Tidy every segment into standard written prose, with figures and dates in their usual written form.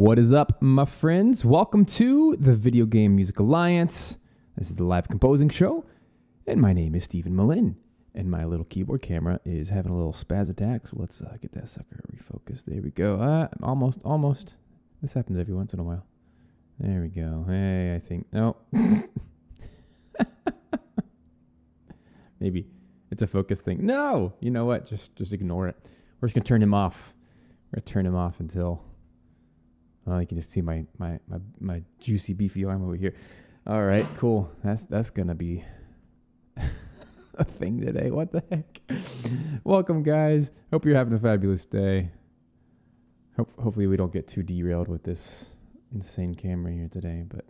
What is up, my friends? Welcome to the Video Game Music Alliance. This is the live composing show, and my name is Stephen Melin, and my little keyboard camera is having a little spaz attack, so let's get that sucker refocused. There we go. Almost. This happens every once in a while. There we go. Hey, I think, no. Maybe it's a focus thing. No, you know what? Just ignore it. We're just gonna turn him off. We're gonna turn him off until you can just see my juicy beefy arm over here. All right, cool. That's gonna be a thing today. What the heck? Welcome, guys. Hope you're having a fabulous day. Hopefully we don't get too derailed with this insane camera here today, but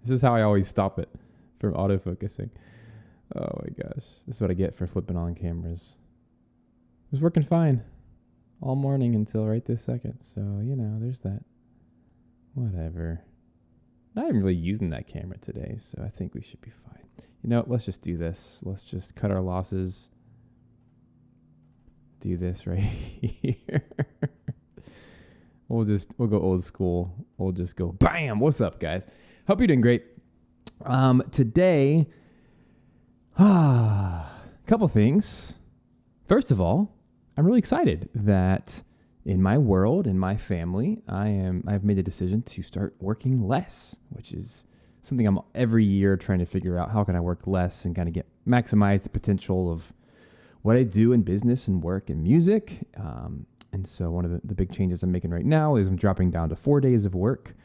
this is how I always stop it from autofocusing. Oh my gosh. This is what I get for flipping on cameras. It was working fine all morning until right this second. So, there's that. Whatever. Not even really using that camera today, so I think we should be fine. Let's just do this. Let's just cut our losses. Do this right here. We'll go old school. We'll just go bam. What's up, guys? Hope you're doing great. Today, couple things. First of all, I'm really excited that in my world, in my family, I've made a decision to start working less, which is something I'm every year trying to figure out. How can I work less and kind of maximize the potential of what I do in business and work and music. And so one of the big changes I'm making right now is I'm dropping down to 4 days of work.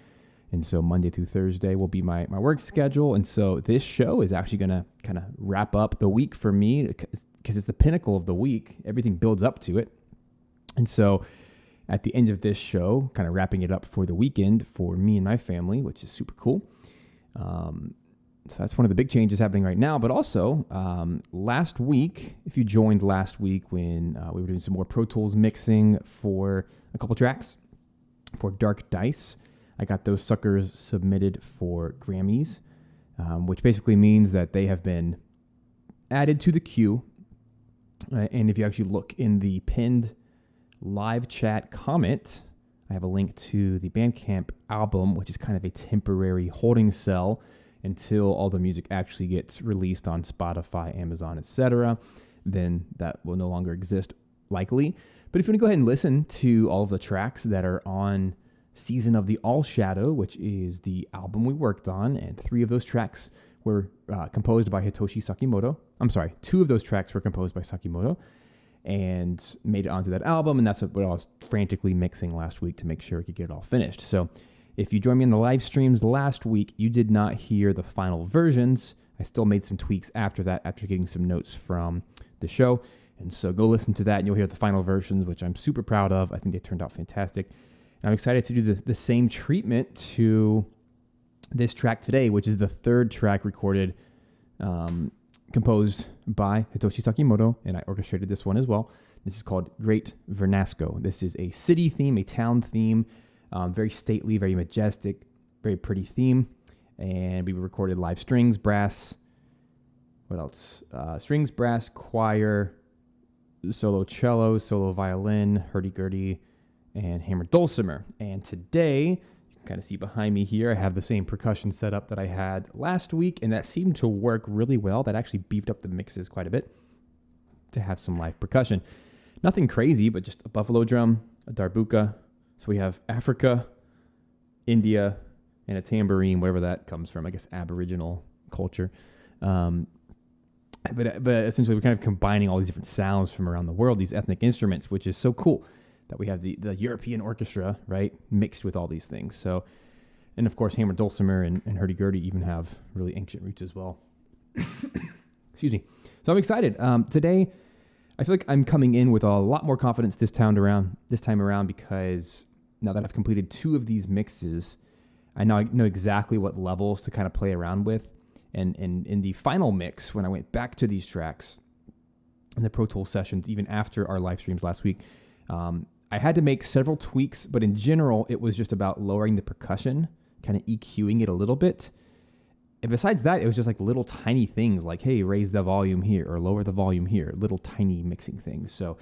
And so Monday through Thursday will be my work schedule. And so this show is actually going to kind of wrap up the week for me because it's the pinnacle of the week. Everything builds up to it. And so at the end of this show, kind of wrapping it up for the weekend for me and my family, which is super cool. So that's one of the big changes happening right now. But also last week, if you joined last week when we were doing some more Pro Tools mixing for a couple tracks for Dark Dice, I got those suckers submitted for Grammys, which basically means that they have been added to the queue. And if you actually look in the pinned live chat comment, I have a link to the Bandcamp album, which is kind of a temporary holding cell until all the music actually gets released on Spotify, Amazon, etc. Then that will no longer exist, likely. But if you want to go ahead and listen to all of the tracks that are on Season of the All Shadow, which is the album we worked on, and 3 of those tracks were composed by Hitoshi Sakimoto. I'm sorry, 2 of those tracks were composed by Sakimoto and made it onto that album, and that's what I was frantically mixing last week to make sure we could get it all finished. So if you joined me in the live streams last week, you did not hear the final versions. I still made some tweaks after that, after getting some notes from the show. And so go listen to that, and you'll hear the final versions, which I'm super proud of. I think they turned out fantastic. And I'm excited to do the same treatment to this track today, which is the 3rd track recorded, composed by Hitoshi Sakimoto, and I orchestrated this one as well. This is called Great Vernasko. This is a city theme, a town theme, very stately, very majestic, very pretty theme. And we recorded live strings, brass, what else? Strings, brass, choir, solo cello, solo violin, hurdy-gurdy, and hammered dulcimer. And today, you can kind of see behind me here, I have the same percussion setup that I had last week, and that seemed to work really well. That actually beefed up the mixes quite a bit to have some live percussion. Nothing crazy, but just a buffalo drum, a darbuka. So we have Africa, India, and a tambourine, wherever that comes from. I guess Aboriginal culture. But essentially, we're kind of combining all these different sounds from around the world, these ethnic instruments, which is so cool that we have the European orchestra, right, mixed with all these things. So, and of course, hammered dulcimer and hurdy-gurdy even have really ancient roots as well. Excuse me. So I'm excited. Today, I feel like I'm coming in with a lot more confidence this time around, because now that I've completed 2 of these mixes, I know exactly what levels to kind of play around with. And in the final mix, when I went back to these tracks in the Pro Tools sessions, even after our live streams last week, I had to make several tweaks, but in general, it was just about lowering the percussion, kind of EQing it a little bit. And besides that, it was just like little tiny things like, hey, raise the volume here or lower the volume here, little tiny mixing things. So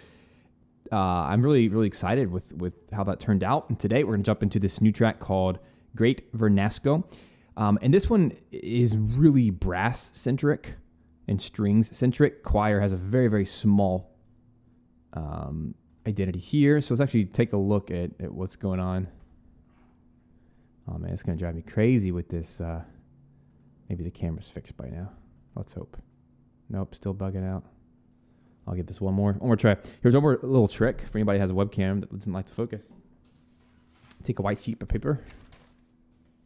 I'm really, really excited with how that turned out. And today we're going to jump into this new track called Great Vernasko. And this one is really brass-centric and strings-centric. Choir has a very, very small identity here. So let's actually take a look at what's going on. Oh, man, it's going to drive me crazy with this. Maybe the camera's fixed by now. Let's hope. Nope, still bugging out. I'll give this one more try. Here's one more little trick for anybody who has a webcam that doesn't like to focus. Take a white sheet of paper.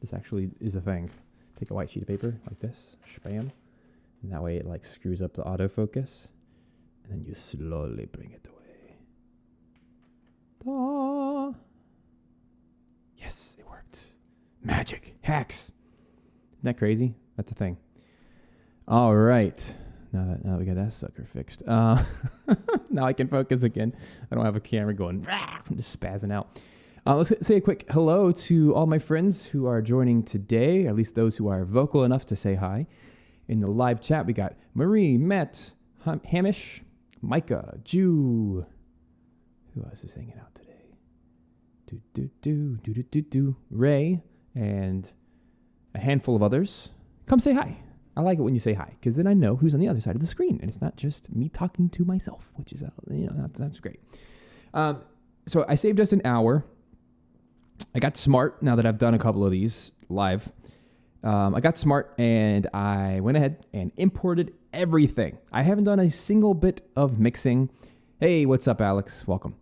This actually is a thing. Take a white sheet of paper like this, spam, and that way it like screws up the autofocus, and then you slowly bring it away. Ta! Yes, it worked. Magic hacks. Isn't that crazy? That's a thing. All right. Now that we got that sucker fixed. Now I can focus again. I don't have a camera going. I'm just spazzing out. Let's say a quick hello to all my friends who are joining today, at least those who are vocal enough to say hi. In the live chat, we got Marie, Matt, Hamish, Micah, Jew. Who else is hanging out today? Ray, and a handful of others. Come say hi. I like it when you say hi, because then I know who's on the other side of the screen, and it's not just me talking to myself, which is, that's great. So I saved us an hour. I got smart now that I've done a couple of these live. I got smart and I went ahead and imported everything. I haven't done a single bit of mixing. Hey, what's up, Alex? Welcome.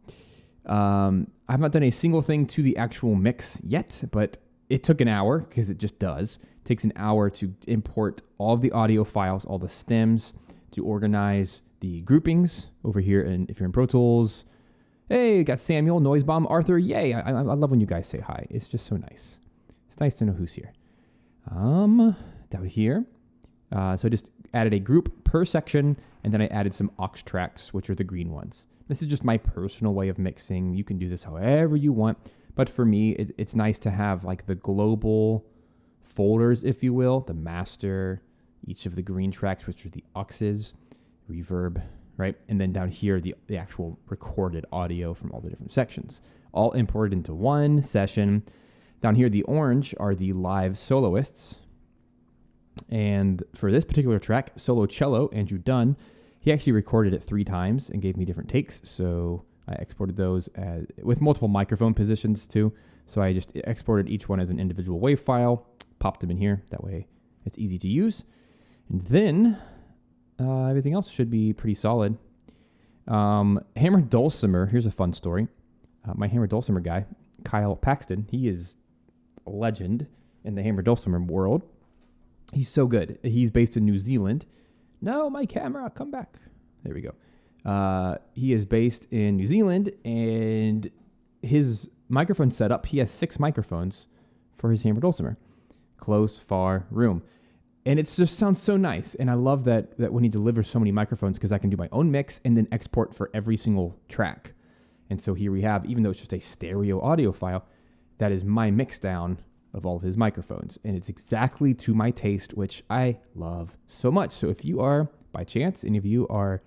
I have not done a single thing to the actual mix yet, but it took an hour because it just does. It takes an hour to import all of the audio files, all the stems, to organize the groupings over here. And if you're in Pro Tools, hey, got Samuel, Noise Bomb, Arthur. Yay. I love when you guys say hi. It's just so nice. It's nice to know who's here. Down here. So I just added a group per section, and then I added some aux tracks, which are the green ones. This is just my personal way of mixing. You can do this however you want. But for me, it's nice to have like the global folders, if you will, the master, each of the green tracks, which are the auxes, reverb, right? And then down here, the actual recorded audio from all the different sections, all imported into one session. Down here, the orange are the live soloists. And for this particular track, solo cello, Andrew Dunn, he actually recorded it 3 times and gave me different takes. So I exported those with multiple microphone positions too. So I just exported each one as an individual WAV file, popped them in here. That way it's easy to use. And then everything else should be pretty solid. Hammer Dulcimer, here's a fun story. My Hammer Dulcimer guy, Kyle Paxton, he is a legend in the Hammer Dulcimer world. He's so good. He's based in New Zealand. No, my camera, come back. There we go. He is based in New Zealand, and his microphone setup, he has 6 microphones for his Hammer Dulcimer. Close, far, room. And it just sounds so nice. And I love that when he delivers so many microphones, because I can do my own mix and then export for every single track. And so here we have, even though it's just a stereo audio file, that is my mix down of all of his microphones. And it's exactly to my taste, which I love so much. So if you are, by chance, any of you are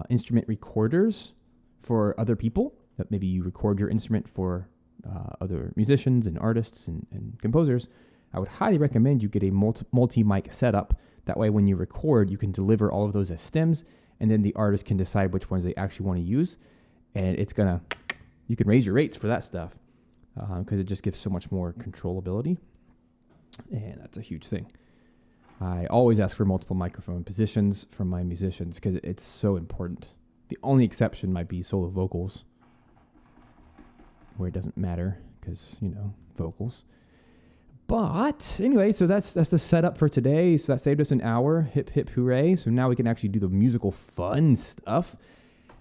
instrument recorders for other people, that maybe you record your instrument for other musicians and artists and composers, I would highly recommend you get a multi-mic setup. That way when you record, you can deliver all of those as stems, and then the artist can decide which ones they actually want to use. And you can raise your rates for that stuff because it just gives so much more controllability. And that's a huge thing. I always ask for multiple microphone positions from my musicians because it's so important. The only exception might be solo vocals, where it doesn't matter because, vocals. But anyway, so that's the setup for today. So that saved us an hour. Hip, hip, hooray. So now we can actually do the musical fun stuff.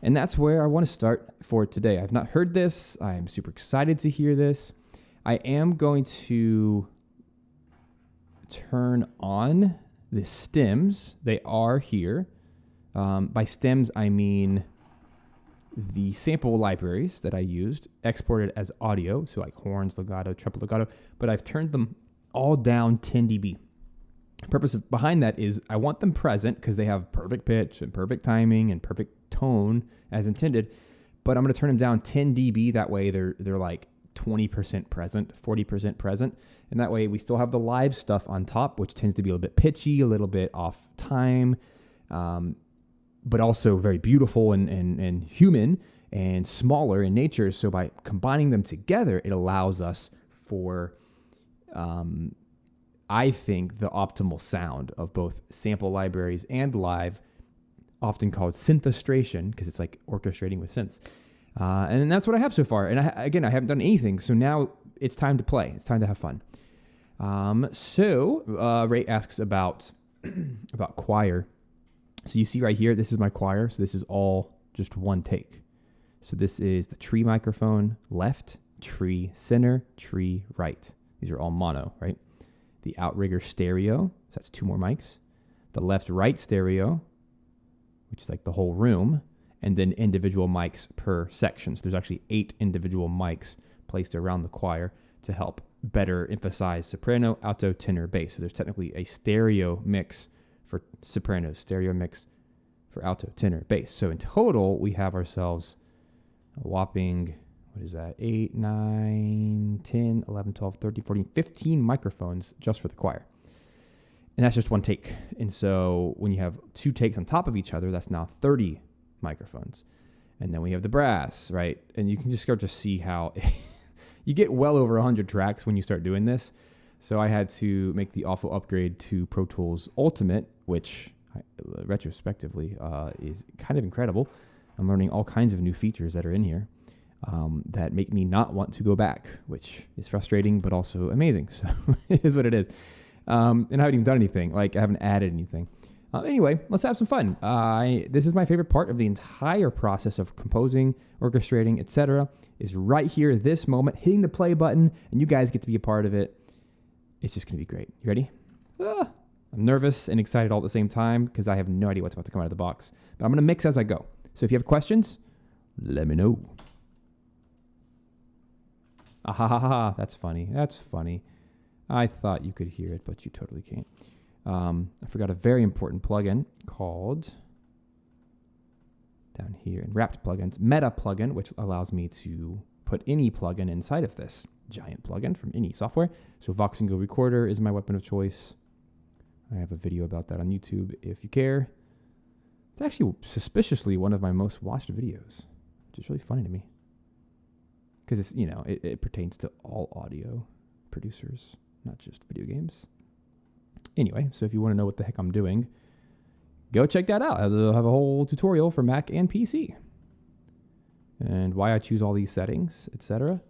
And that's where I want to start for today. I've not heard this. I'm super excited to hear this. I am going to turn on the stems. They are here. By stems, I mean the sample libraries that I used, exported as audio, so like horns, legato, treble legato, but I've turned them all down 10 dB. The purpose behind that is I want them present because they have perfect pitch and perfect timing and perfect tone as intended, but I'm going to turn them down 10 dB. That way they're like 20% present, 40% present. And that way we still have the live stuff on top, which tends to be a little bit pitchy, a little bit off time, but also very beautiful and human and smaller in nature. So by combining them together, it allows us for, I think, the optimal sound of both sample libraries and live, often called synthestration, because it's like orchestrating with synths. And that's what I have so far. And I haven't done anything. So now it's time to play. It's time to have fun. Ray asks about choir. So you see right here, this is my choir. So this is all just one take. So this is the tree microphone left, tree center, tree right. These are all mono, right? The outrigger stereo, so that's 2 more mics. The left-right stereo, which is like the whole room, and then individual mics per section. So there's actually 8 individual mics placed around the choir to help better emphasize soprano, alto, tenor, bass. So there's technically a stereo mix for soprano, stereo mix for alto, tenor, bass. So in total, we have ourselves a whopping, 8, 9, 10, 11, 12, 13, 14, 15 microphones just for the choir. And that's just one take. And so when you have 2 takes on top of each other, that's now 30 microphones. And then we have the brass, right? And you can just start to see how you get well over 100 tracks when you start doing this. So I had to make the awful upgrade to Pro Tools Ultimate, which retrospectively is kind of incredible. I'm learning all kinds of new features that are in here that make me not want to go back, which is frustrating, but also amazing. So it is what it is. And I haven't even done anything. Like, I haven't added anything. Anyway, let's have some fun. This is my favorite part of the entire process of composing, orchestrating, etc. is right here, this moment, hitting the play button, and you guys get to be a part of it. It's just going to be great. You ready? I'm nervous and excited all at the same time because I have no idea what's about to come out of the box. But I'm going to mix as I go. So if you have questions, let me know. Ah ha ha ha. That's funny. That's funny. I thought you could hear it, but you totally can't. I forgot a very important plugin called, down here in wrapped plugins, Meta plugin, which allows me to put any plugin inside of this giant plugin from any software. So Vox and Go Recorder is my weapon of choice. I have a video about that on YouTube if you care. It's actually suspiciously one of my most watched videos, which is really funny to me. Because it's, it pertains to all audio producers, not just video games. Anyway, so if you want to know what the heck I'm doing, go check that out. I'll have a whole tutorial for Mac and PC. And why I choose all these settings, etc.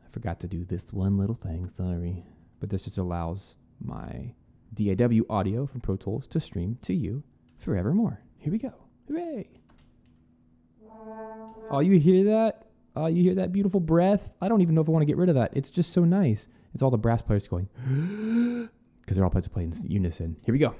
I forgot to do this one little thing, sorry. But this just allows my DAW audio from Pro Tools to stream to you forevermore. Here we go. Hooray! Oh, you hear that? Oh, you hear that beautiful breath? I don't even know if I want to get rid of that. It's just so nice. It's all the brass players going, because they're all supposed to play in unison. Here we go.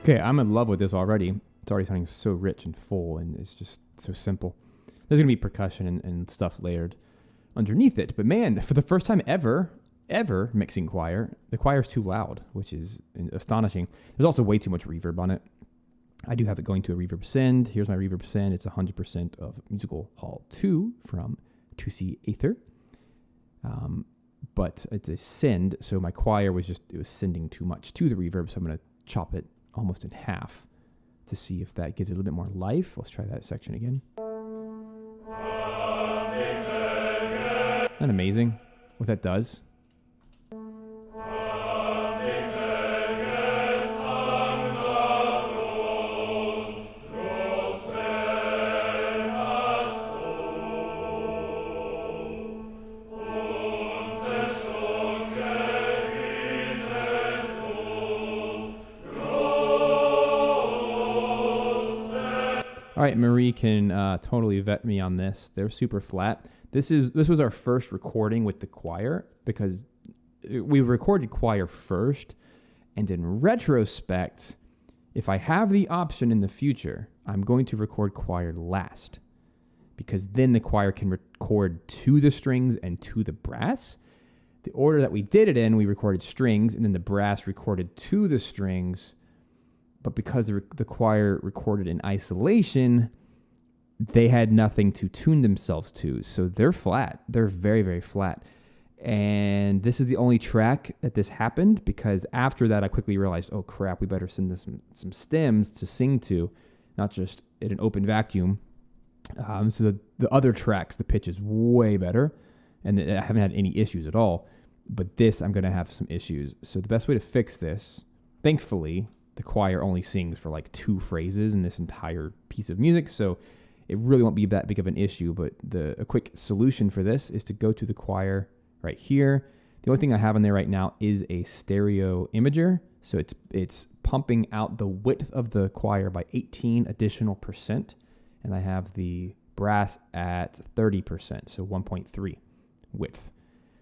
Okay, I'm in love with this already. It's already sounding so rich and full, and it's just so simple. There's going to be percussion and stuff layered underneath it. But man, for the first time ever mixing choir, the choir's too loud, which is astonishing. There's also way too much reverb on it. I do have it going to a reverb send. Here's my reverb send. It's 100% of Musical Hall 2 from 2C Aether. But it's a send, so my choir was sending too much to the reverb, so I'm going to chop it almost in half to see if that gives it a little bit more life. Let's try that section again. Isn't that amazing what that does? All right, Marie can totally vet me on this. They're super flat. This was our first recording with the choir because we recorded choir first, and in retrospect, if I have the option in the future, I'm going to record choir last because then the choir can record to the strings and to the brass. The order that we did it in, we recorded strings, and then the brass recorded to the strings. But because the choir recorded in isolation, they had nothing to tune themselves to. So they're flat. They're very, very flat. And this is the only track that this happened because after that, I quickly realized, oh, crap, we better send this some stems to sing to, not just in an open vacuum. So the other tracks, the pitch is way better, and I haven't had any issues at all. But this, I'm going to have some issues. So the best way to fix this, thankfully, the choir only sings for like 2 phrases in this entire piece of music, so it really won't be that big of an issue. But a quick solution for this is to go to the choir right here. The only thing I have in there right now is a stereo imager, so it's pumping out the width of the choir by 18 additional %, and I have the brass at 30%, so 1.3 width,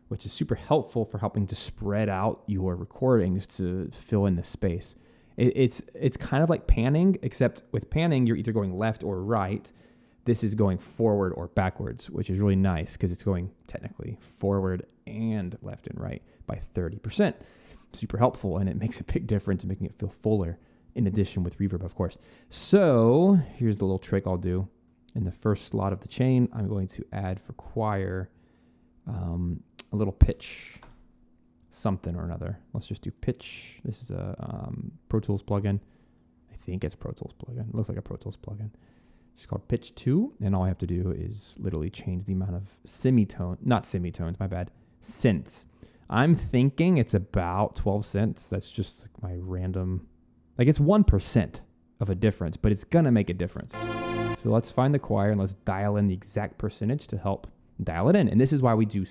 which is super helpful for helping to spread out your recordings to fill in the space. It's kind of like panning, except with panning, you're either going left or right. This is going forward or backwards, which is really nice because it's going technically forward and left and right by 30%. Super helpful, and it makes a big difference in making it feel fuller, in addition with reverb, of course. So here's the little trick I'll do. In the first slot of the chain, I'm going to add for choir a little pitch something or another. Let's just do pitch. This is a Pro Tools plugin. I think it's Pro Tools plugin. It looks like a Pro Tools plugin. It's called Pitch 2, and all I have to do is literally change the amount of cents. I'm thinking it's about 12 cents. That's just like my random, like it's 1% of a difference, but it's gonna make a difference. So let's find the choir and let's dial in the exact percentage to help dial it in. And this is why we do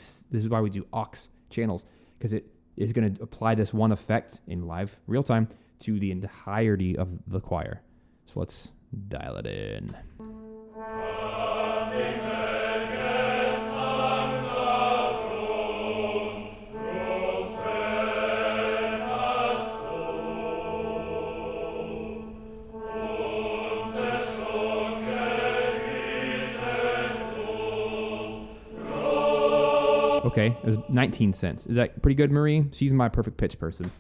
aux channels, because it is going to apply this one effect in live real time to the entirety of the choir. So let's dial it in. Okay, it was 19 cents. Is that pretty good, Marie? She's my perfect pitch person.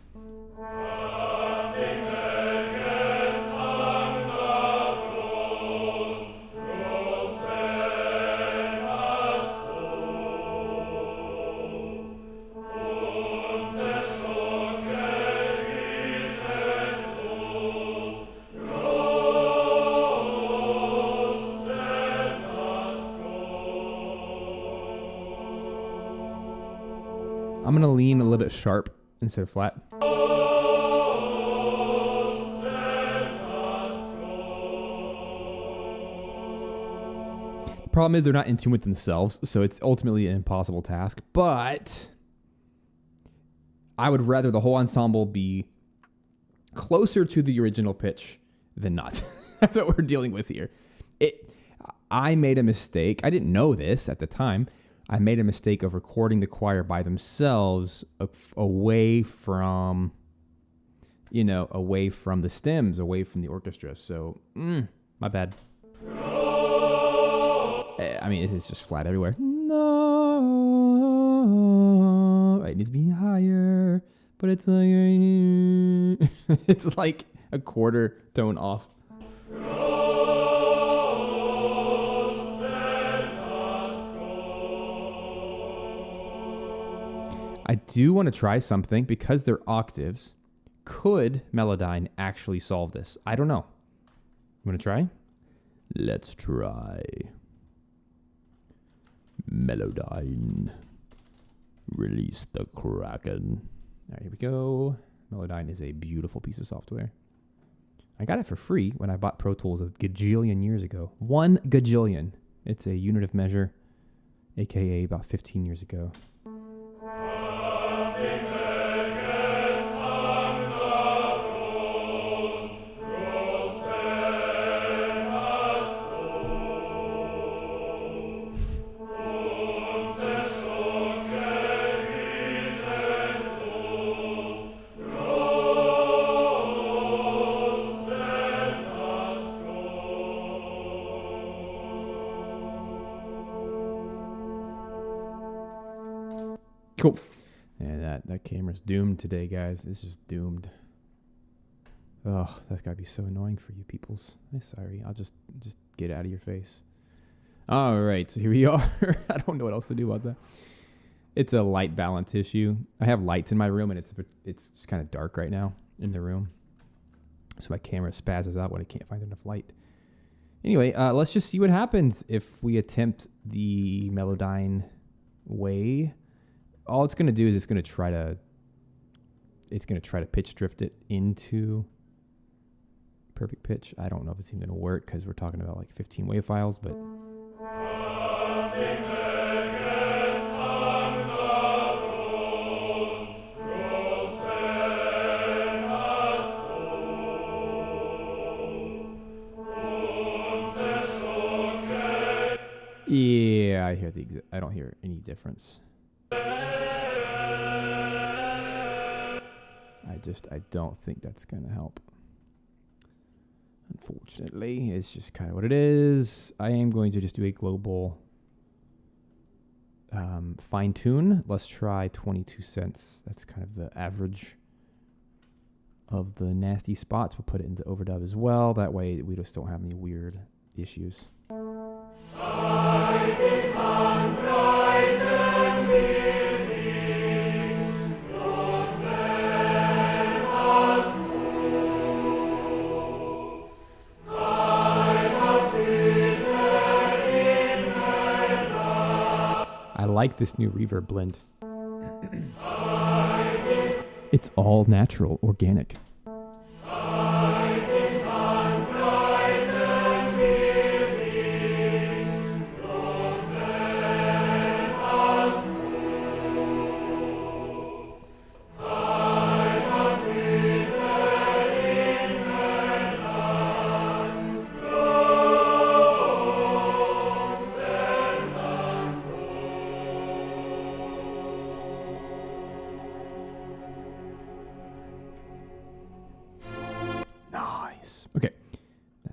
I'm going to lean a little bit sharp instead of flat. The problem is they're not in tune with themselves, so it's ultimately an impossible task. But I would rather the whole ensemble be closer to the original pitch than not. That's what we're dealing with here. I made a mistake. I didn't know this at the time. I made a mistake of recording the choir by themselves away from the stems, away from the orchestra. So, my bad. I mean, it's just flat everywhere. No, it needs to be higher, but it's like it's like a quarter tone off. I do want to try something because they're octaves. Could Melodyne actually solve this? I don't know. You want to try? Let's try. Melodyne. Release the Kraken. All right, here we go. Melodyne is a beautiful piece of software. I got it for free when I bought Pro Tools a gajillion years ago. 1 gajillion. It's a unit of measure, aka about 15 years ago. Cool. Yeah, that camera's doomed today, guys. It's just doomed. Oh, that's gotta be so annoying for you peoples. I'm sorry. I'll just get out of your face. All right, so here we are. I don't know what else to do about that. It's a light balance issue. I have lights in my room, and it's just kind of dark right now in the room. So my camera spazzes out when I can't find enough light. Anyway, let's just see what happens if we attempt the Melodyne way. All it's going to do is it's going to try to pitch drift it into perfect pitch. I don't know if it's even going to work because we're talking about like 15 wave files, but yeah, I don't hear any difference. I don't think that's going to help. Unfortunately, it's just kind of what it is. I am going to just do a global fine tune. Let's try 22 cents. That's kind of the average of the nasty spots. We'll put it into overdub as well. That way we just don't have any weird issues. I like this new reverb blend. It's all natural, organic.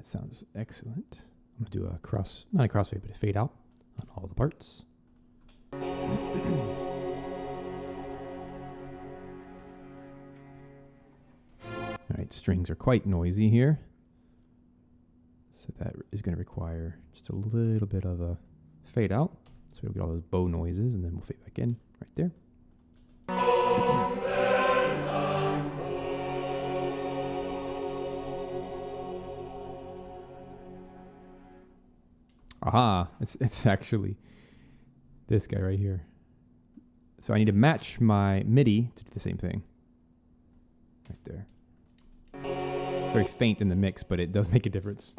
Sounds excellent. I'm going to do a not a crossfade, but a fade out on all the parts. All right, strings are quite noisy here. So that is going to require just a little bit of a fade out. So we'll get all those bow noises, and then we'll fade back in right there. Aha, it's actually this guy right here. So I need to match my MIDI to do the same thing. Right there. It's very faint in the mix, but it does make a difference.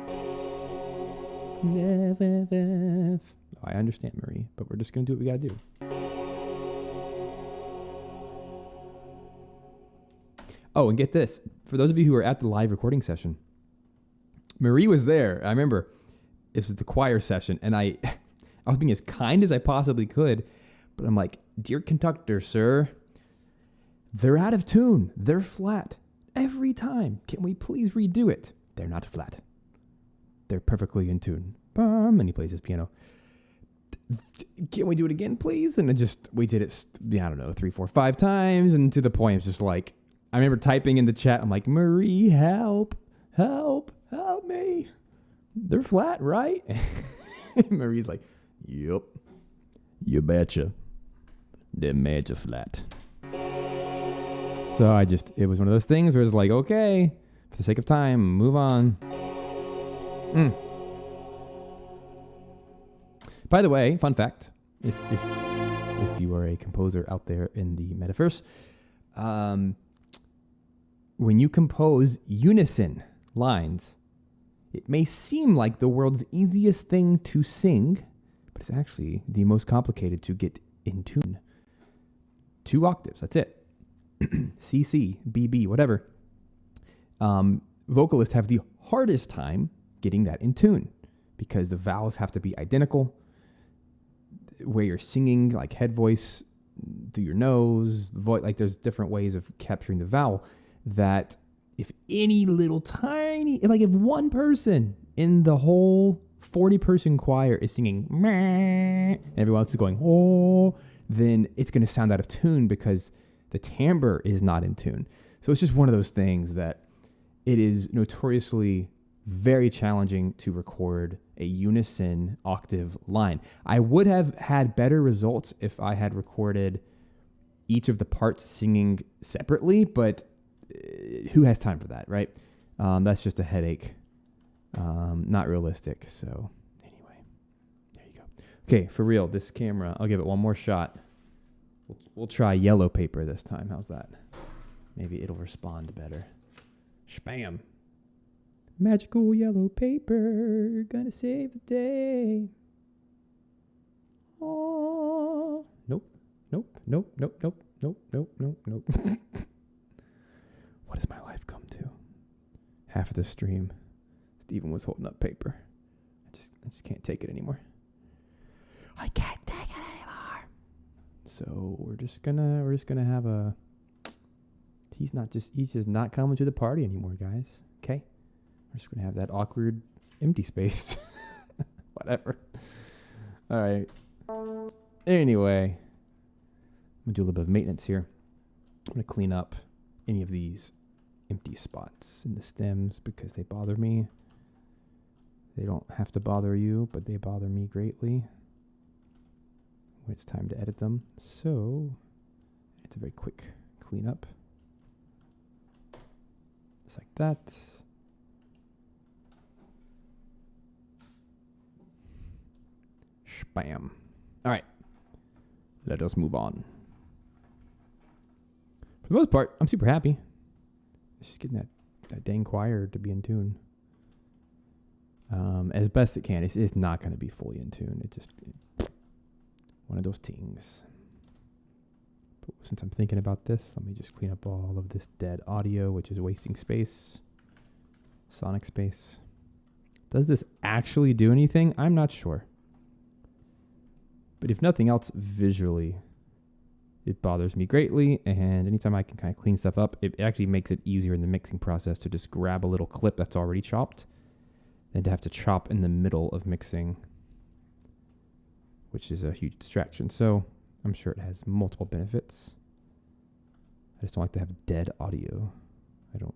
I understand, Marie, but we're just going to do what we got to do. Oh, and get this. For those of you who were at the live recording session, Marie was there. I remember. It was the choir session, and I was being as kind as I possibly could, but I'm like, dear conductor, sir, they're out of tune. They're flat every time. Can we please redo it? They're not flat. They're perfectly in tune. And he plays his piano. can we do it again, please? And we did it, I don't know, 3, 4, 5 times. And to the point, it's just like, I remember typing in the chat, I'm like, Marie, help me. They're flat, right? Marie's like, yep, you betcha. They're major flat. So it was one of those things where it's like, okay, for the sake of time, move on. By the way, fun fact, if you are a composer out there in the metaverse, when you compose unison lines, it may seem like the world's easiest thing to sing, but it's actually the most complicated to get in tune. 2 octaves, that's it. C, C, B, B, whatever. Vocalists have the hardest time getting that in tune because the vowels have to be identical. Where you're singing, like head voice through your nose, like there's different ways of capturing the vowel that if any little tiny, like if one person in the whole 40-person choir is singing, and everyone else is going, oh, then it's going to sound out of tune because the timbre is not in tune. So it's just one of those things that it is notoriously very challenging to record a unison octave line. I would have had better results if I had recorded each of the parts singing separately, but who has time for that, right? That's just a headache. Not realistic. So anyway, there you go. Okay, for real, this camera, I'll give it one more shot. We'll try yellow paper this time. How's that? Maybe it'll respond better. Spam. Magical yellow paper, gonna save the day. Oh, nope. What has my life come to? Half of the stream, Steven was holding up paper. I just can't take it anymore. I can't take it anymore. So we're just gonna have a. He's just not coming to the party anymore, guys. Okay, we're just gonna have that awkward empty space. Whatever. All right. Anyway, I'm gonna do a little bit of maintenance here. I'm gonna clean up any of these empty spots in the stems because they bother me. They don't have to bother you, but they bother me greatly when it's time to edit them. So it's a very quick cleanup. Just like that. Spam. All right. Let us move on. For the most part, I'm super happy. It's just getting that dang choir to be in tune. As best it can. It's not going to be fully in tune. One of those things. But since I'm thinking about this, let me just clean up all of this dead audio, which is wasting space. Sonic space. Does this actually do anything? I'm not sure. But if nothing else, visually, it bothers me greatly. And anytime I can kind of clean stuff up, it actually makes it easier in the mixing process to just grab a little clip that's already chopped than to have to chop in the middle of mixing, which is a huge distraction. So I'm sure it has multiple benefits. I just don't like to have dead audio. I don't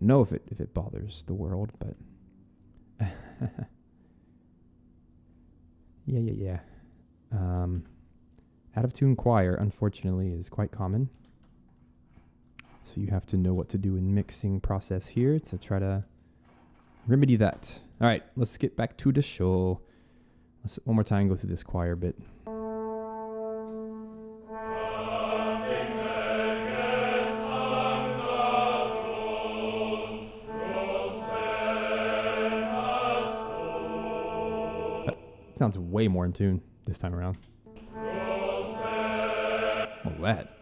know if it bothers the world, but yeah. Out of tune choir, unfortunately, is quite common. So you have to know what to do in mixing process here to try to remedy that. All right, let's get back to the show. Let's one more time go through this choir bit. That sounds way more in tune this time around. What was that?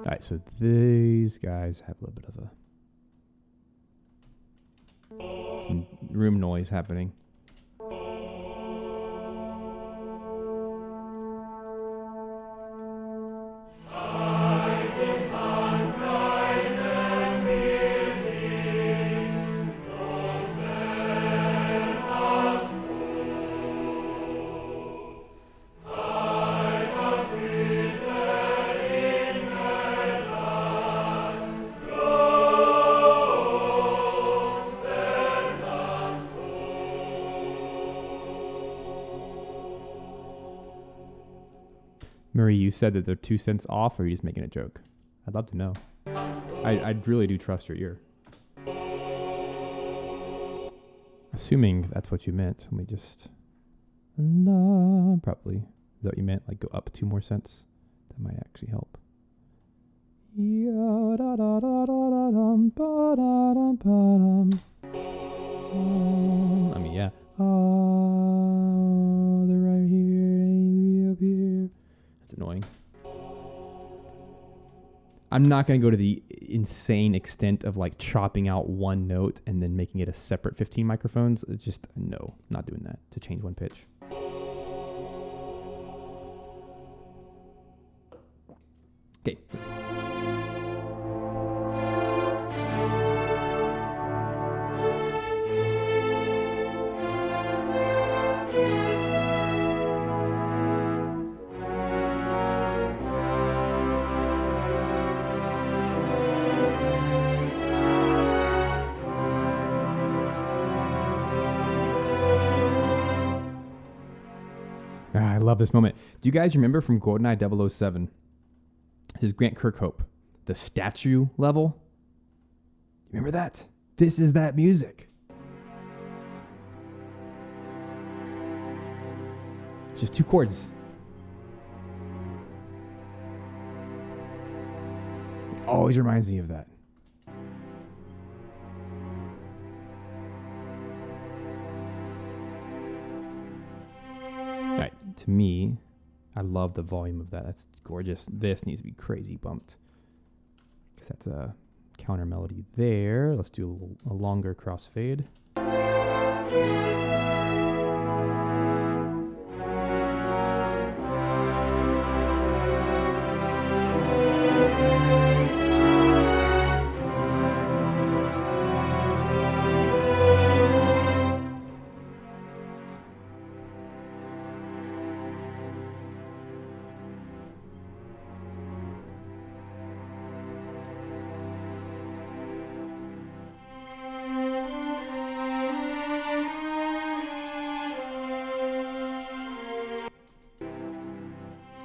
All right, so these guys have a little bit of some room noise happening. Murray, you said that they're 2 cents off, or are you just making a joke? I'd love to know. I really do trust your ear. Assuming that's what you meant. Let me just... No, probably. Is that what you meant? Like go up 2 more cents? That might actually help. I mean, yeah. Oh, they're right here. Up here. That's annoying. I'm not going to go to the insane extent of like chopping out one note and then making it a separate 15 microphones. It's just, no, not doing that to change one pitch. Okay. I love this moment. Do you guys remember from GoldenEye 007? This is Grant Kirkhope, the statue level. Remember that? This is that music. It's just 2 chords. It always reminds me of that. To me, I love the volume of that. That's gorgeous. This needs to be crazy bumped because that's a counter melody there. Let's do a longer crossfade.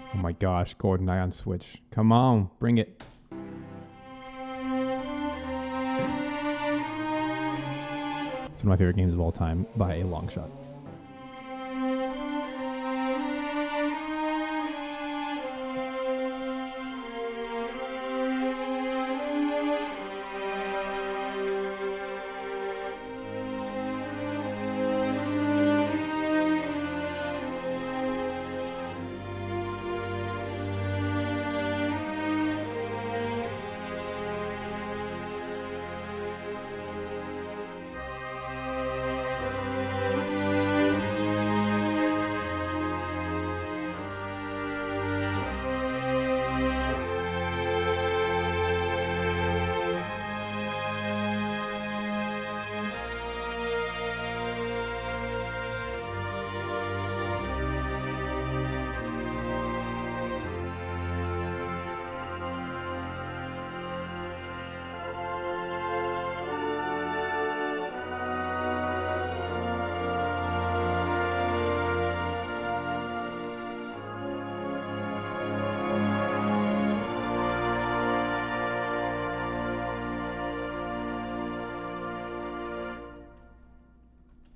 Oh my gosh, GoldenEye on Switch. Come on, bring it. It's one of my favorite games of all time by a long shot.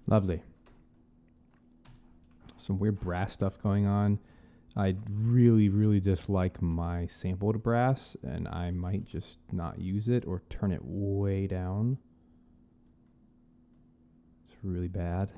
Lovely. Some weird brass stuff going on. I really, really dislike my sampled brass, and I might just not use it or turn it way down. It's really bad.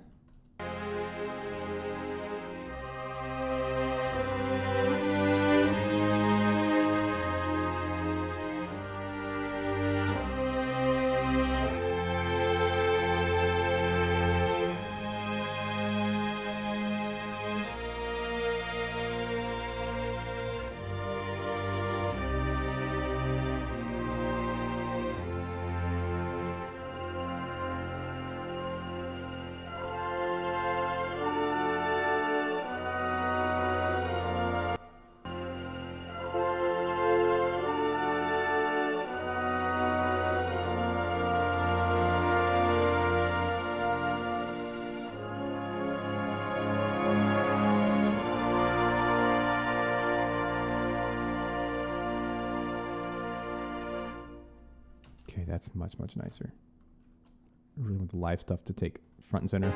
Okay, that's much, much nicer. I really want the live stuff to take front and center.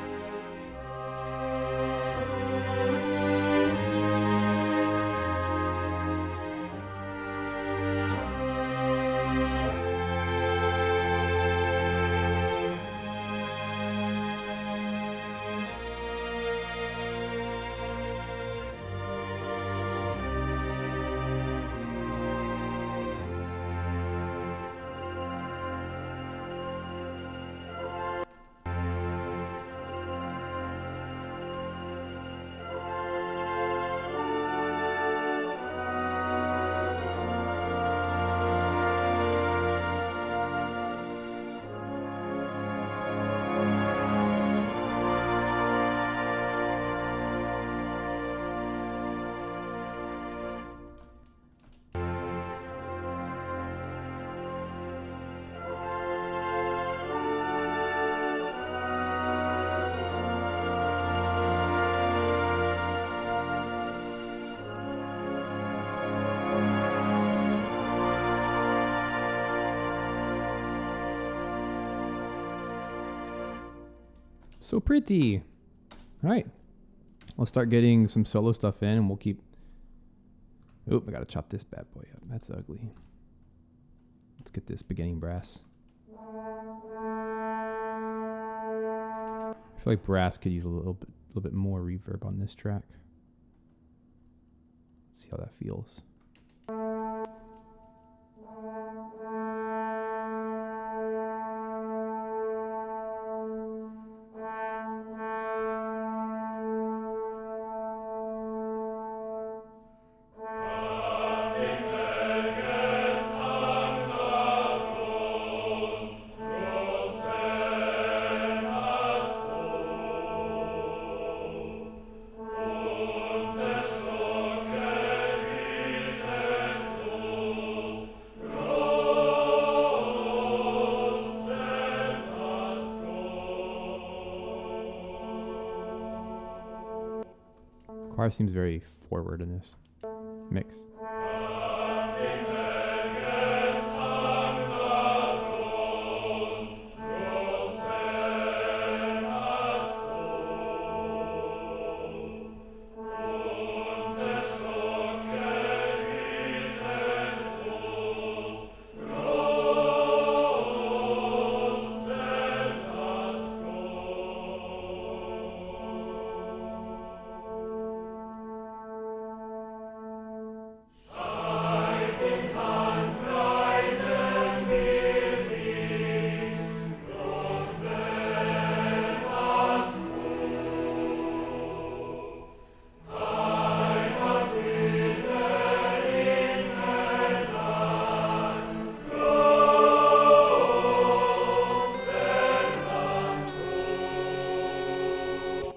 So pretty. All right. We'll start getting some solo stuff in, and we'll keep... Oop, I got to chop this bad boy up. That's ugly. Let's get this beginning brass. I feel like brass could use a little bit more reverb on this track. Let's see how that feels. Choir seems very forward in this mix.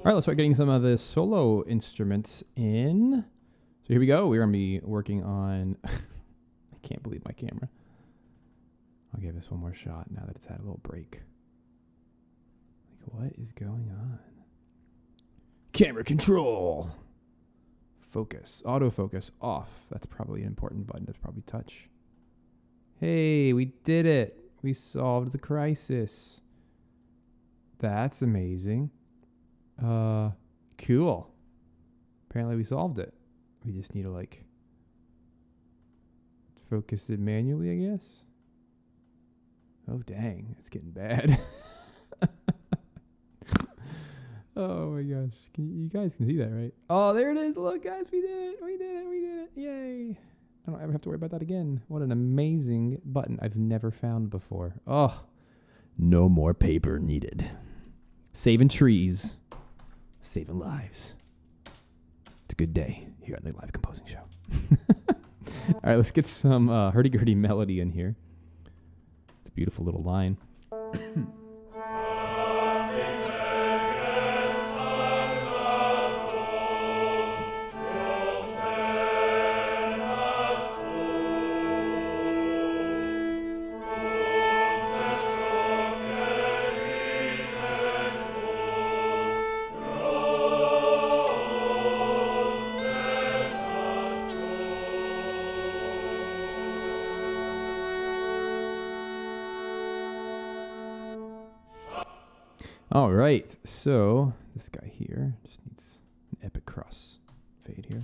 All right, let's start getting some of the solo instruments in. So here we go. We're going to be working on... I can't believe my camera. I'll give this one more shot now that it's had a little break. Like, what is going on? Camera control. Focus. Autofocus off. That's probably an important button to probably touch. Hey, we did it. We solved the crisis. That's amazing. Cool. Apparently we solved it. We just need to like focus it manually, I guess. Oh dang, it's getting bad. Oh my gosh. You guys can see that, right? Oh, there it is. Look guys, we did it. We did it. We did it. Yay. I don't ever have to worry about that again. What an amazing button I've never found before. Oh, no more paper needed. Saving trees. Saving lives. It's a good day here on the Live Composing Show. All right, let's get some hurdy-gurdy melody in here. It's a beautiful little line. All right. So this guy here just needs an epic cross fade here.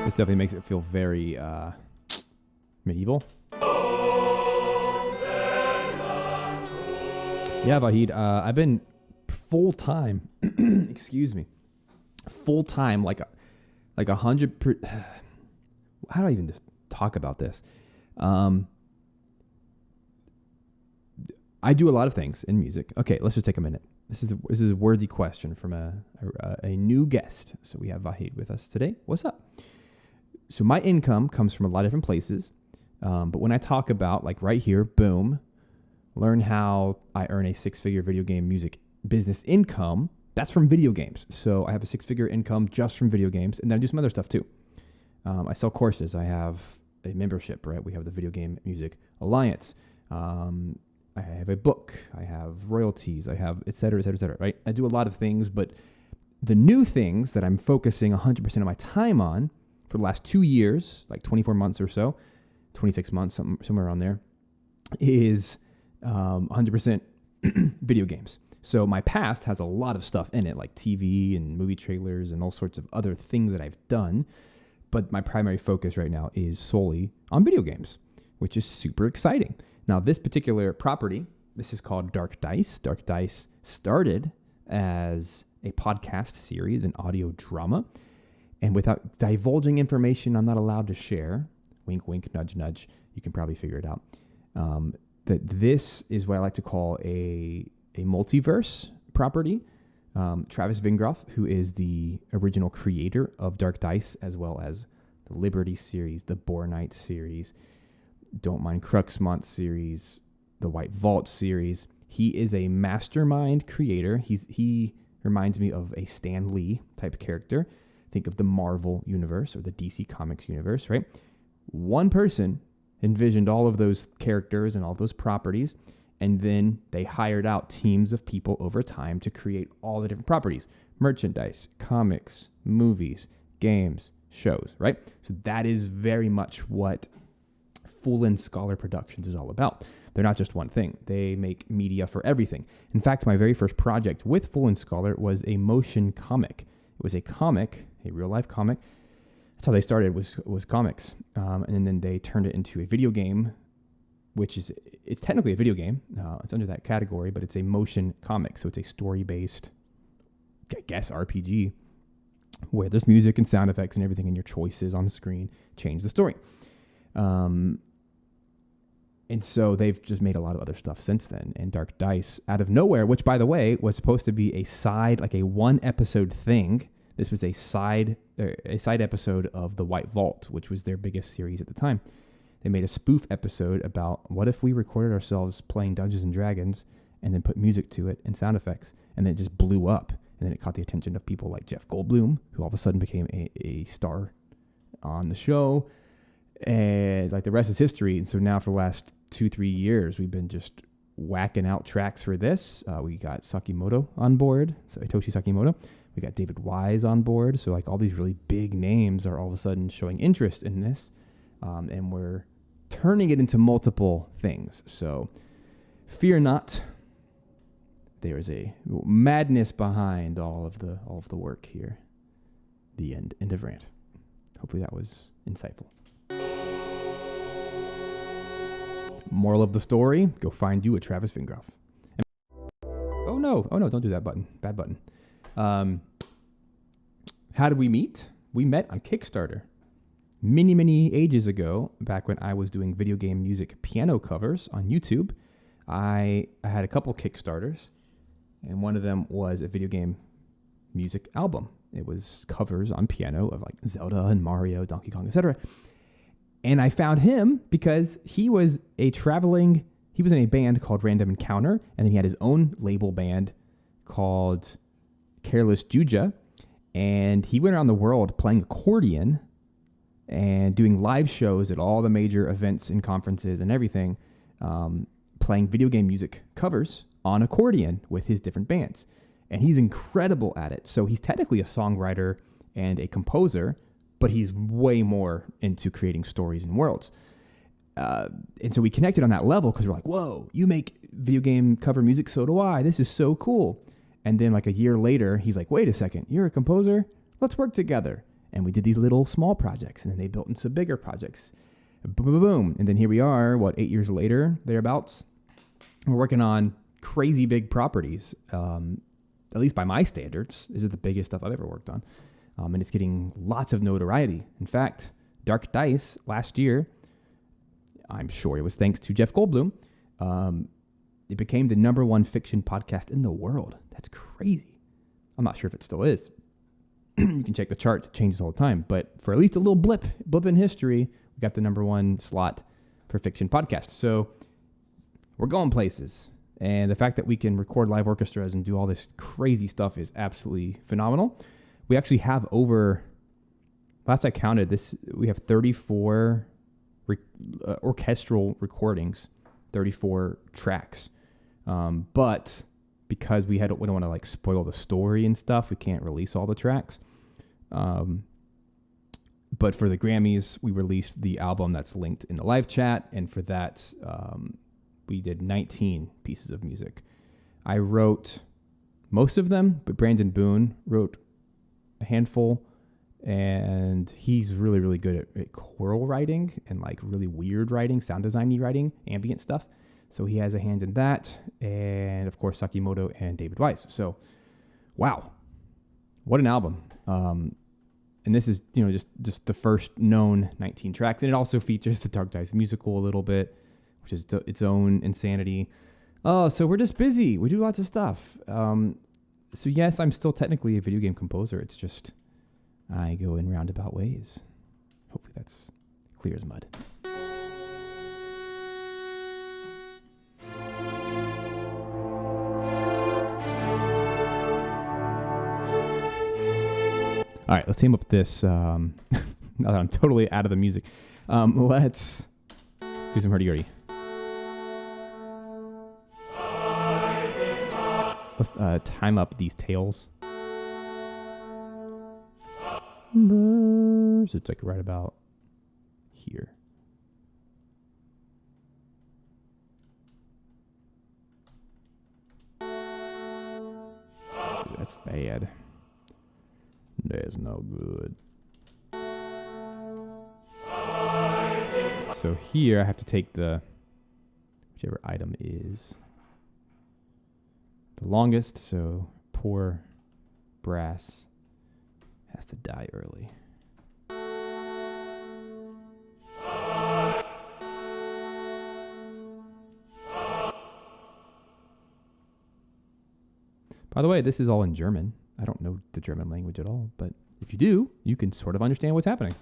This definitely makes it feel very medieval. Yeah, Vahid, I've been full-time, excuse me, full-time, like 100%. How do I even just talk about this? I do a lot of things in music. Okay, let's just take a minute. This is a worthy question from a new guest. So we have Vahid with us today. What's up? So my income comes from a lot of different places. But when I talk about, like right here, boom, learn how I earn a six-figure video game music business income, that's from video games. So I have a six-figure income just from video games, and then I do some other stuff too. I sell courses. I have a membership, right? We have the Video Game Music Alliance. I have a book. I have royalties. I have et cetera, right? I do a lot of things, but the new things that I'm focusing 100% of my time on for the last 2 years, like 24 months or so, 26 months, somewhere around there, is 100% video games. So my past has a lot of stuff in it, like TV and movie trailers and all sorts of other things that I've done. But my primary focus right now is solely on video games, which is super exciting. Now, this particular property, this is called Dark Dice. Dark Dice started as a podcast series, an audio drama. And without divulging information I'm not allowed to share, wink, wink, nudge, nudge, you can probably figure it out, that this is what I like to call a multiverse property. Travis Vingroff, who is the original creator of Dark Dice, as well as the Liberty series, the Boar Knight series, Don't Mind Cruxmont series, the White Vault series. He is a mastermind creator. He reminds me of a Stan Lee type character. Think of the Marvel universe or the DC Comics universe, right? One person envisioned all of those characters and all those properties, and then they hired out teams of people over time to create all the different properties: merchandise, comics, movies, games, shows, right? So that is very much what Fool and Scholar Productions is all about. They're not just one thing. They make media for everything. In fact, my very first project with Fool and Scholar was a motion comic. It was a comic, a real-life comic. That's how they started, was comics. And then they turned it into a video game, it's technically a video game. It's under that category, but it's a motion comic. So it's a story-based, I guess, RPG, where there's music and sound effects and everything, and your choices on the screen change the story. And so they've just made a lot of other stuff since then. And Dark Dice, out of nowhere, which, by the way, was supposed to be a side, like a one-episode thing. This was a side episode of The White Vault, which was their biggest series at the time. They made a spoof episode about what if we recorded ourselves playing Dungeons and Dragons and then put music to it and sound effects, and then it just blew up. And then it caught the attention of people like Jeff Goldblum, who all of a sudden became a star on the show. And like the rest is history. And so now for the last 2-3 years, we've been just whacking out tracks for this. We got Sakimoto on board, so Hitoshi Sakimoto. We got David Wise on board. So like all these really big names are all of a sudden showing interest in this. And we're turning it into multiple things. So fear not. There is a madness behind all of the work here. The end of rant. Hopefully that was insightful. Moral of the story: go find you a Travis Vingroff. Oh no, don't do that button. Bad button. How did we meet? We met on Kickstarter many ages ago, back when I was doing video game music piano covers on YouTube. I had a couple Kickstarters, and one of them was a video game music album. It was covers on piano of like Zelda and Mario, Donkey Kong, etc. And I found him because he was in a band called Random Encounter, and then he had his own label band called Careless Juja, and he went around the world playing accordion and doing live shows at all the major events and conferences and everything. playing video game music covers on accordion with his different bands. And he's incredible at it. So he's technically a songwriter and a composer, but he's way more into creating stories and worlds. And so we connected on that level because we're like, whoa, you make video game cover music, so do I. This is so cool. And then like a year later, he's like, wait a second, you're a composer? Let's work together. And we did these little small projects, and then they built into bigger projects. Boom, boom, boom. And then here we are, 8 years later, thereabouts. We're working on crazy big properties. At least by my standards, this is the biggest stuff I've ever worked on. And it's getting lots of notoriety. In fact, Dark Dice last year, I'm sure it was thanks to Jeff Goldblum, it became the #1 fiction podcast in the world. That's crazy. I'm not sure if it still is. You can check the charts. It changes all the time. But for at least a little blip in history, we got the #1 slot for fiction podcast. So we're going places. And the fact that we can record live orchestras and do all this crazy stuff is absolutely phenomenal. We actually have last I counted this, we have 34 orchestral recordings, 34 tracks. But because we don't want to like spoil the story and stuff, we can't release all the tracks. But for the Grammys, we released the album that's linked in the live chat. And for that, we did 19 pieces of music. I wrote most of them, but Brandon Boone wrote a handful. And he's really, really good at choral writing and like really weird writing, sound design-y writing, ambient stuff. So he has a hand in that. And of course, Sakimoto and David Weiss. So, wow. What an album. And this is, just the first known 19 tracks. And it also features the Dark Dice musical a little bit, which is its own insanity. Oh, so we're just busy. We do lots of stuff. So yes, I'm still technically a video game composer. It's just I go in roundabout ways. Hopefully that's clear as mud. All right, let's team up this. Now that I'm totally out of the music, let's do some hurdy-gurdy. Let's time up these tails. So it's like right about here. Ooh, that's bad. That's no good. So here I have to take whichever item is the longest, so poor brass has to die early. By the way, this is all in German. I don't know the German language at all, but if you do, you can sort of understand what's happening.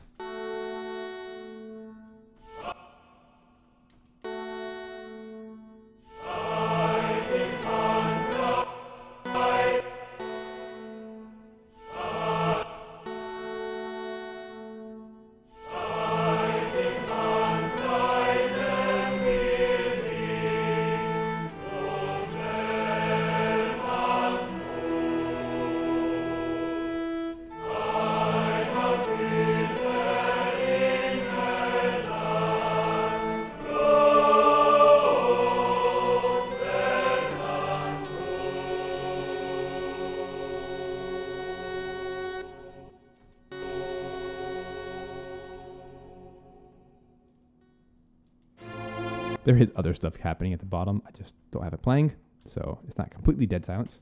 There is other stuff happening at the bottom. I just don't have it playing, so it's not completely dead silence.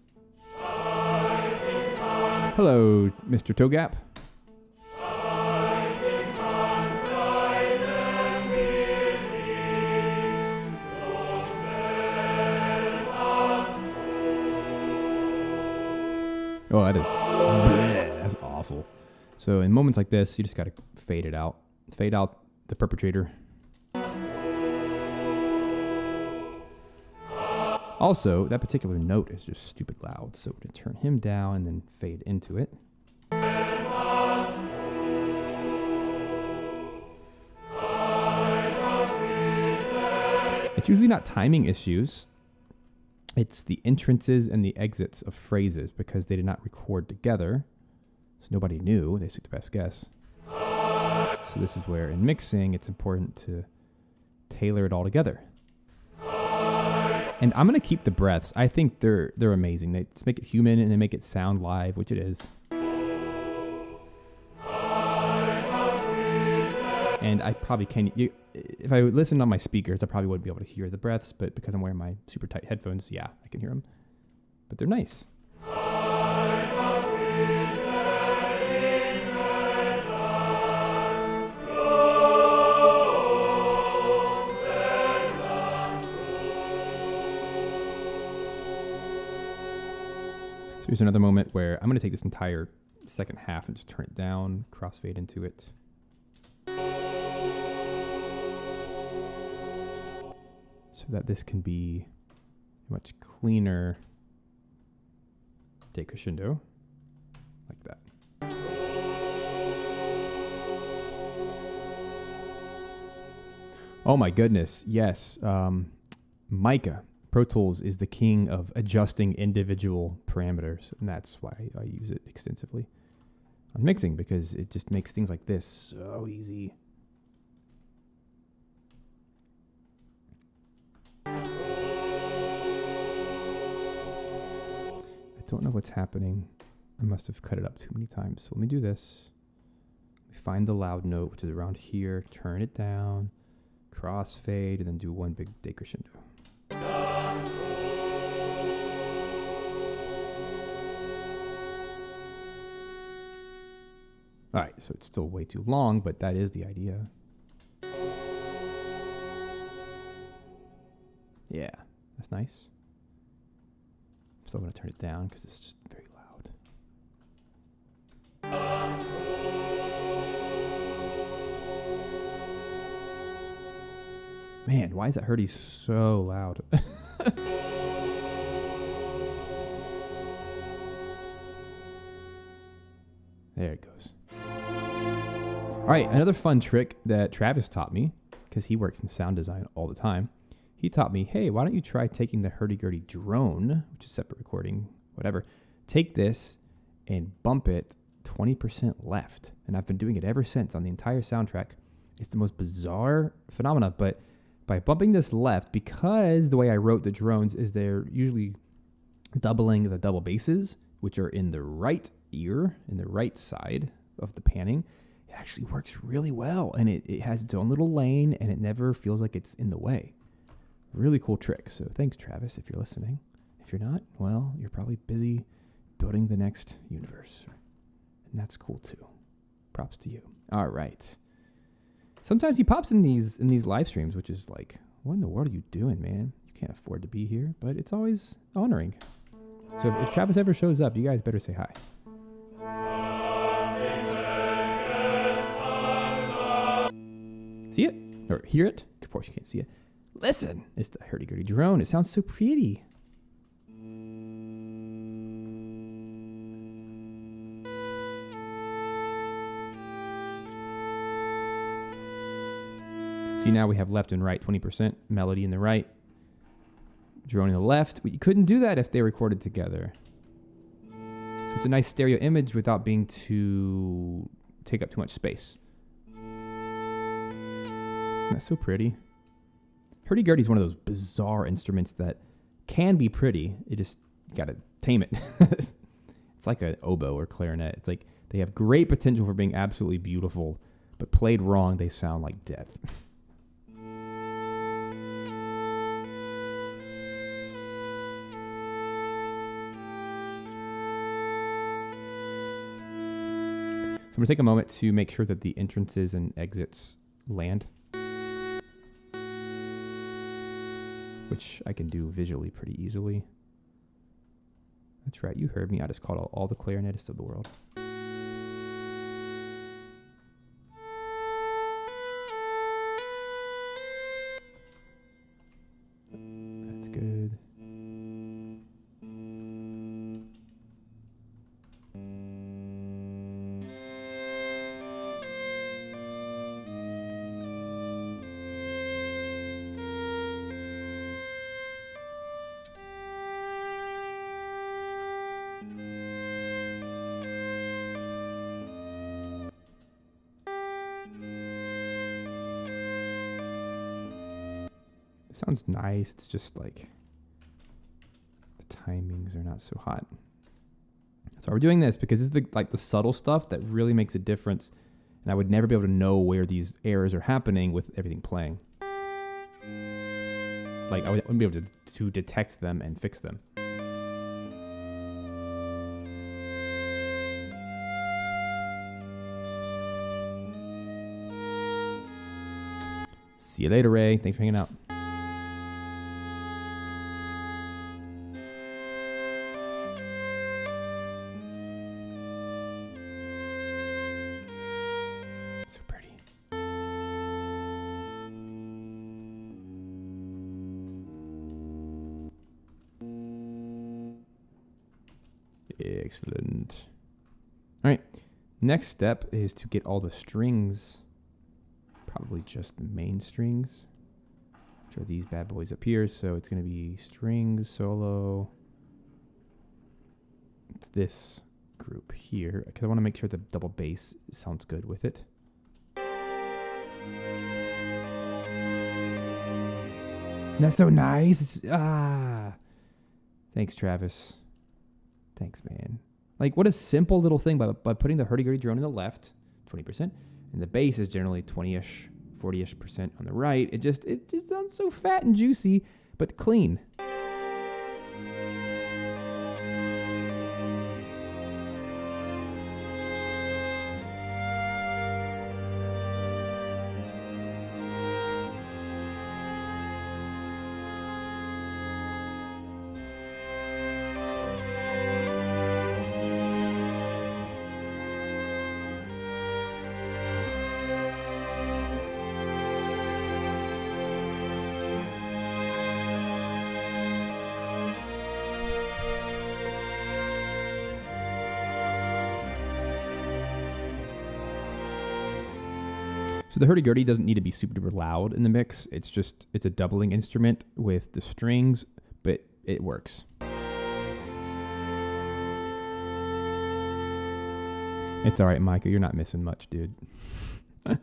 Hello, Mr. Togap. Oh, that is bleh, that's awful. So in moments like this, you just got to fade it out. Fade out the perpetrator. Also, that particular note is just stupid loud, so to turn him down and then fade into it. It's usually not timing issues. It's the entrances and the exits of phrases because they did not record together. So nobody knew. They took the best guess. So this is where in mixing, it's important to tailor it all together. And I'm going to keep the breaths. I think they're amazing. They just make it human and they make it sound live, which it is. And I probably can, if I listened on my speakers, I probably wouldn't be able to hear the breaths, but because I'm wearing my super tight headphones, yeah, I can hear them. But they're nice. So here's another moment where I'm going to take this entire second half and just turn it down, crossfade into it. So that this can be a much cleaner decrescendo, like that. Oh my goodness, yes. Micah, Pro Tools is the king of adjusting individual parameters, and that's why I use it extensively on mixing, because it just makes things like this so easy. I don't know what's happening. I must have cut it up too many times. So let me do this. Let me find the loud note, which is around here. Turn it down, crossfade, and then do one big decrescendo. All right, so it's still way too long, but that is the idea. Yeah, that's nice. I'm still going to turn it down because it's just very loud. Man, why is that hurdy so loud? There it goes. All right, another fun trick that Travis taught me, because he works in sound design all the time. He taught me, hey, why don't you try taking the hurdy-gurdy drone, which is separate recording, whatever, take this and bump it 20% left. And I've been doing it ever since on the entire soundtrack. It's the most bizarre phenomena, but by bumping this left, because the way I wrote the drones is they're usually doubling the double basses, which are in the right ear, in the right side of the panning, it actually works really well. And it has its own little lane, and it never feels like it's in the way. Really cool trick. So thanks, Travis, if you're listening. If you're not, well, you're probably busy building the next universe. And that's cool too. Props to you. All right. Sometimes he pops in these live streams, which is like, what in the world are you doing, man? You can't afford to be here, but it's always honoring. So if Travis ever shows up, you guys better say hi. See it? Or hear it? Of course you can't see it. Listen, it's the hurdy-gurdy drone. It sounds so pretty. See, now we have left and right, 20%, melody in the right, drone in the left. You couldn't do that if they recorded together. So it's a nice stereo image without being too, take up too much space. That's so pretty. Hurdy-gurdy is one of those bizarre instruments that can be pretty. You just got to tame it. It's like an oboe or clarinet. It's like they have great potential for being absolutely beautiful, but played wrong, they sound like death. So I'm going to take a moment to make sure that the entrances and exits land, which I can do visually pretty easily. That's right, you heard me. I just called all the clarinetists of the world. That's good. It sounds nice. It's just like the timings are not so hot. So we're doing this because it's the subtle stuff that really makes a difference. And I would never be able to know where these errors are happening with everything playing. Like I wouldn't be able to detect them and fix them. See you later, Ray. Thanks for hanging out. So pretty. Excellent. All right. Next step is to get all the strings. Probably just the main strings, which are these bad boys up here. So it's going to be strings, solo. It's this group here because I want to make sure the double bass sounds good with it. That's so nice. Thanks, Travis. Thanks, man. Like, what a simple little thing by putting the hurdy-gurdy drone in the left, 20%. And the bass is generally 20-ish, 40-ish% on the right. It just sounds so fat and juicy, but clean. So the hurdy-gurdy doesn't need to be super duper loud in the mix. It's a doubling instrument with the strings, but it works. It's all right, Micah. You're not missing much, dude. I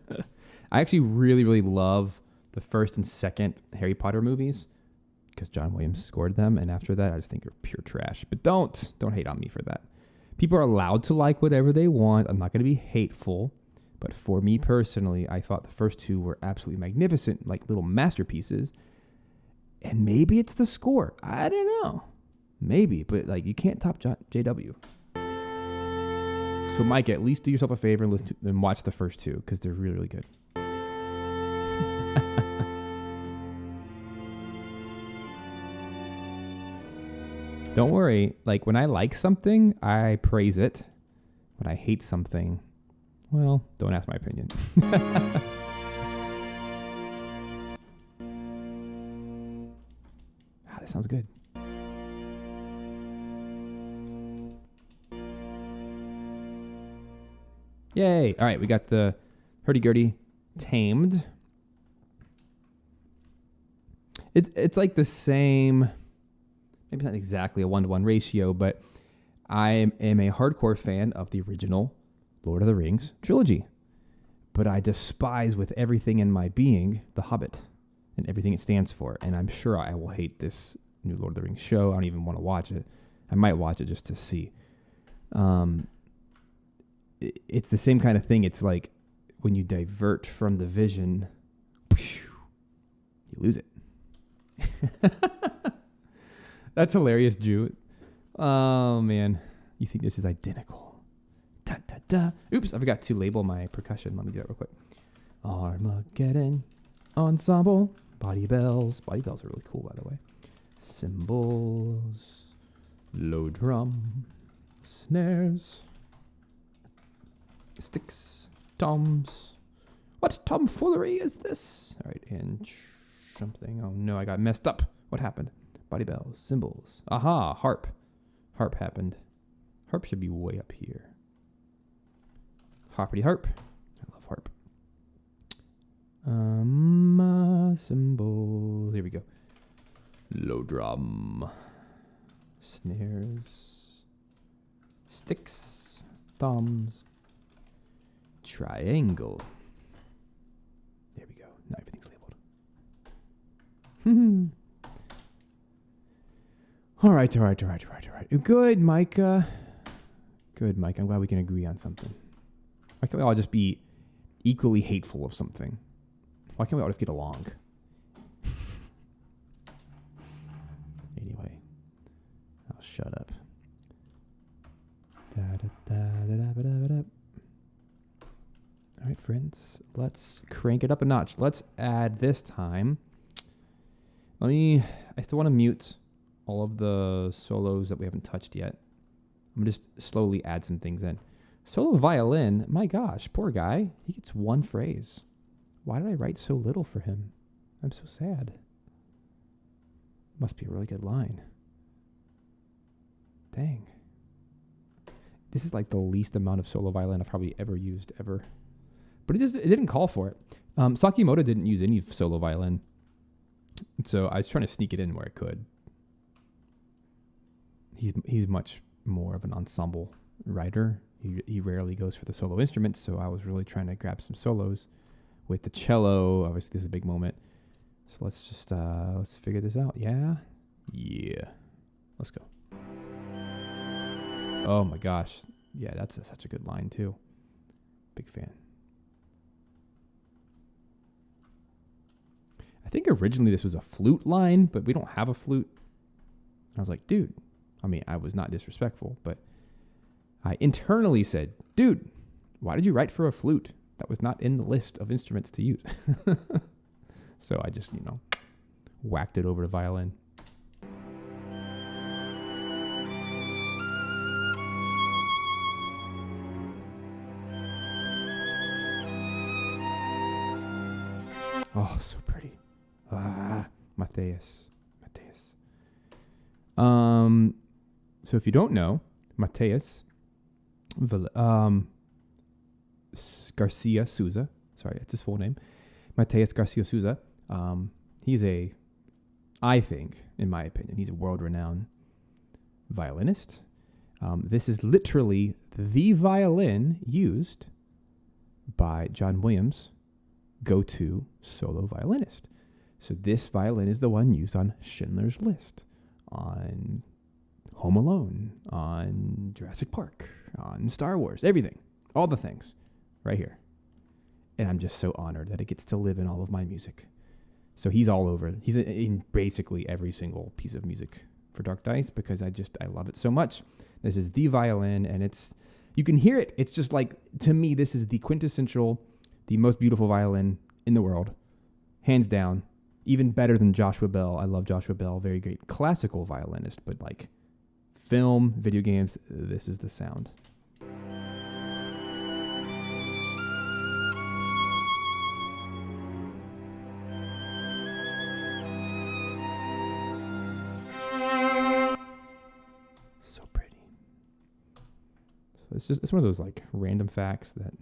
actually really, really love the first and second Harry Potter movies because John Williams scored them. And after that, I just think they're pure trash. But don't hate on me for that. People are allowed to like whatever they want. I'm not going to be hateful. But for me personally, I thought the first two were absolutely magnificent, like little masterpieces. And maybe it's the score. I don't know. Maybe, but like you can't top JW. So Mike, at least do yourself a favor and listen to, and watch the first two because they're really, really good. Don't worry. Like when I like something, I praise it. When I hate something, well, don't ask my opinion. That sounds good. Yay. All right, we got the hurdy-gurdy tamed. It's like the same, maybe not exactly a 1-to-1 ratio, but I am a hardcore fan of the original Lord of the Rings trilogy. But I despise with everything in my being The Hobbit and everything it stands for. And I'm sure I will hate this new Lord of the Rings show. I don't even want to watch it. I might watch it just to see. It's the same kind of thing. It's like when you divert from the vision, you lose it. That's hilarious, Jew. Oh, man. You think this is identical. Da, da, da. Oops, I forgot to label my percussion. Let me do that real quick. Armageddon ensemble. Body bells. Body bells are really cool, by the way. Cymbals. Low drum. Snares. Sticks. Toms. What tomfoolery is this? All right, and something. Oh, no, I got messed up. What happened? Body bells. Cymbals. Aha, harp. Harp happened. Harp should be way up here. Hoppity harp. I love harp. Cymbal. Here we go. Low drum. Snares. Sticks. Toms. Triangle. There we go. Now everything's labeled. All right. Good, Micah. Good, Mike. I'm glad we can agree on something. Why can't we all just be equally hateful of something? Why can't we all just get along? Anyway, I'll shut up. All right, friends. Let's crank it up a notch. Let's add this time. I still want to mute all of the solos that we haven't touched yet. I'm going to just slowly add some things in. Solo violin, my gosh, poor guy. He gets one phrase. Why did I write so little for him? I'm so sad. Must be a really good line. Dang. This is like the least amount of solo violin I've probably ever used, ever. But it didn't call for it. Sakimoto didn't use any solo violin. So I was trying to sneak it in where I could. He's much more of an ensemble writer. He rarely goes for the solo instruments, so I was really trying to grab some solos with the cello. Obviously, this is a big moment. So let's just let's figure this out. Yeah. Let's go. Oh my gosh. Yeah, that's such a good line too. Big fan. I think originally this was a flute line, but we don't have a flute. I was like, dude. I mean, I was not disrespectful, but I internally said, dude, why did you write for a flute? That was not in the list of instruments to use. So I just, whacked it over to violin. Oh, so pretty. Matthias. So if you don't know, Matthias Garcia Souza, sorry, it's his full name, Matthias Garcia Souza. He's I think, in my opinion, he's a world-renowned violinist. This is literally the violin used by John Williams' go-to solo violinist. So this violin is the one used on Schindler's List, on Home Alone, on Jurassic Park, on Star Wars, everything, all the things, right here. And I'm just so honored that it gets to live in all of my music. So he's all over. He's in basically every single piece of music for Dark Dice because I love it so much. This is the violin, and you can hear it. It's just like, to me, this is the quintessential, the most beautiful violin in the world, hands down. Even better than Joshua Bell. I love Joshua Bell, very great classical violinist, but like film, video games, this is the sound. So pretty. So it's one of those like random facts that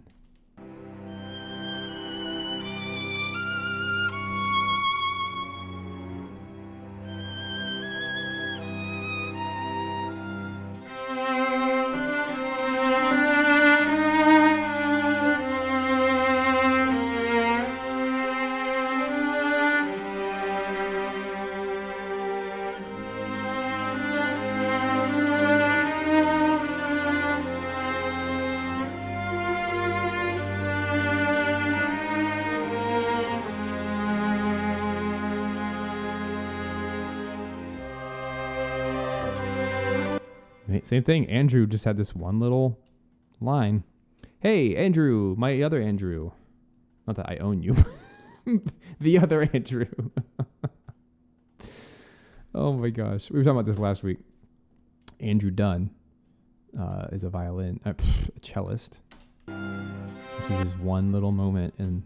same thing. Andrew just had this one little line. Hey, Andrew, my other Andrew. Not that I own you. The other Andrew. Oh my gosh. We were talking about this last week. Andrew Dunn is a cellist. This is his one little moment in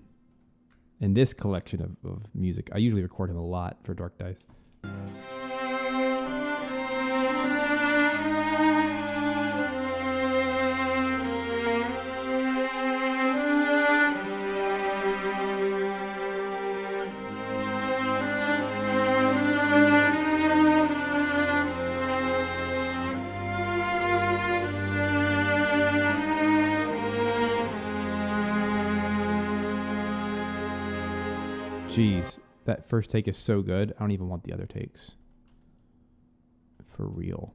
this collection of music. I usually record him a lot for Dark Dice. Jeez, That first take is so good. I don't even want the other takes. For real.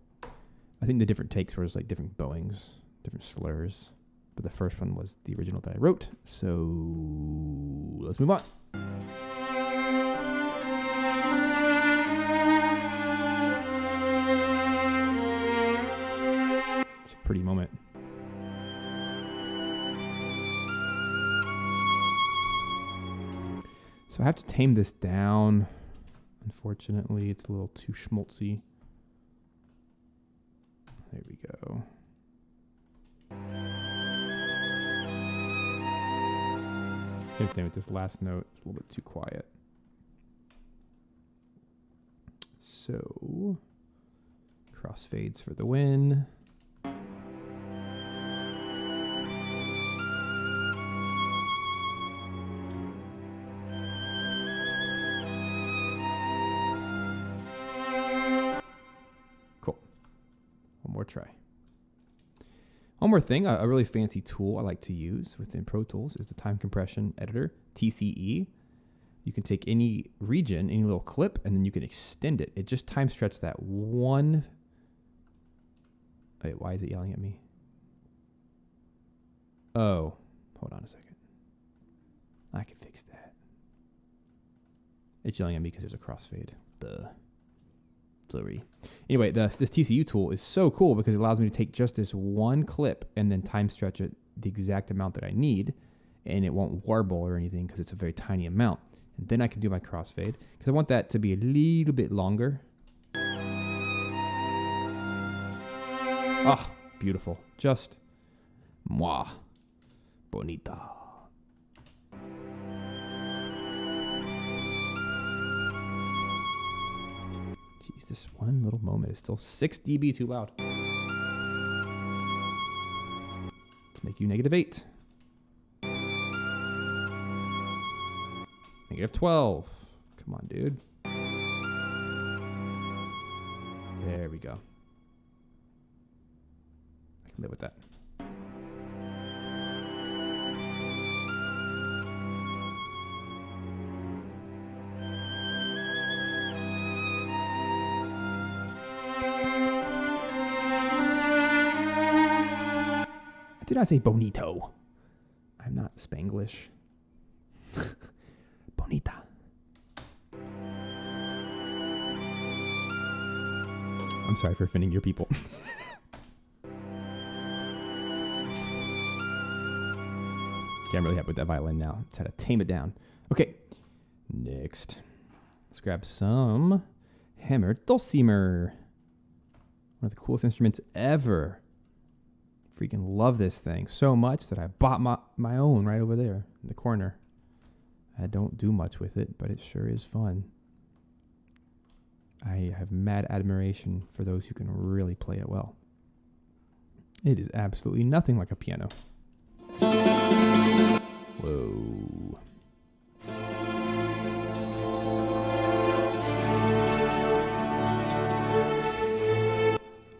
I think the different takes were just like different bowings, different slurs. But the first one was the original that I wrote. So let's move on. It's a pretty moment. So I have to tame this down. Unfortunately, it's a little too schmaltzy. There we go. Same thing with this last note. It's a little bit too quiet. So, crossfades for the win. Try. One more thing, a really fancy tool I like to use within Pro Tools is the time compression editor, TCE. You can take any region, any little clip, and then you can extend it. It just time stretches that one. Wait, why is it yelling at me? Oh, hold on a second. I can fix that. It's yelling at me because there's a crossfade. Duh. Sorry. Anyway, this TCU tool is so cool because it allows me to take just this one clip and then time stretch it the exact amount that I need, and it won't warble or anything because it's a very tiny amount. And then I can do my crossfade because I want that to be a little bit longer. Ah, beautiful. Just moi bonita. This one little moment is still 6 dB too loud. Let's make you -8. -12. Come on, dude. There we go. I can live with that. Did I say bonito? I'm not Spanglish. Bonita. I'm sorry for offending your people. Okay, I'm really happy with that violin now. Just had to tame it down. Okay, next. Let's grab some hammered Dulcimer. One of the coolest instruments ever. Freaking love this thing so much that I bought my own right over there in the corner. I don't do much with it, but it sure is fun. I have mad admiration for those who can really play it well. It is absolutely nothing like a piano. Whoa.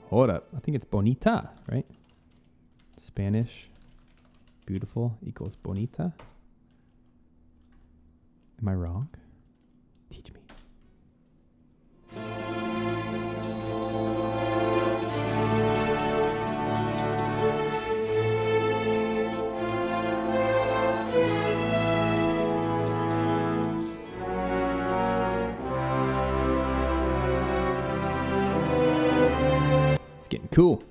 Hold up. I think it's bonita, right? Spanish, beautiful equals bonita. Am I wrong? Teach me. It's getting cool.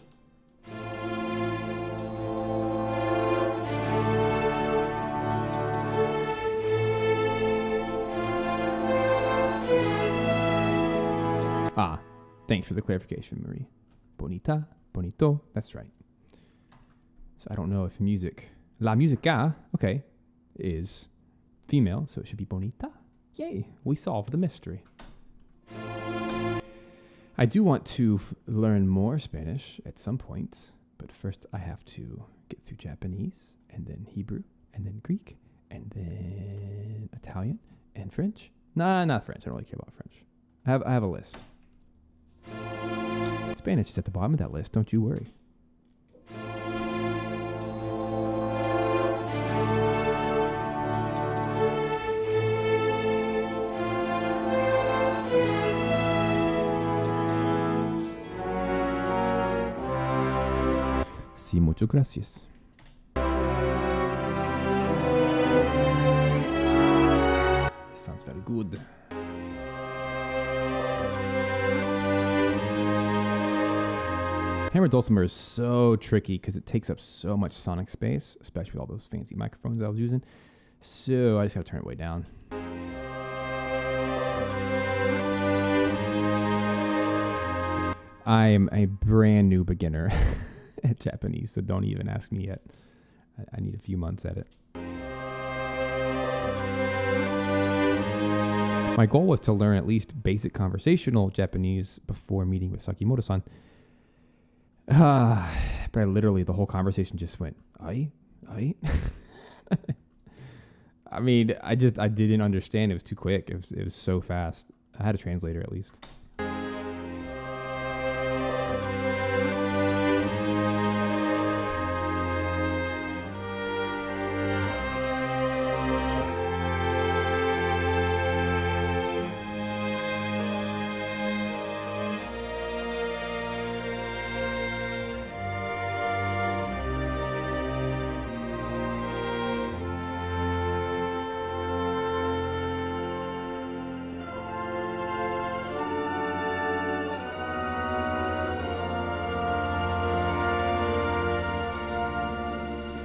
Ah, thanks for the clarification, Marie. Bonita, bonito, that's right. So I don't know if la musica, okay, is female, so it should be bonita. Yay, we solved the mystery. I do want to learn more Spanish at some point, but first I have to get through Japanese, and then Hebrew, and then Greek, and then Italian, and French. Nah, not French. I don't really care about French. I have a list. Spanish is at the bottom of that list, don't you worry. Sí, muchas gracias. Sounds very good. Hammer Dulcimer is so tricky because it takes up so much sonic space, especially with all those fancy microphones I was using. So I just got to turn it way down. I am a brand new beginner at Japanese, so don't even ask me yet. I need a few months at it. My goal was to learn at least basic conversational Japanese before meeting with Sakimoto-san. But literally the whole conversation just went, ai. I mean, I didn't understand. It was too quick. It was so fast. I had a translator at least.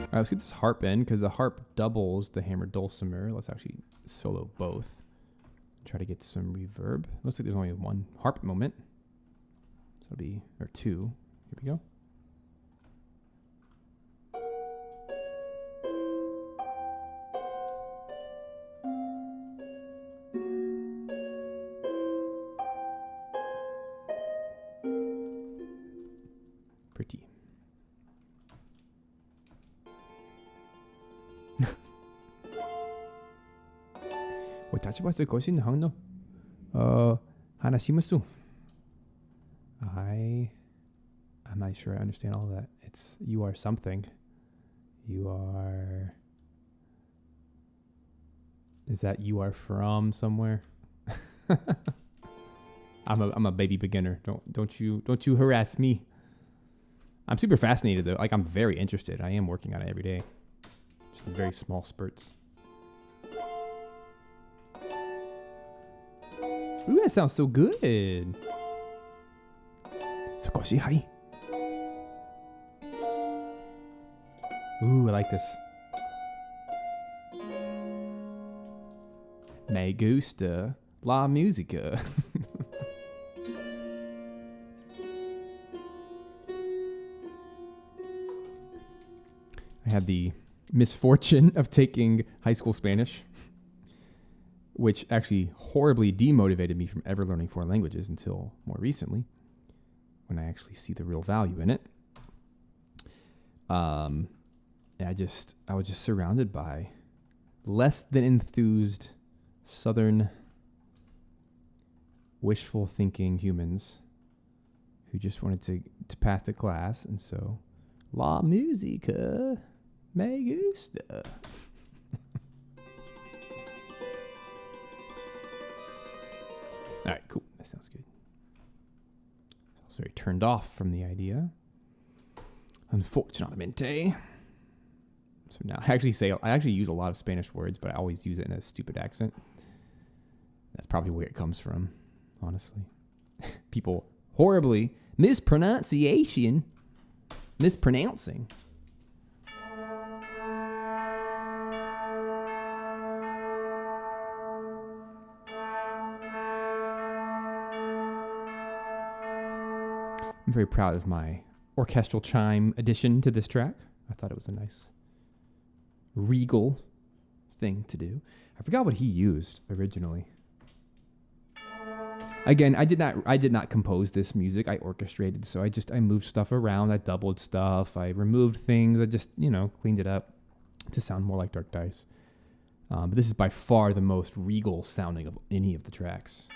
All right, let's get this harp in because the harp doubles the hammer dulcimer. Let's actually solo both. Try to get some reverb. Looks like there's only one harp moment. So it'll be, or two. Here we go. Pretty. I'm not sure I understand all that. It's you are something. You are. Is that you are from somewhere? I'm a baby beginner. Don't you harass me. I'm super fascinated though. Like I'm very interested. I am working on it every day. Just in very small spurts. Ooh, that sounds so good. Sokoshi hai. Ooh, I like this. Me gusta la música. I had the misfortune of taking high school Spanish, which actually horribly demotivated me from ever learning foreign languages until more recently, when I actually see the real value in it. I was just surrounded by less than enthused Southern wishful thinking humans who just wanted to pass the class, and so la música me gusta. All right, cool. That sounds good. I was very turned off from the idea. Unfortunately. So now I actually use a lot of Spanish words, but I always use it in a stupid accent. That's probably where it comes from, honestly. People horribly mispronouncing. I'm very proud of my orchestral chime addition to this track. I thought it was a nice regal thing to do. I forgot what he used originally. Again, I did not compose this music. I orchestrated, so I moved stuff around. I doubled stuff. I removed things. I just, cleaned it up to sound more like Dark Dice. But this is by far the most regal sounding of any of the tracks.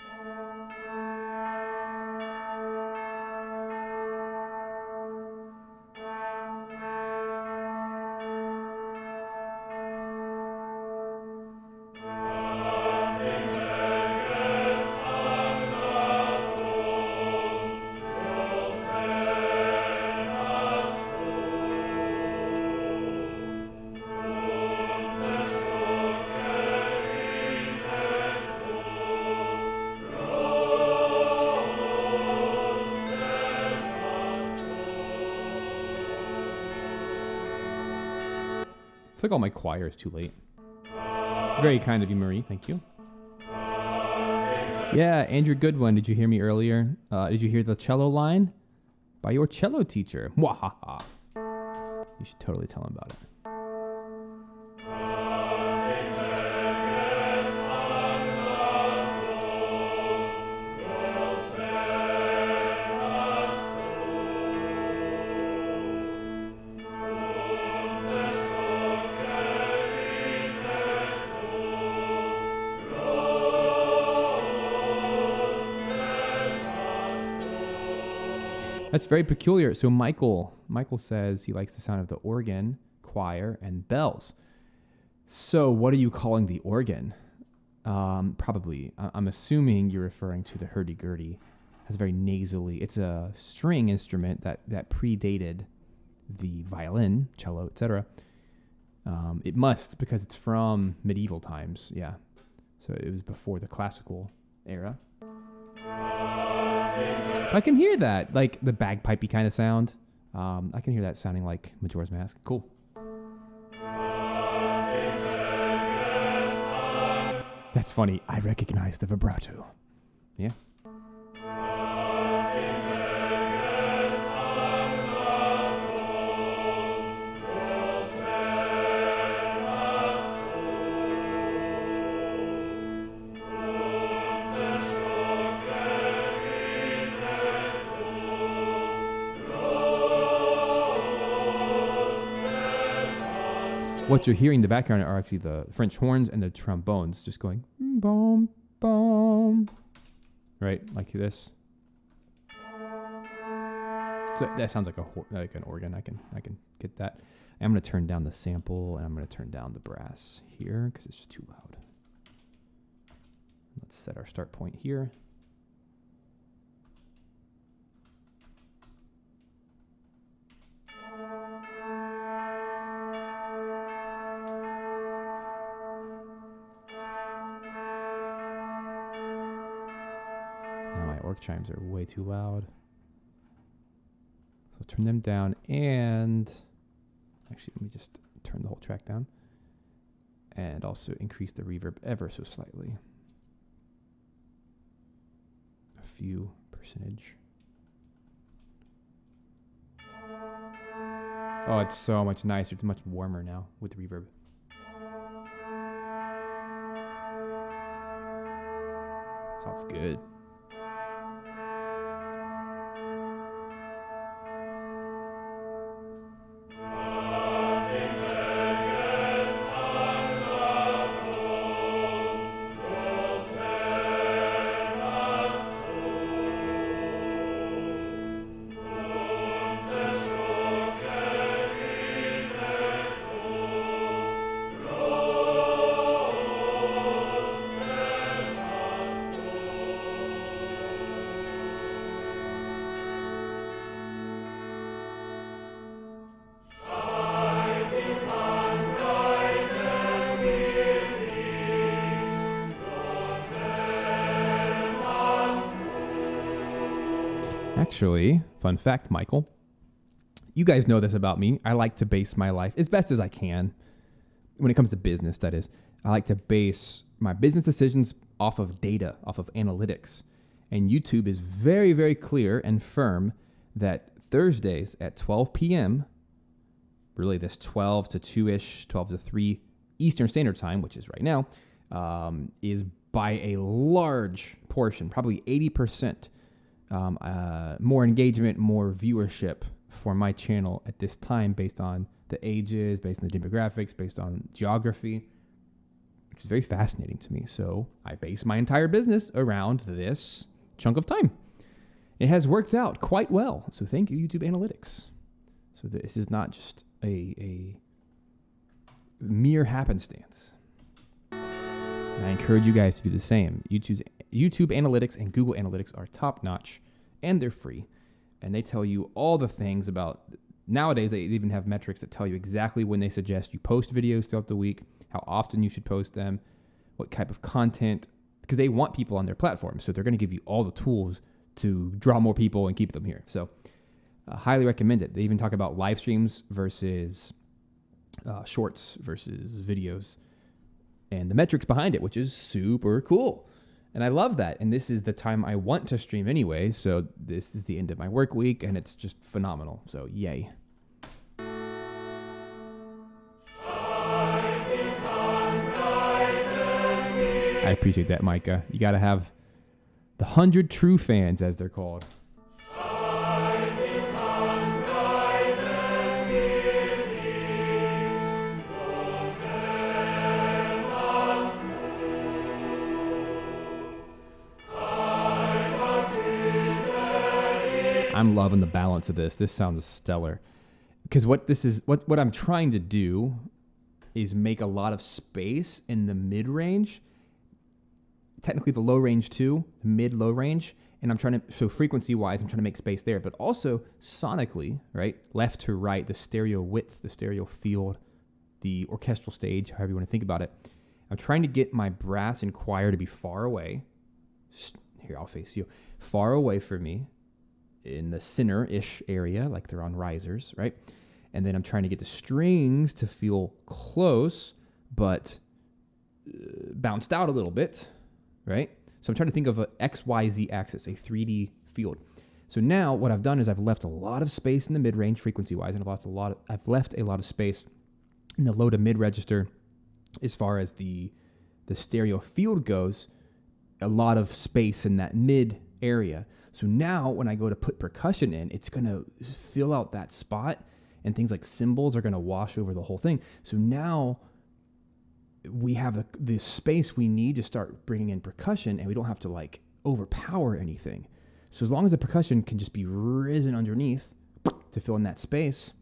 feel like all my choir is too late. Very kind of you, Marie. Thank you. Yeah, Andrew Goodwin. Did you hear me earlier? Did you hear the cello line? By your cello teacher. Mwahaha. You should totally tell him about it. That's very peculiar. So Michael says he likes the sound of the organ, choir, and bells. So what are you calling the organ? Probably. I'm assuming you're referring to the hurdy-gurdy. It's very nasally. It's a string instrument that predated the violin, cello, etc. It must, because it's from medieval times. Yeah. So it was before the classical era. I can hear that, like the bagpipey kind of sound. I can hear that sounding like Majora's Mask. Cool. That's funny. I recognize the vibrato. Yeah. What you're hearing in the background are actually the French horns and the trombones just going boom, boom, right, like this. So that sounds like an organ. I can get that. I'm gonna turn down the sample and I'm gonna turn down the brass here because it's just too loud. Let's set our start point here. Orc chimes are way too loud. So let's turn them down, and actually let me just turn the whole track down and also increase the reverb ever so slightly. A few percentage. Oh, it's so much nicer. It's much warmer now with the reverb. Sounds good. Actually, fun fact, Michael, you guys know this about me. I like to base my life as best as I can. When it comes to business, that is. I like to base my business decisions off of data, off of analytics. And YouTube is very, very clear and firm that Thursdays at 12 p.m., really this 12 to 2-ish, 12 to 3 Eastern Standard Time, which is right now, is by a large portion, probably 80%, more engagement, more viewership for my channel at this time based on the ages, based on the demographics, based on geography. It's very fascinating to me. So I base my entire business around this chunk of time. It has worked out quite well. So thank you, YouTube Analytics. So this is not just a mere happenstance. And I encourage you guys to do the same. YouTube Analytics and Google Analytics are top-notch, and they're free. And they tell you all the things about... Nowadays, they even have metrics that tell you exactly when they suggest you post videos throughout the week, how often you should post them, what type of content, because they want people on their platform. So they're going to give you all the tools to draw more people and keep them here. So highly recommend it. They even talk about live streams versus shorts versus videos, and the metrics behind it, which is super cool. And I love that. And this is the time I want to stream anyway. So this is the end of my work week, and it's just phenomenal. So yay. I appreciate that, Micah. You got to have the 100 true fans, as they're called. I'm loving the balance of this. This sounds stellar. Because what I'm trying to do is make a lot of space in the mid-range. Technically the low range too, mid-low range. And I'm trying to, so frequency-wise, I'm trying to make space there. But also sonically, right? Left to right, the stereo width, the stereo field, the orchestral stage, however you want to think about it. I'm trying to get my brass and choir to be far away. Here, I'll face you. Far away from me in the center-ish area, like they're on risers, right? And then I'm trying to get the strings to feel close, but bounced out a little bit, right? So I'm trying to think of a XYZ axis, a 3D field. So now what I've done is I've left a lot of space in the mid-range frequency-wise, and I've left a lot of space in the low to mid-register as far as the stereo field goes, a lot of space in that mid area. So now when I go to put percussion in, it's going to fill out that spot, and things like cymbals are going to wash over the whole thing. So now we have the space we need to start bringing in percussion, and we don't have to like overpower anything. So as long as the percussion can just be risen underneath to fill in that space,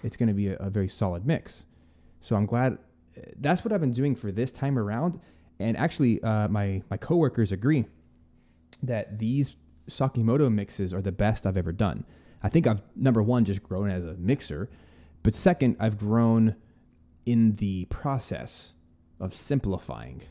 it's going to be a very solid mix. So I'm glad that's what I've been doing for this time around. And actually, my coworkers agree that these Sakimoto mixes are the best I've ever done. I think I've, number one, just grown as a mixer, but second, I've grown in the process of simplifying.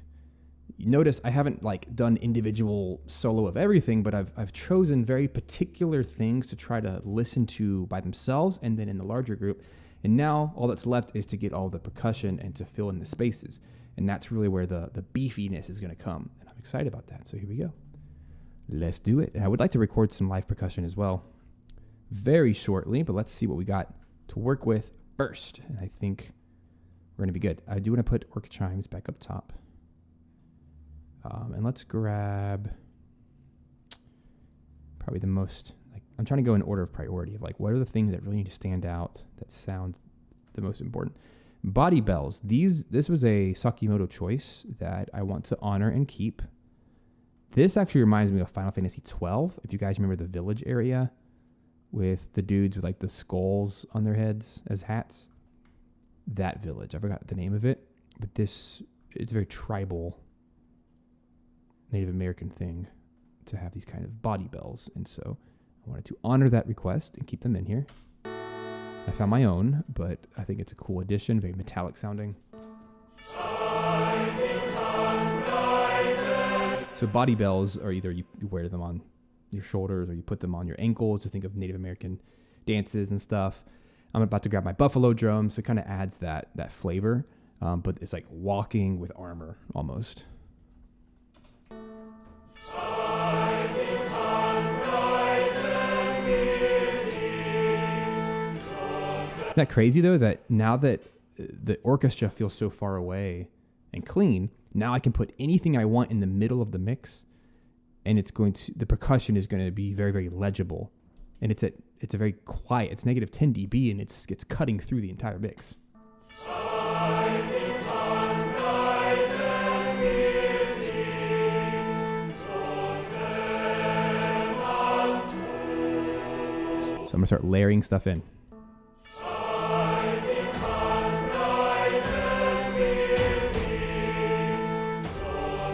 You notice I haven't like done individual solo of everything, but I've chosen very particular things to try to listen to by themselves and then in the larger group. And now all that's left is to get all the percussion and to fill in the spaces. And that's really where the beefiness is going to come. And I'm excited about that. So here we go. Let's do it. And I would like to record some live percussion as well very shortly, but let's see what we got to work with first. And I think we're going to be good. I do want to put orc chimes back up top. And let's grab probably the most, like, I'm trying to go in order of priority of like, what are the things that really need to stand out that sound the most important? Body bells. This was a Sakimoto choice that I want to honor and keep. This actually reminds me of Final Fantasy XII. If you guys remember the village area with the dudes with like the skulls on their heads as hats. That village. I forgot the name of it, but it's a very tribal Native American thing to have these kind of body bells. And so I wanted to honor that request and keep them in here. I found my own, but I think it's a cool addition, very metallic sounding. So body bells are either you wear them on your shoulders or you put them on your ankles to think of Native American dances and stuff. I'm about to grab my buffalo drum, so it kind of adds that flavor, but it's like walking with armor almost. Isn't that crazy though, that now that the orchestra feels so far away and clean, now I can put anything I want in the middle of the mix, and the percussion is going to be very, very legible. And it's a very quiet, it's negative 10 dB, and it's cutting through the entire mix. So I'm going to start layering stuff in.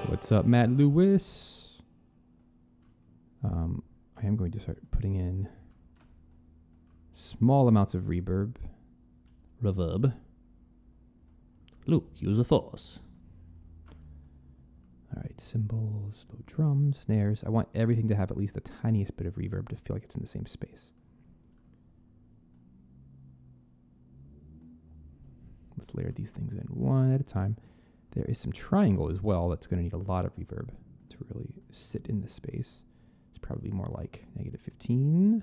What's up, Matt Lewis? I am going to start putting in small amounts of reverb. Luke, use the force. All right, cymbals, low drums, snares. I want everything to have at least the tiniest bit of reverb to feel like it's in the same space. Let's layer these things in one at a time. There is some triangle as well that's going to need a lot of reverb to really sit in the space. It's probably more like -15.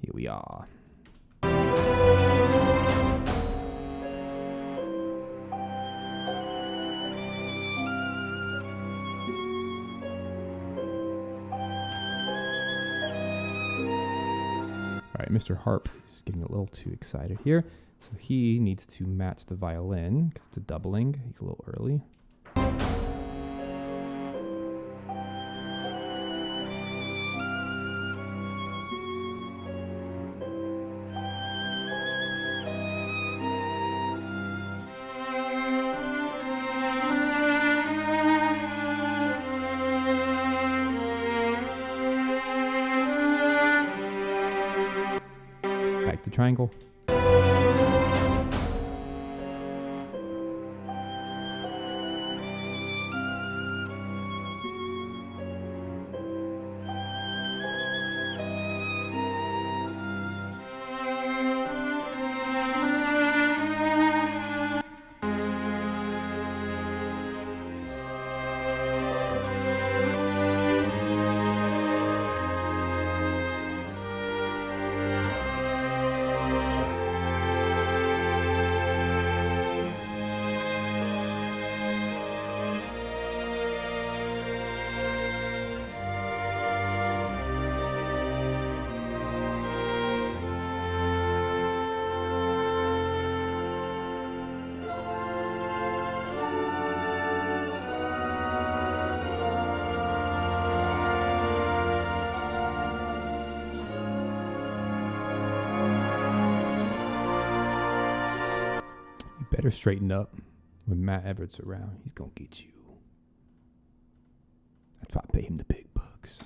Here we are. All right, Mr. Harp is getting a little too excited here. So he needs to match the violin because it's a doubling. He's a little early. Back to the triangle. Better straighten up when Matt Everett's around. He's going to get you. That's why I pay him the big bucks.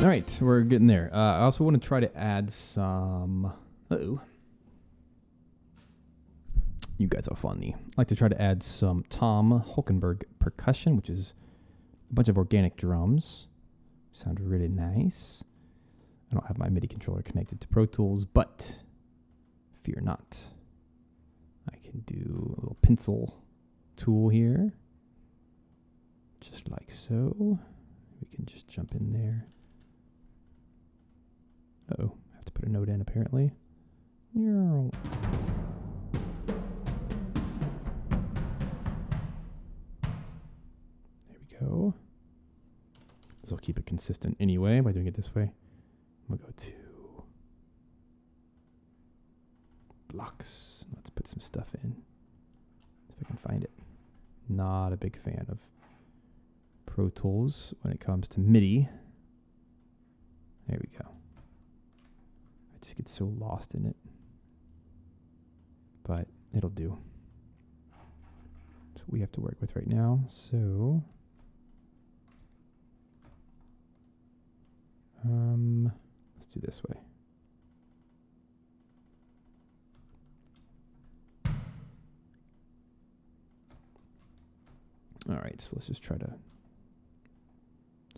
right, we're getting there. I also want to try to add some... Uh-oh. You guys are funny. I like to try to add some Tom Hulkenberg percussion, which is a bunch of organic drums. Sound really nice. I don't have my MIDI controller connected to Pro Tools, but fear not. I can do a little pencil tool here, just like so. We can just jump in there. Uh-oh, I have to put a note in apparently. There we go. This will keep it consistent anyway by doing it this way. We'll go to blocks. Let's put some stuff in. If I can find it. Not a big fan of Pro Tools when it comes to MIDI. There we go. I just get so lost in it. But it'll do. That's what we have to work with right now. So let's do this way. All right, so let's just try to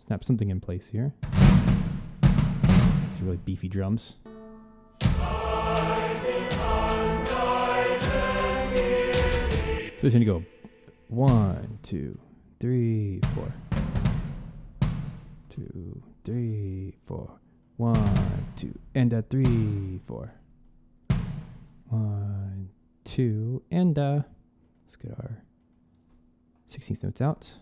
snap something in place here. These really beefy drums. So it's gonna go 1, 2, 3, 4. 2, 3, 4. 1, 2, and a 3, 4. 1, 2, and let's get our 16th notes out.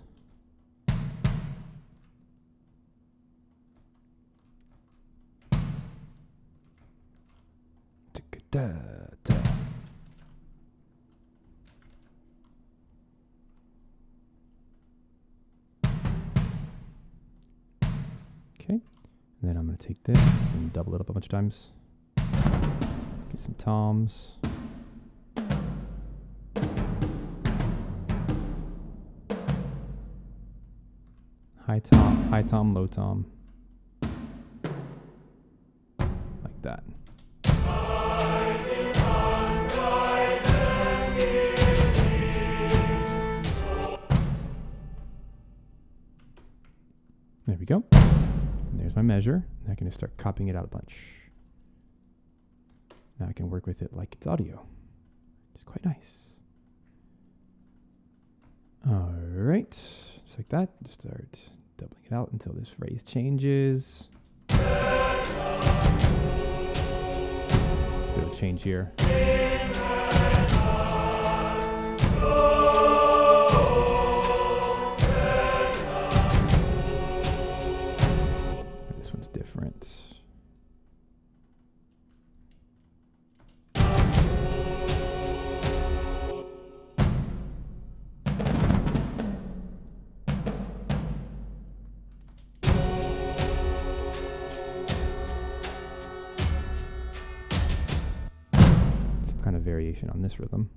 Okay, and then I'm going to take this and double it up a bunch of times. Get some toms. High tom, low tom. Like that. There we go. And there's my measure. And I can just start copying it out a bunch. Now I can work with it like it's audio. It's quite nice. All right. Just like that. Just start doubling it out until this phrase changes. Let's do a change here. This one's different. Kind of variation on this rhythm.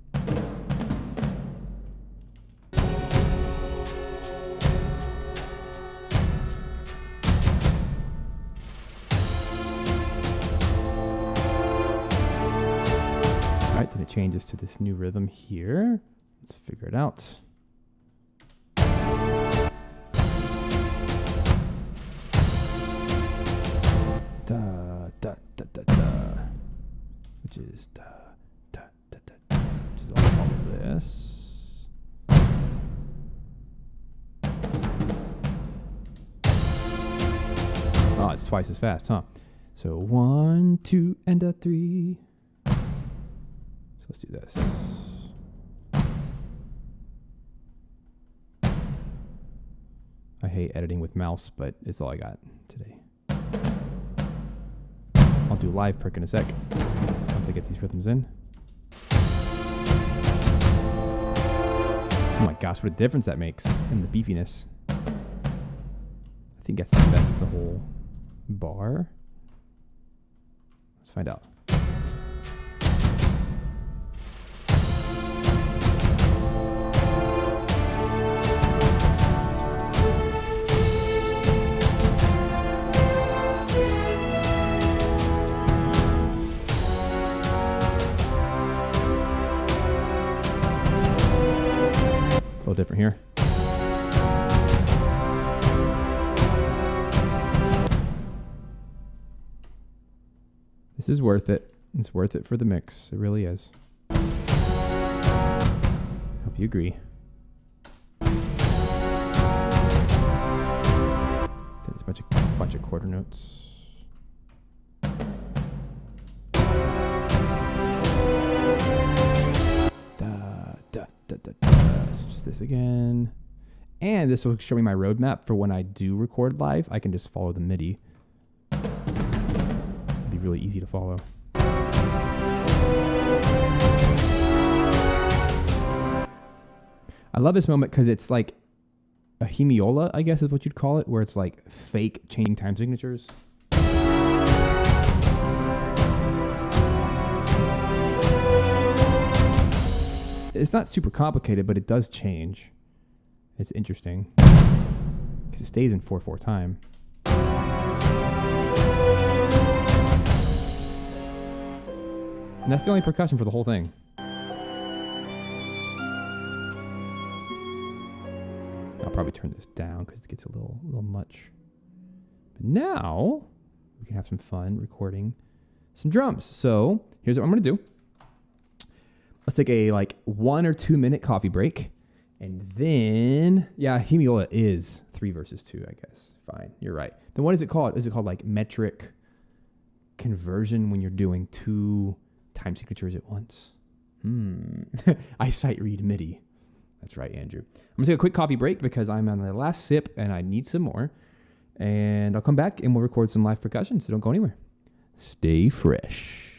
Alright, then it changes to this new rhythm here. Let's figure it out. Da da da da da, which is da. Which is all of this. Oh, it's twice as fast, huh? So 1, 2, and a 3. So let's do this. I hate editing with mouse, but it's all I got today. I'll do live perk in a sec once I get these rhythms in. Oh my gosh, what a difference that makes in the beefiness. I think that's the whole bar. Let's find out. little different here. This is worth it. It's worth it for the mix. It really is. Hope you agree. There's a bunch of quarter notes. So just this again. And this will show me my roadmap for when I do record live. I can just follow the MIDI. It'd be really easy to follow. I love this moment because it's like a hemiola, I guess is what you'd call it, where it's like fake changing time signatures. It's not super complicated, but it does change. It's interesting because it stays in 4/4 time. And that's the only percussion for the whole thing. I'll probably turn this down because it gets a little much. But now we can have some fun recording some drums. So here's what I'm going to do. Let's take a 1 or 2 minute coffee break. And then, yeah, hemiola is 3 versus 2, I guess. Fine, you're right. Then what is it called? Is it called metric conversion when you're doing 2 time signatures at once? I sight read MIDI. That's right, Andrew. I'm going to take a quick coffee break because I'm on the last sip and I need some more. And I'll come back and we'll record some live percussion, so don't go anywhere. Stay fresh.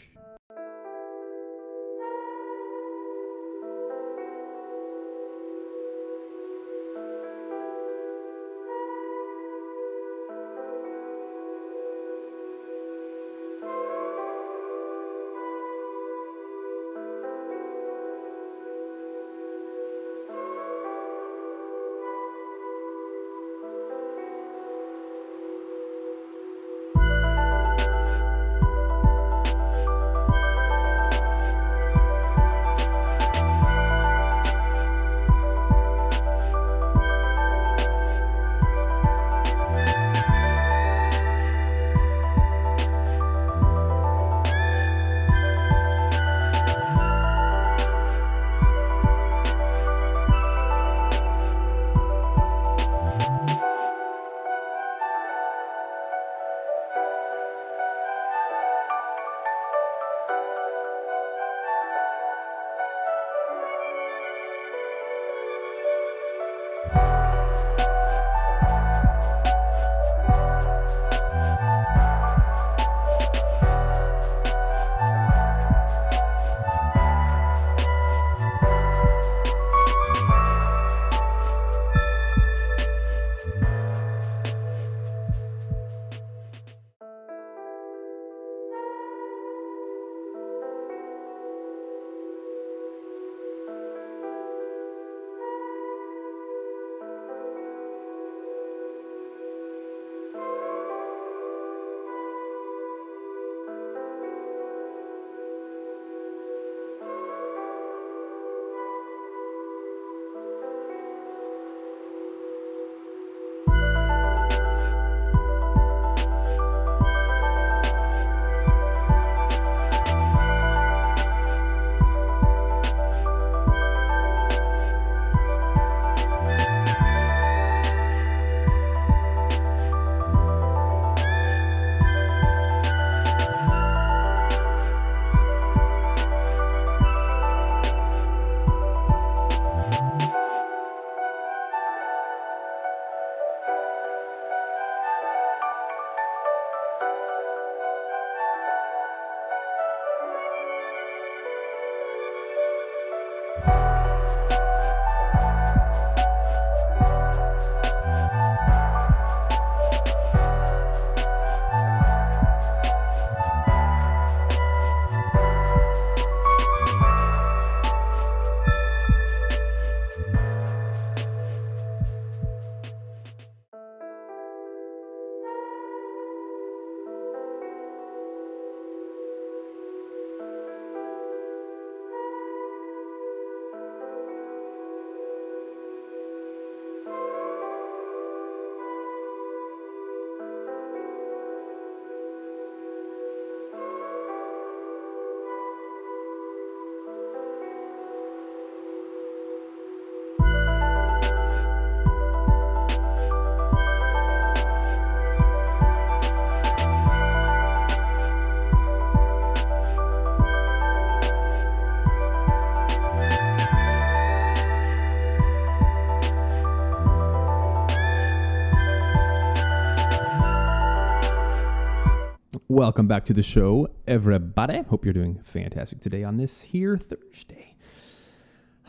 Welcome back to the show, everybody. Hope you're doing fantastic today on this here Thursday.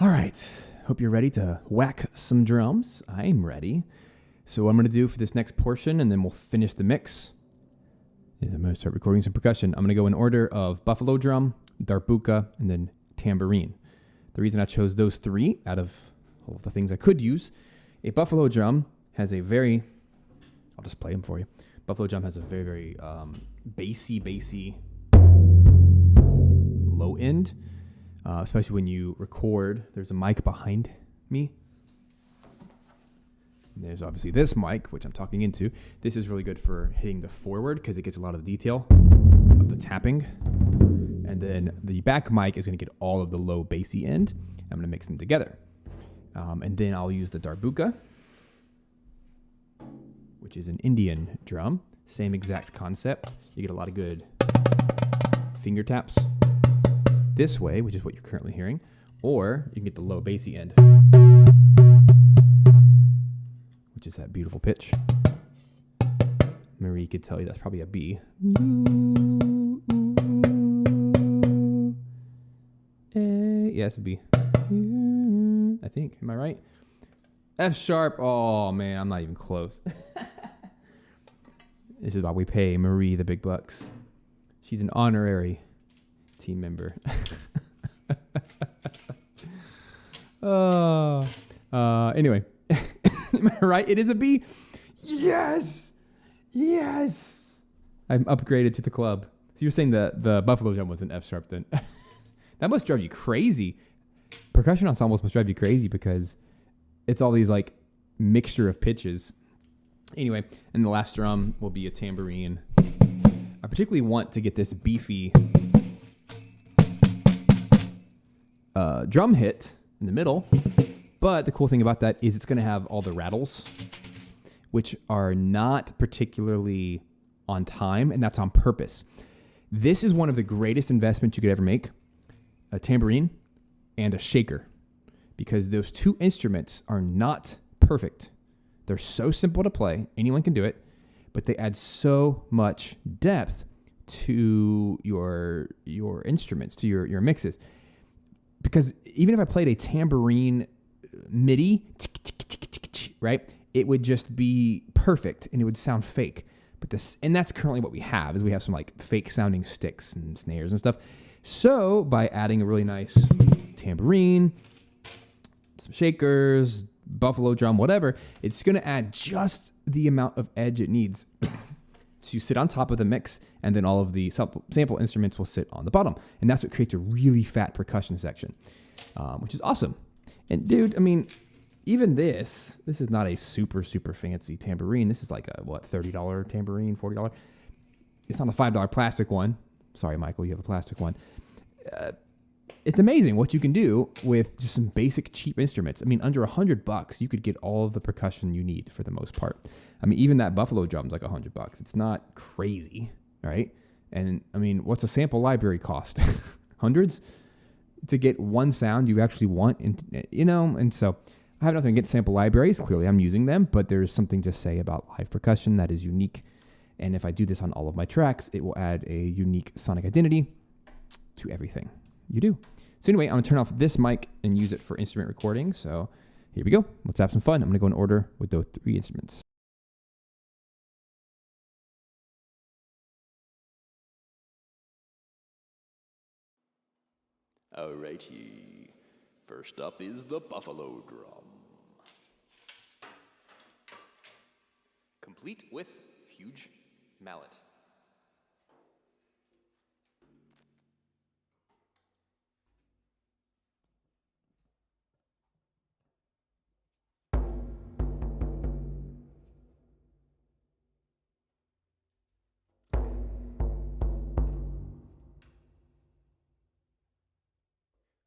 All right. Hope you're ready to whack some drums. I'm ready. So what I'm going to do for this next portion, and then we'll finish the mix, is I'm going to start recording some percussion. I'm going to go in order of buffalo drum, darbuka, and then tambourine. The reason I chose those three out of all of the things I could use, a buffalo drum has a very, I'll just play them for you. Buffalo drum has a very, very bassy low end, especially when you record. There's a mic behind me. And there's obviously this mic, which I'm talking into. This is really good for hitting the forward because it gets a lot of the detail of the tapping. And then the back mic is going to get all of the low bassy end. I'm going to mix them together. And then I'll use the darbuka, which is an Indian drum. Same exact concept. You get a lot of good finger taps this way, which is what you're currently hearing, or you can get the low bassy end, which is that beautiful pitch. Marie could tell you that's probably a B. Yeah, it's a B. I think. Am I right? F sharp. Oh, man, I'm not even close. This is why we pay Marie the big bucks. She's an honorary team member. Anyway. Am I right? It is a B. Yes. Yes. I'm upgraded to the club. So you're saying the buffalo drum was an F sharp then. That must drive you crazy. Percussion ensembles must drive you crazy because it's all these like mixture of pitches. Anyway, and the last drum will be a tambourine. I particularly want to get this beefy drum hit in the middle, but the cool thing about that is it's going to have all the rattles, which are not particularly on time, and that's on purpose. This is one of the greatest investments you could ever make, a tambourine and a shaker, because those two instruments are not perfect. They're so simple to play. Anyone can do it, but they add so much depth to your instruments, to your mixes. Because even if I played a tambourine MIDI, right, it would just be perfect and it would sound fake. And that's currently what we have, is we have some like fake sounding sticks and snares and stuff. So by adding a really nice tambourine, some shakers, buffalo drum, whatever, it's going to add just the amount of edge it needs to sit on top of the mix, and then all of the sample instruments will sit on the bottom. And that's what creates a really fat percussion section, which is awesome. And dude, I mean, even this is not a super, super fancy tambourine. This is like a, $30 tambourine, $40? It's not a $5 plastic one. Sorry, Michael, you have a plastic one. It's amazing what you can do with just some basic cheap instruments. I mean, under $100, you could get all of the percussion you need for the most part. I mean, even that buffalo drum's like $100. It's not crazy, right? And I mean, what's a sample library cost? Hundreds to get one sound you actually want, and so I have nothing against sample libraries. Clearly, I'm using them, but there's something to say about live percussion that is unique. And if I do this on all of my tracks, it will add a unique sonic identity to everything you do. So anyway, I'm going to turn off this mic and use it for instrument recording. So here we go. Let's have some fun. I'm going to go in order with those three instruments. Alrighty. First up is the buffalo drum. Complete with huge mallet.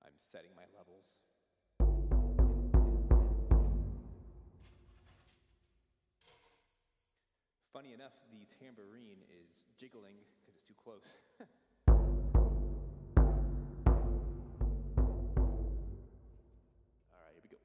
I'm setting my levels. Funny enough, the tambourine is jiggling because it's too close. All right, here we go.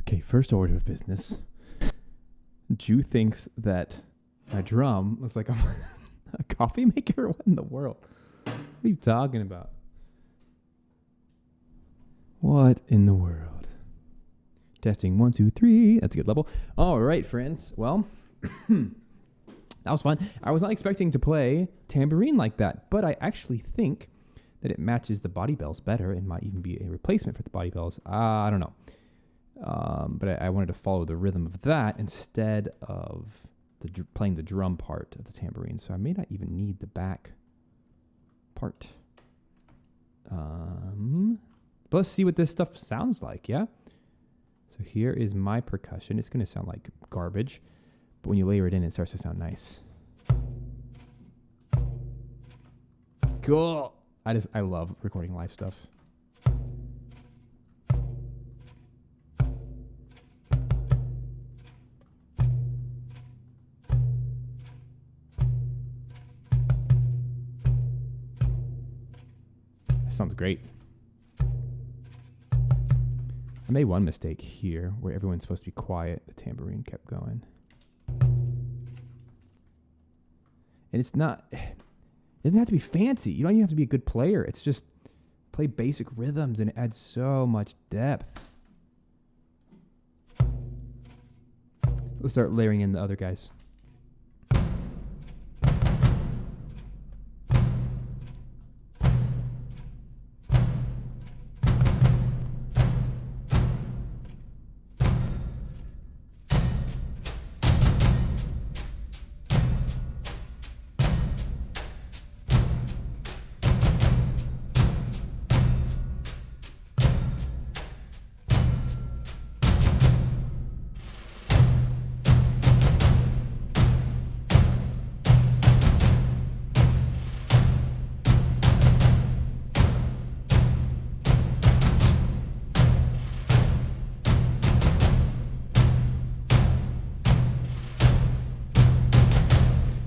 Okay, first order of business. Jew thinks that my drum looks like I'm a coffee maker. What in the world? What are you talking about? What in the world? Testing 1, 2, 3. That's a good level. All right, friends. Well, that was fun. I was not expecting to play tambourine like that, but I actually think that it matches the body bells better and might even be a replacement for the body bells. I don't know. But I wanted to follow the rhythm of that instead of playing the drum part of the tambourine. So I may not even need the back part. But let's see what this stuff sounds like, yeah? So here is my percussion. It's going to sound like garbage, but when you layer it in, it starts to sound nice. Cool. I love recording live stuff. That sounds great. I made one mistake here where everyone's supposed to be quiet. The tambourine kept going. And it's not, it doesn't have to be fancy. You don't even have to be a good player. It's just play basic rhythms and it adds so much depth. Let's start layering in the other guys.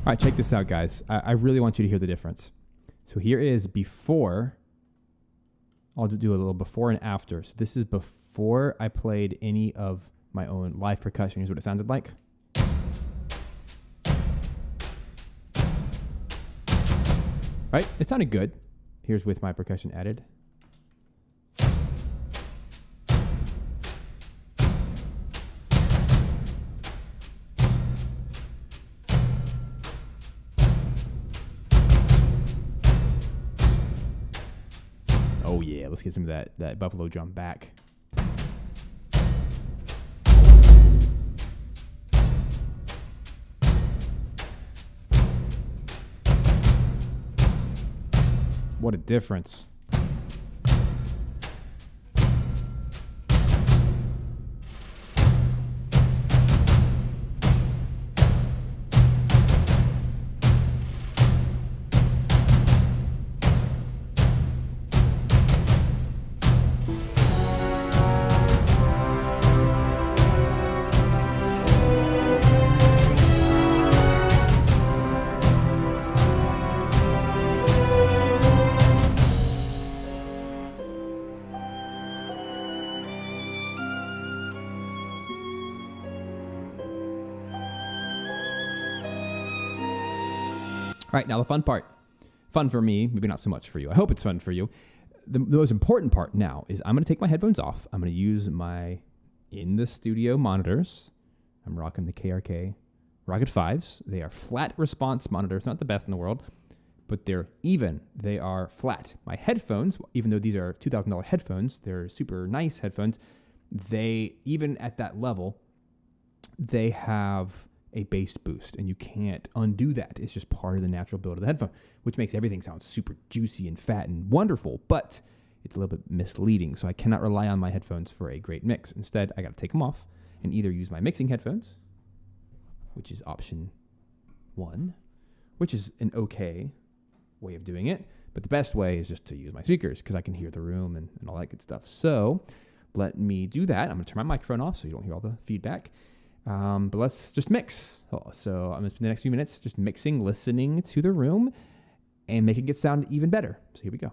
All right, check this out, guys. I really want you to hear the difference. So here is before. I'll do a little before and after. So this is before I played any of my own live percussion. Here's what it sounded like. Right? It sounded good. Here's with my percussion added. Oh yeah, let's get some of that buffalo drum back. What a difference. All right, now the fun part. Fun for me, maybe not so much for you. I hope it's fun for you. The most important part now is I'm going to take my headphones off. I'm going to use my in-the-studio monitors. I'm rocking the KRK Rocket 5s. They are flat response monitors, not the best in the world, but they're even. They are flat. My headphones, even though these are $2,000 headphones, they're super nice headphones. They, even at that level, they have a bass boost, and you can't undo that. It's just part of the natural build of the headphone, which makes everything sound super juicy and fat and wonderful, but it's a little bit misleading, so I cannot rely on my headphones for a great mix. Instead, I got to take them off and either use my mixing headphones, which is option 1, which is an okay way of doing it, but the best way is just to use my speakers because I can hear the room and all that good stuff. So let me do that. I'm going to turn my microphone off so you don't hear all the feedback. But let's just mix. So I'm going to spend the next few minutes just mixing, listening to the room, and making it sound even better. So here we go.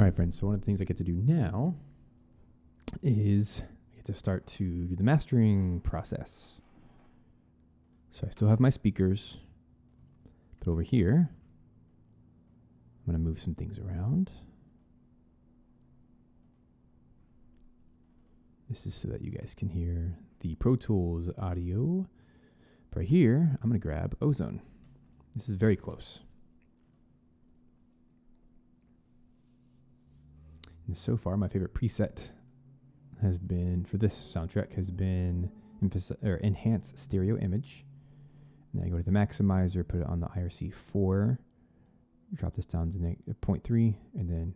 All right, friends. So one of the things I get to do now is I get to start to do the mastering process. So I still have my speakers, but over here, I'm going to move some things around. This is so that you guys can hear the Pro Tools audio. Right here, I'm going to grab Ozone. This is very close. And so far, my favorite preset has been, for this soundtrack, has been Enhance Stereo Image. And then I go to the maximizer, put it on the IRC4, drop this down to 0.3, and then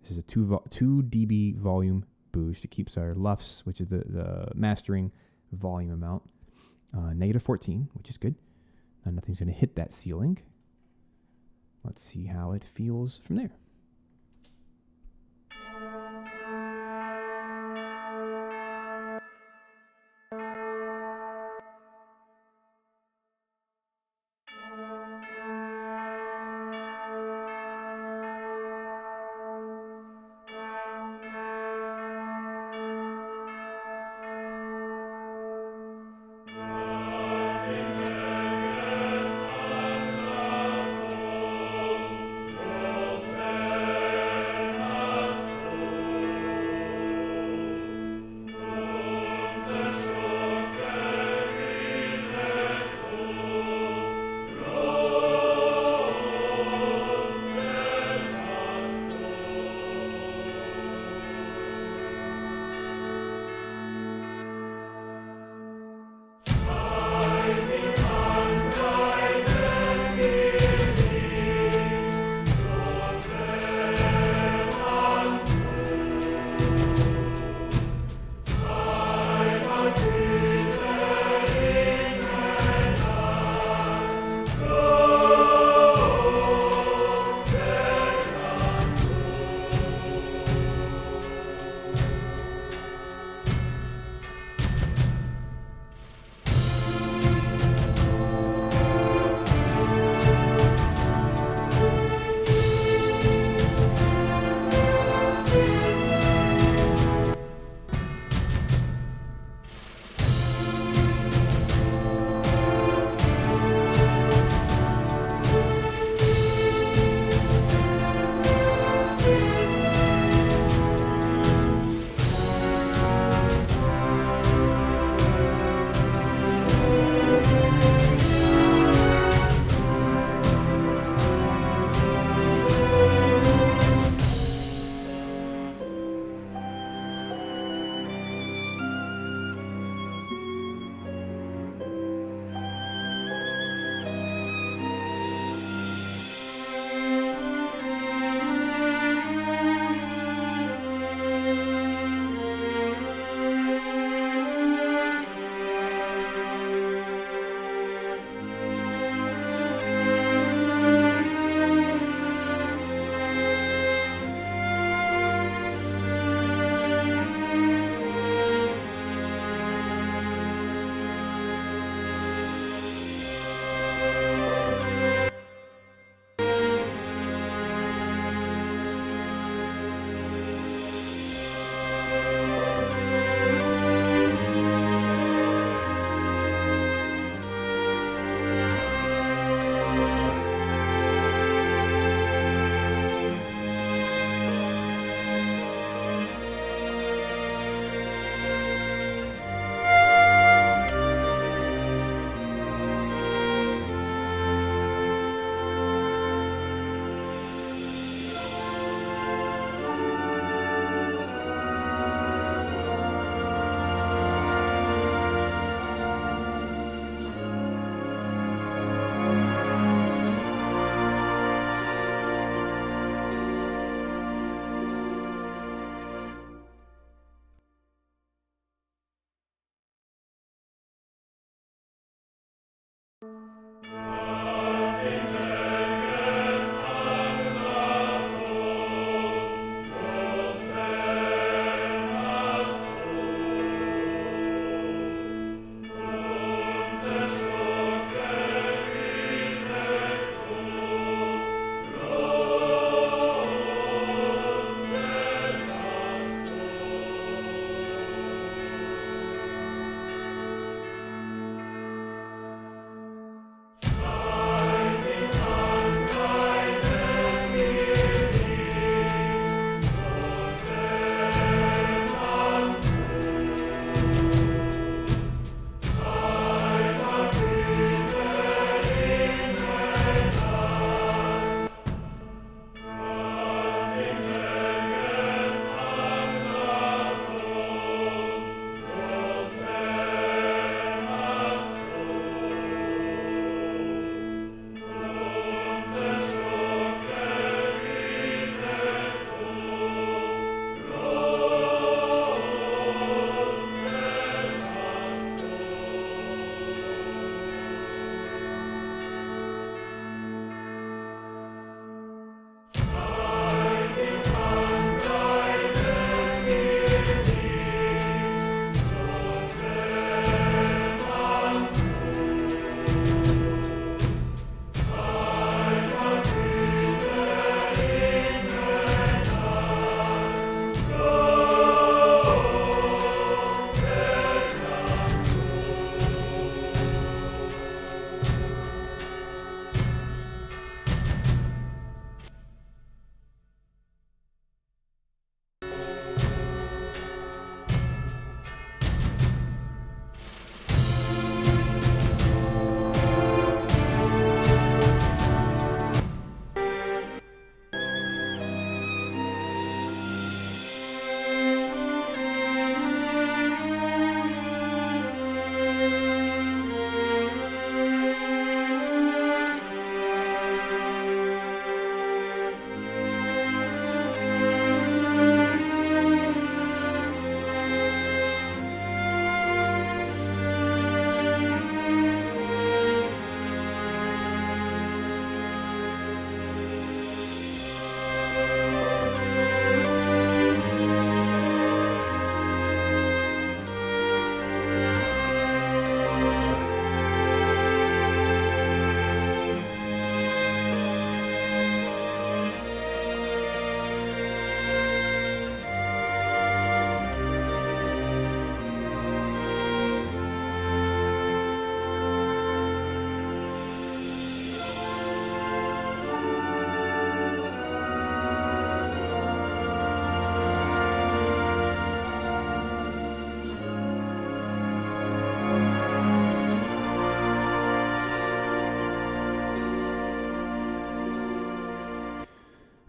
this is a 2 dB volume boost. It keeps our LUFS, which is the mastering volume amount, -14, which is good. and nothing's going to hit that ceiling. Let's see how it feels from there.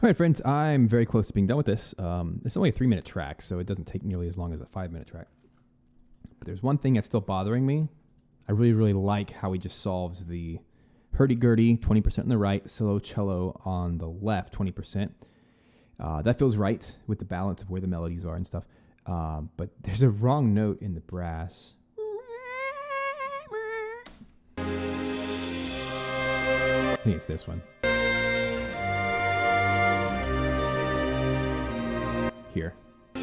All right, friends, I'm very close to being done with this. It's only a 3-minute track, so it doesn't take nearly as long as a 5-minute track. But there's one thing that's still bothering me. I really, really like how he just solves the hurdy-gurdy, 20% on the right, solo cello on the left, 20%. That feels right with the balance of where the melodies are and stuff. But there's a wrong note in the brass. I think it's this one. Here. I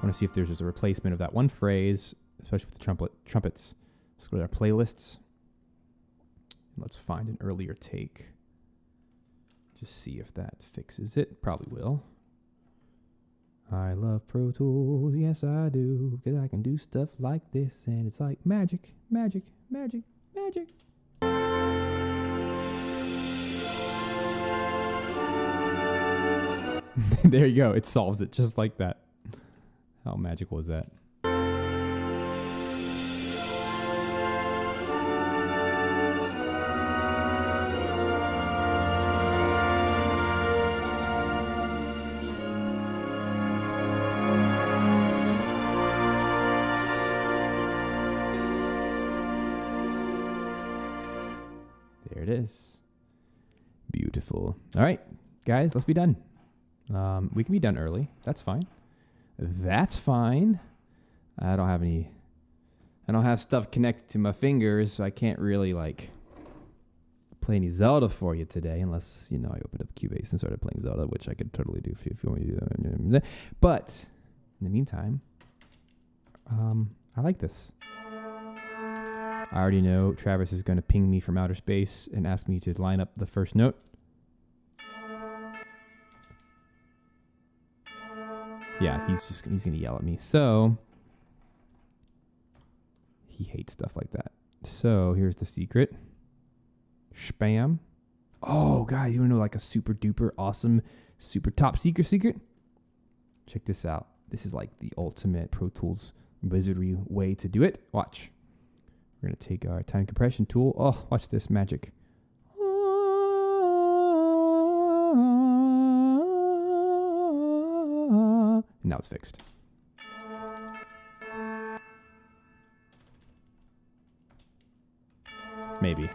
want to see if there's just a replacement of that one phrase, especially with the trumpets. Let's go to our playlists. Let's find an earlier take. Just see if that fixes it. Probably will. I love Pro Tools, yes I do, because I can do stuff like this, and it's like magic, magic, magic, magic. There you go. It solves it just like that. How magical is that? There it is. Beautiful. All right, guys, let's be done. We can be done early. That's fine. That's fine. I don't have stuff connected to my fingers, so I can't really play any Zelda for you today, unless, I opened up Cubase and started playing Zelda, which I could totally do if you want me to do that. But in the meantime, I like this. I already know Travis is going to ping me from outer space and ask me to line up the first note. Yeah, he's going to yell at me. So he hates stuff like that. So here's the secret. Spam. Oh, guys, you want to know a super duper awesome, super top secret? Check this out. This is the ultimate Pro Tools wizardry way to do it. Watch. We're going to take our time compression tool. Oh, watch this magic. And now it's fixed. Maybe.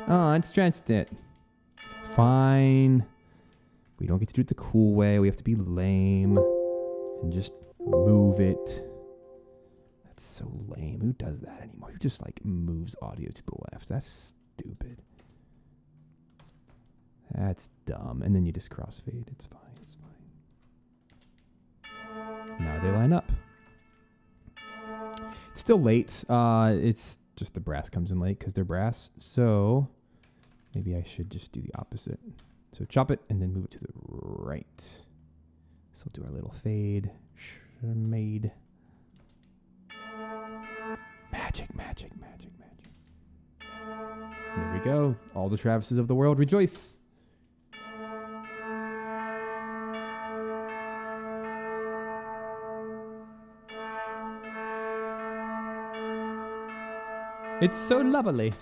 Oh, it's stretched it. Fine. We don't get to do it the cool way. We have to be lame and just move it. That's so lame. Who does that anymore? Who just moves audio to the left? That's stupid. That's dumb. And then you just crossfade. It's fine. It's fine. Now they line up. It's still late. It's just the brass comes in late because they're brass. So maybe I should just do the opposite. So chop it and then move it to the right. So we'll do our little fade. Made. Magic, magic, magic, magic. There we go. All the Travises of the world rejoice. It's so lovely.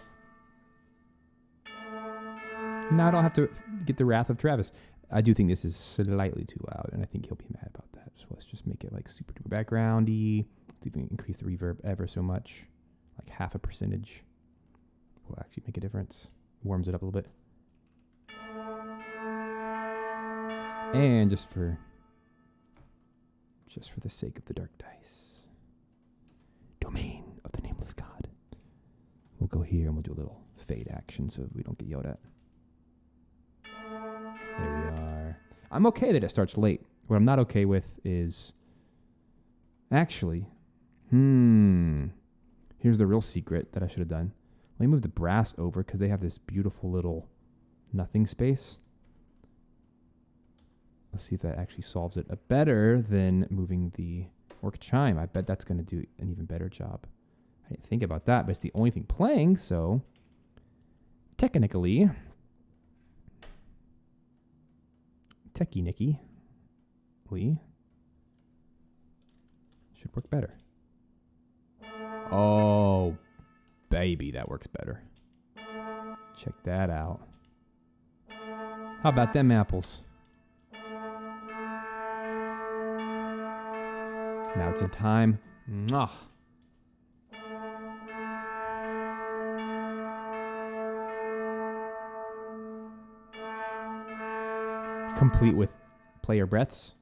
Now I don't have to get the wrath of Travis. I do think this is slightly too loud, and I think he'll be mad about that. So let's just make it super duper backgroundy. Let's even increase the reverb ever so much. 0.5% will actually make a difference. Warms it up a little bit. And just for the sake of the dark dice. Domain of the nameless god. We'll go here and we'll do a little fade action so we don't get yelled at. There we are. I'm okay that it starts late. What I'm not okay with is... Actually... Here's the real secret that I should have done. Let me move the brass over because they have this beautiful little nothing space. Let's see if that actually solves it better than moving the orc chime. I bet that's going to do an even better job. I didn't think about that, but it's the only thing playing, so technically, should work better. Oh, baby, that works better. Check that out. How about them apples? Now it's in time. Mwah. Complete with player breaths.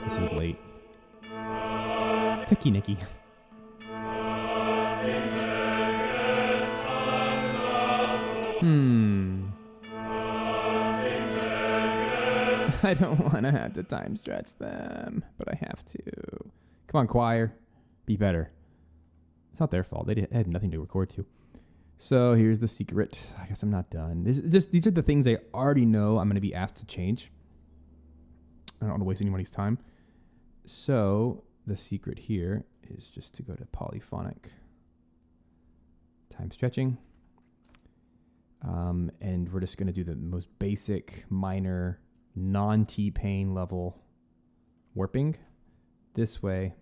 This is late. Ticky Nicky. I don't want to have to time stretch them, but I have to. Come on, choir. Be better. It's not their fault. They had nothing to record to. So here's the secret. I guess I'm not done. These are the things I already know I'm going to be asked to change. I don't want to waste anybody's time. So the secret here is just to go to polyphonic time stretching. And we're just going to do the most basic, minor, non-T-pain level warping. This way,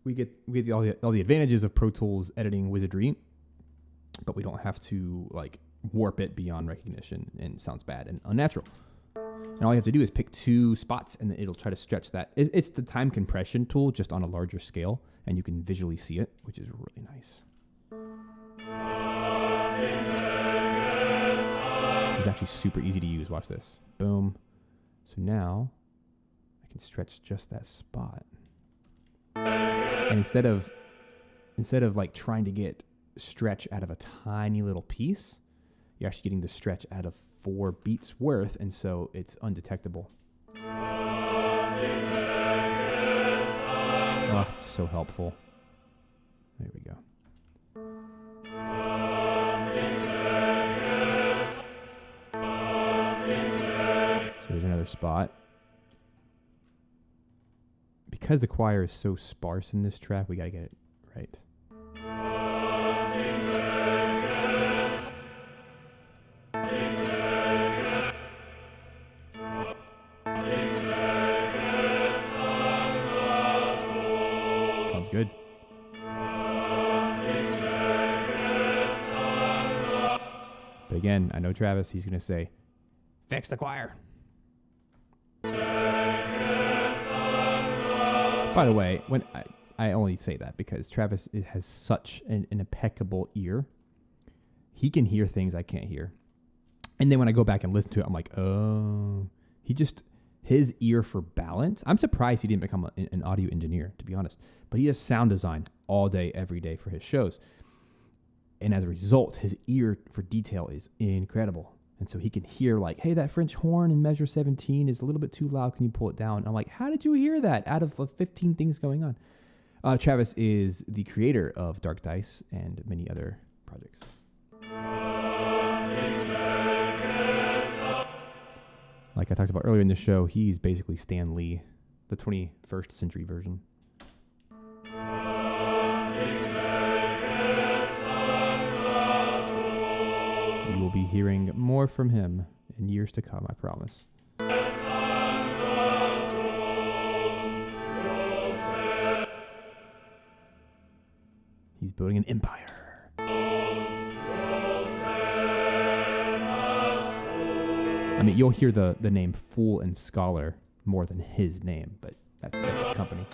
we get all the advantages of Pro Tools editing wizardry, but we don't have to like warp it beyond recognition and it sounds bad and unnatural. And all you have to do is pick 2 spots, and it'll try to stretch that. It's the time compression tool, just on a larger scale, and you can visually see it, which is really nice. It's actually super easy to use. Watch this. Boom. So now I can stretch just that spot. And instead of like trying to get stretch out of a tiny little piece, you're actually getting the stretch out of 4 beats worth, and so it's undetectable. Oh, it's so helpful. There we go. So here's another spot. Because the choir is so sparse in this track, we gotta get it right. Sounds good. But again, I know Travis, he's gonna say, fix the choir. By the way, when I only say that because Travis has such an impeccable ear. He can hear things I can't hear. And then when I go back and listen to it, I'm like, oh, his ear for balance. I'm surprised he didn't become an audio engineer, to be honest. But he does sound design all day, every day for his shows. And as a result, his ear for detail is incredible. And so he can hear like, hey, that French horn in measure 17 is a little bit too loud. Can you pull it down? And I'm like, how did you hear that out of 15 things going on? Travis is the creator of Dark Dice and many other projects. Like I talked about earlier in the show, he's basically Stan Lee, the 21st century version. You will be hearing more from him in years to come, I promise. He's building an empire. I mean, you'll hear the name Fool and Scholar more than his name, but that's his company.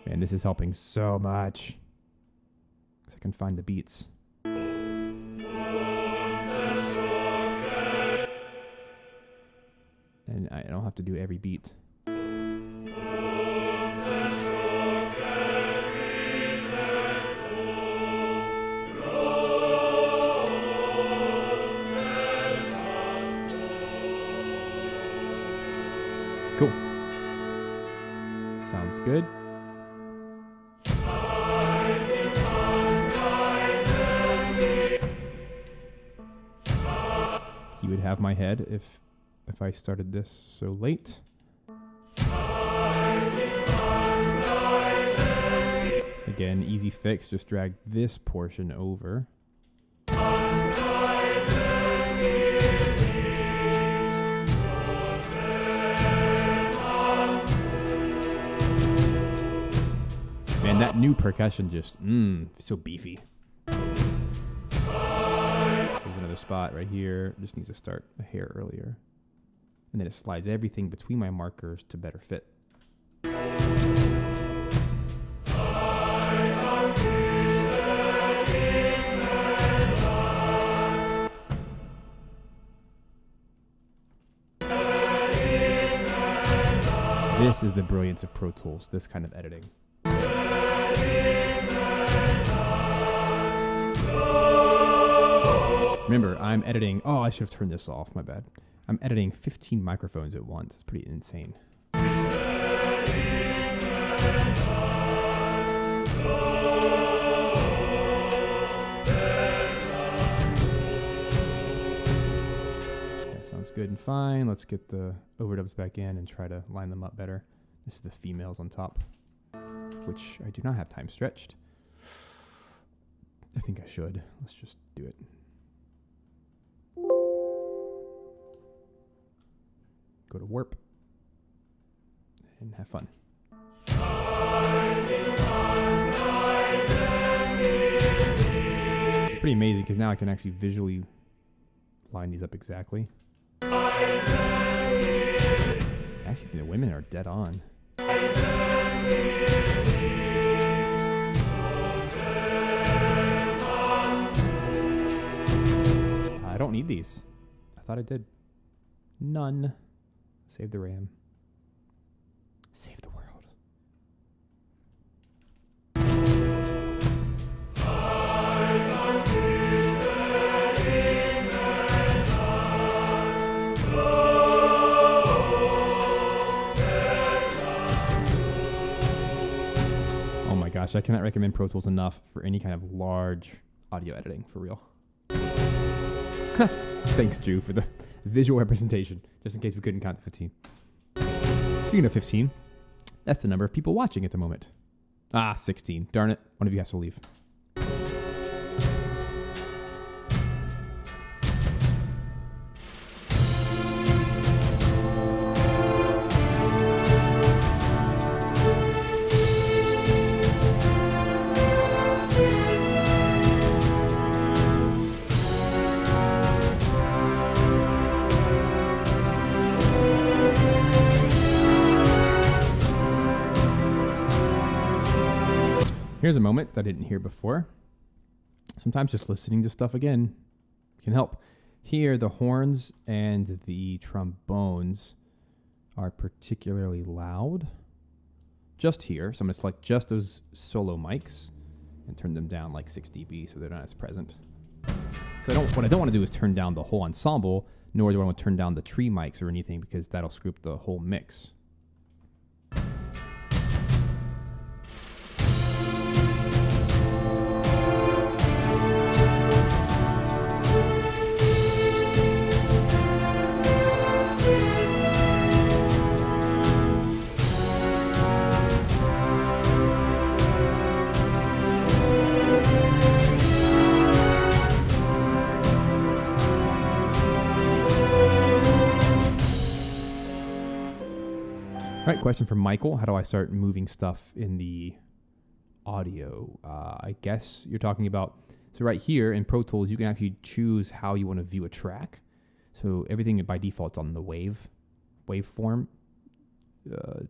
Man, this is helping so much. Because I can find the beats. And I don't have to do every beat. Cool. Sounds good. would have my head if I started this so late. Again, easy fix, just drag this portion over. Man, that new percussion just, so beefy. There's another spot right here. Just needs to start a hair earlier. And then it slides everything between my markers to better fit. This is the brilliance of Pro Tools, this kind of editing. Remember, I'm editing... Oh, I should have turned this off. My bad. I'm editing 15 microphones at once. It's pretty insane. That sounds good and fine. Let's get the overdubs back in and try to line them up better. This is the females on top, which I do not have time stretched. I think I should. Let's just do it. Go to warp and have fun. It's pretty amazing because now I can actually visually line these up exactly. I actually think the women are dead on. I don't need these. I thought I did. None. Save the RAM. Save the world. Oh my gosh, I cannot recommend Pro Tools enough for any kind of large audio editing, for real. Thanks, Drew, for the visual representation, just in case we couldn't count to 15. Speaking of 15, that's the number of people watching at the moment. 16. Darn it. One of you has to leave. Here's a moment that I didn't hear before. Sometimes just listening to stuff again can help. Here, the horns and the trombones are particularly loud. Just here, so I'm going to select just those solo mics and turn them down like 6 dB so they're not as present. So what I don't want to do is turn down the whole ensemble, nor do I want to turn down the tree mics or anything because that'll screw up the whole mix. All right, question from Michael. How do I start moving stuff in the audio? I guess you're talking about, so right here in Pro Tools, you can actually choose how you want to view a track. So everything by default is on the waveform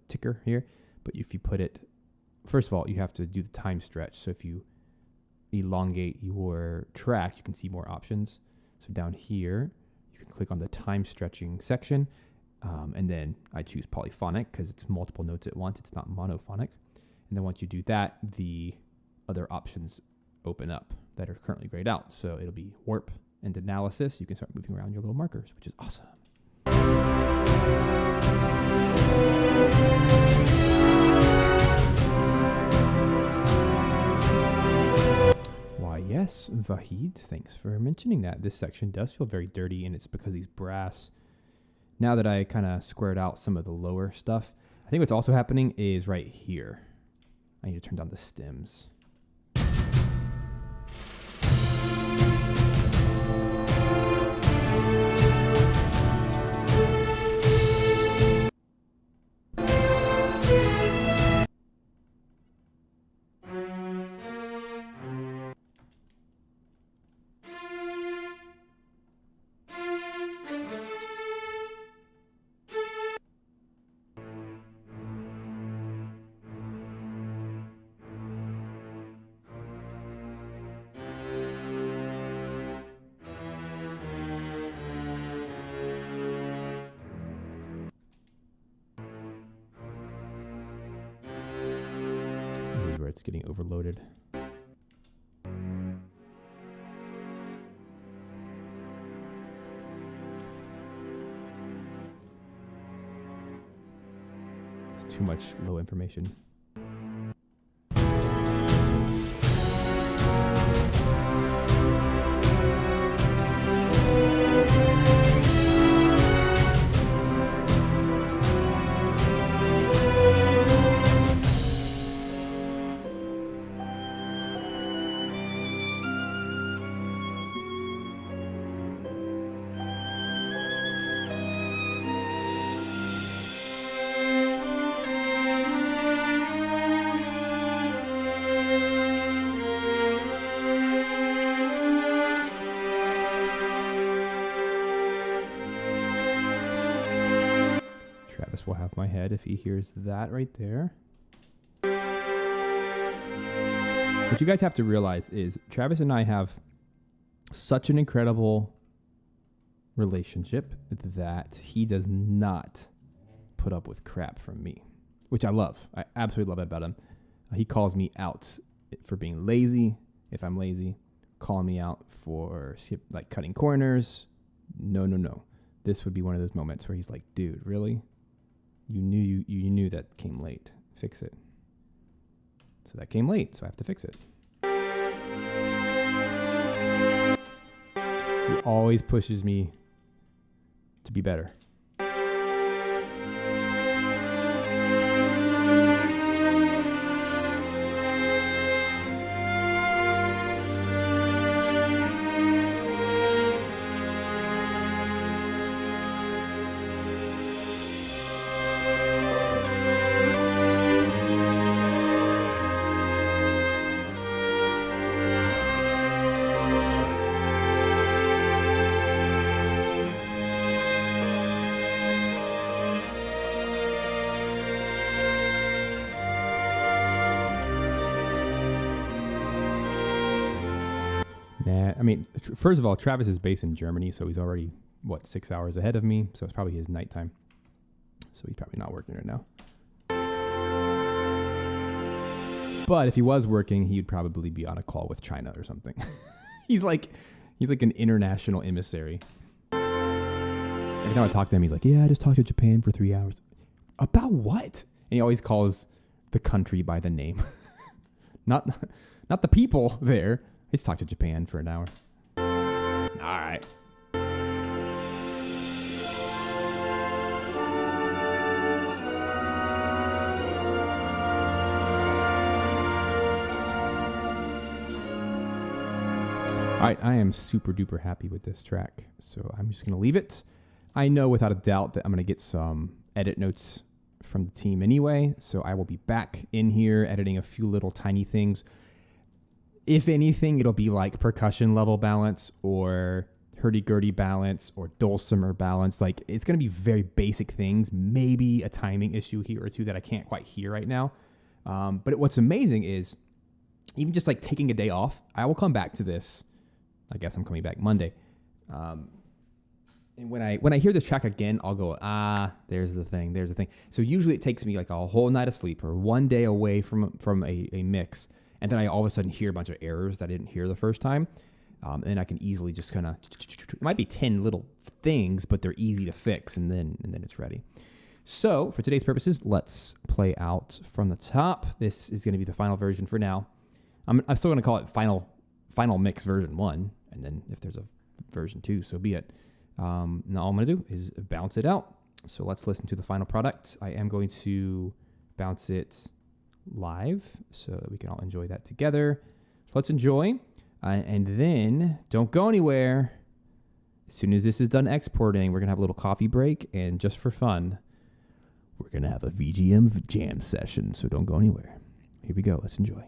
ticker here. But if you put it, first of all, you have to do the time stretch. So if you elongate your track, you can see more options. So down here, you can click on the time stretching section. And then I choose polyphonic because it's multiple notes at once. It's not monophonic. And then once you do that, the other options open up that are currently grayed out. So it'll be warp and analysis. You can start moving around your little markers, which is awesome. Why, yes. Yes, Vahid, thanks for mentioning that. This section does feel very dirty, and it's because of these brass. Now that I kind of squared out some of the lower stuff, I think what's also happening is right here. I need to turn down the stems. It's getting overloaded. It's too much low information. Travis will have my head if he hears that right there. What you guys have to realize is Travis and I have such an incredible relationship that he does not put up with crap from me, which I love. I absolutely love it about him. He calls me out for being lazy if I'm lazy, calling me out for like cutting corners. No. This would be one of those moments where he's like, dude, really? You knew that came late. Fix it. So that came late, so I have to fix it. He always pushes me to be better. I mean, first of all, Travis is based in Germany, so he's already, 6 hours ahead of me, so it's probably his nighttime. So he's probably not working right now. But if he was working, he'd probably be on a call with China or something. He's like an international emissary. Every time I talk to him, he's like, yeah, I just talked to Japan for 3 hours. About what? And he always calls the country by the name. Not the people there. He's talked to Japan for an hour. All right. All right, I am super duper happy with this track, so I'm just going to leave it. I know without a doubt that I'm going to get some edit notes from the team anyway, so I will be back in here editing a few little tiny things. If anything, it'll be like percussion level balance or hurdy-gurdy balance or dulcimer balance. Like, it's going to be very basic things, maybe a timing issue here or two that I can't quite hear right now. But what's amazing is even just like taking a day off, I will come back to this. I guess I'm coming back Monday. And when I hear this track again, I'll go, there's the thing. So usually it takes me like a whole night of sleep or one day away from a mix. And then I all of a sudden hear a bunch of errors that I didn't hear the first time. And I can easily just kind of, it might be 10 little things, but they're easy to fix, and then it's ready. So for today's purposes, let's play out from the top. This is going to be the final version for now. I'm still going to call it final final mix version 1, and then if there's a version 2, so be it. Now all I'm going to do is bounce it out. So let's listen to the final product. I am going to bounce it live so that we can all enjoy that together. So let's enjoy. And then don't go anywhere. As soon as this is done exporting, we're going to have a little coffee break. And just for fun, we're going to have a VGM jam session. So don't go anywhere. Here we go. Let's enjoy.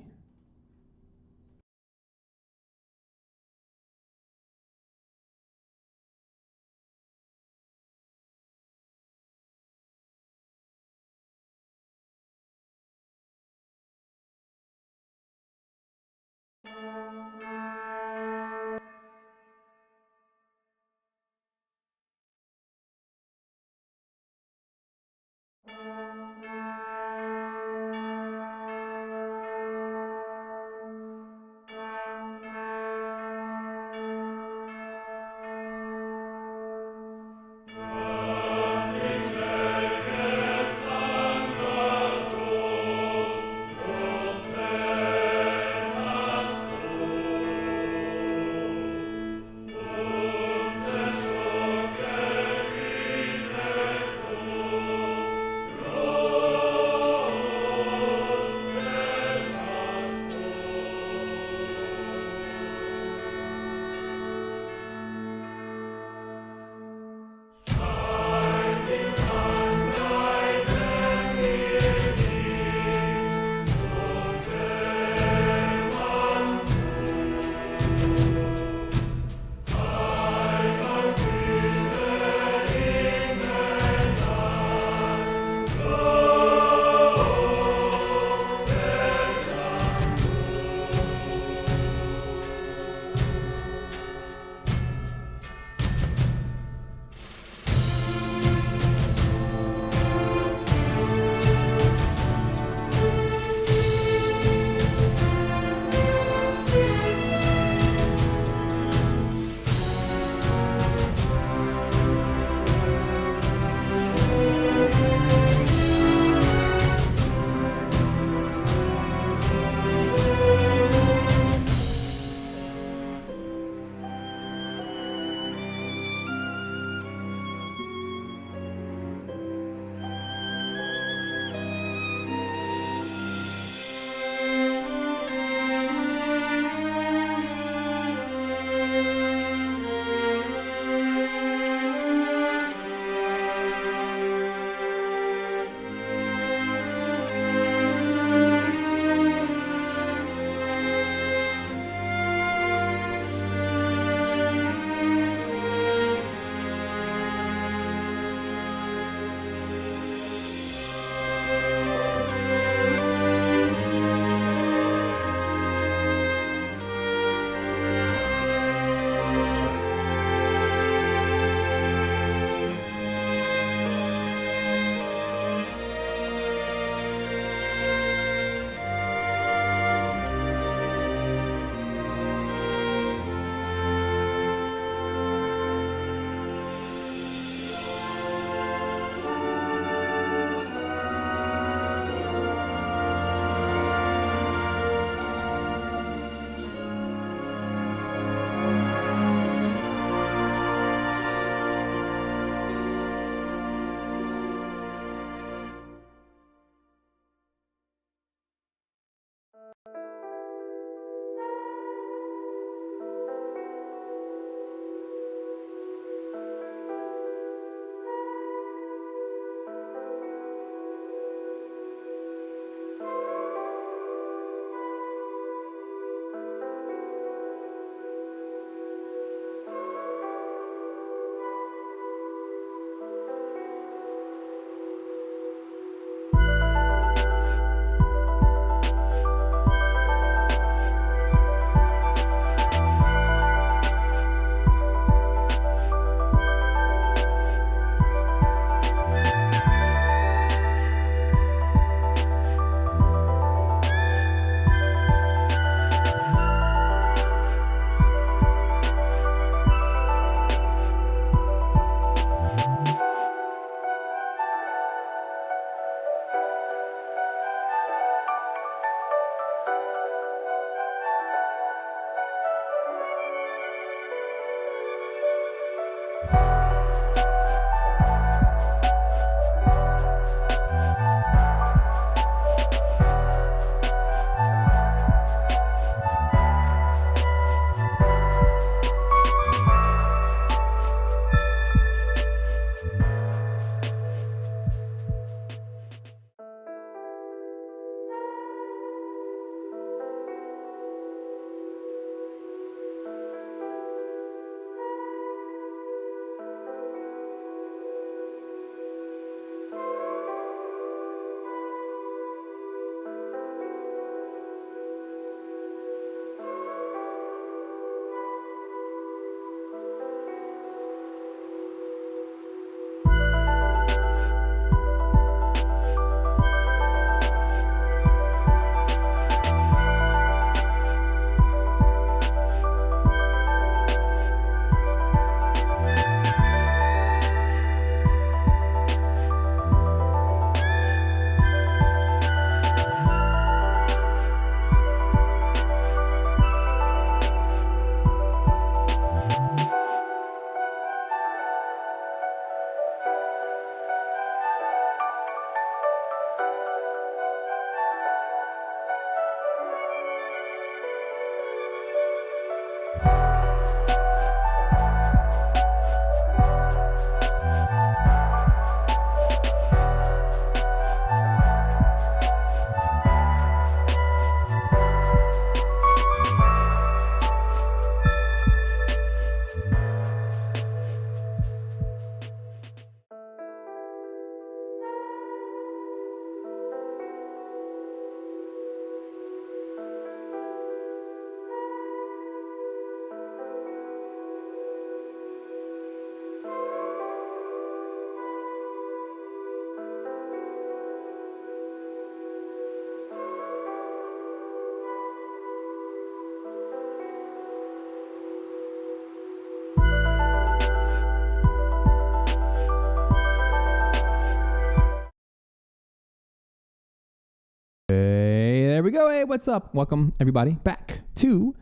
go. Hey, what's up? Welcome, everybody, back to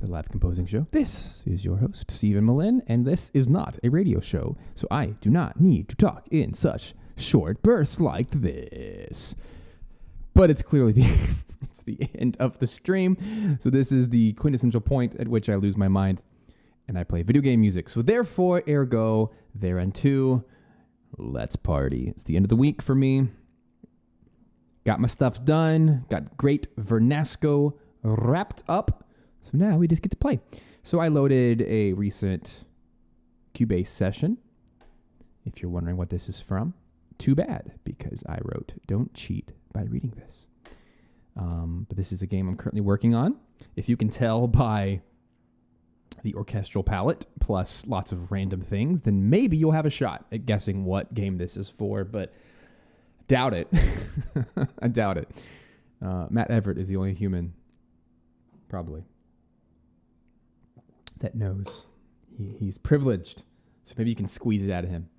the Live Composing Show. This is your host, Stephen Melin, and this is not a radio show, so I do not need to talk in such short bursts like this. But it's clearly it's the end of the stream, so this is the quintessential point at which I lose my mind, and I play video game music. So therefore, ergo, thereunto, let's party. It's the end of the week for me. Got my stuff done. Got great Vernasko wrapped up. So now we just get to play. So I loaded a recent Cubase session. If you're wondering what this is from, too bad, because I wrote "Don't cheat by reading this." But this is a game I'm currently working on. If you can tell by the orchestral palette plus lots of random things, then maybe you'll have a shot at guessing what game this is for, but doubt it. I doubt it. Matt Everett is the only human, probably, that knows. He's privileged, so maybe you can squeeze it out of him.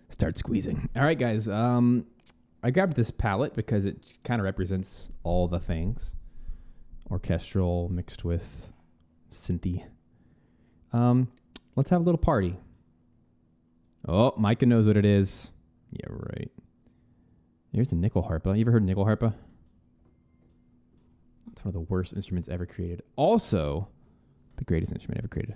Start squeezing. All right, guys. I grabbed this palette because it kind of represents all the things. Orchestral mixed with synthy. Let's have a little party. Oh, Micah knows what it is. Yeah, right. Here's a nickel harpa. You ever heard nickel harpa? It's one of the worst instruments ever created. Also, the greatest instrument ever created.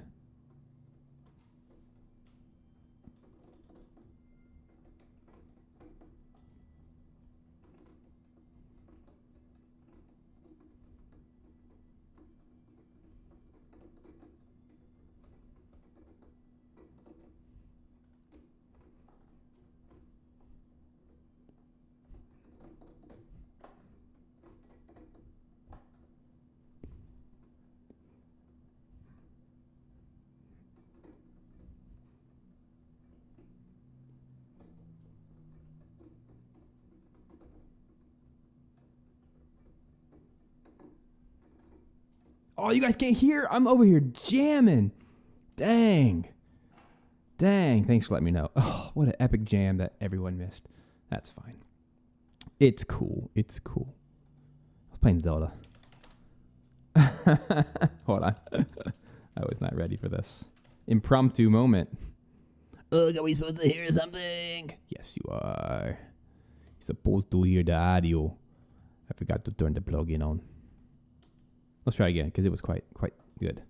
Oh, you guys can't hear? I'm over here jamming. Dang. Thanks for letting me know. Oh, what an epic jam that everyone missed. That's fine. It's cool. I was playing Zelda. Hold on. I was not ready for this. Impromptu moment. Ugh, are we supposed to hear something? Yes, you are. You're supposed to hear the audio. I forgot to turn the plug-in on. Let's try again, because it was quite good.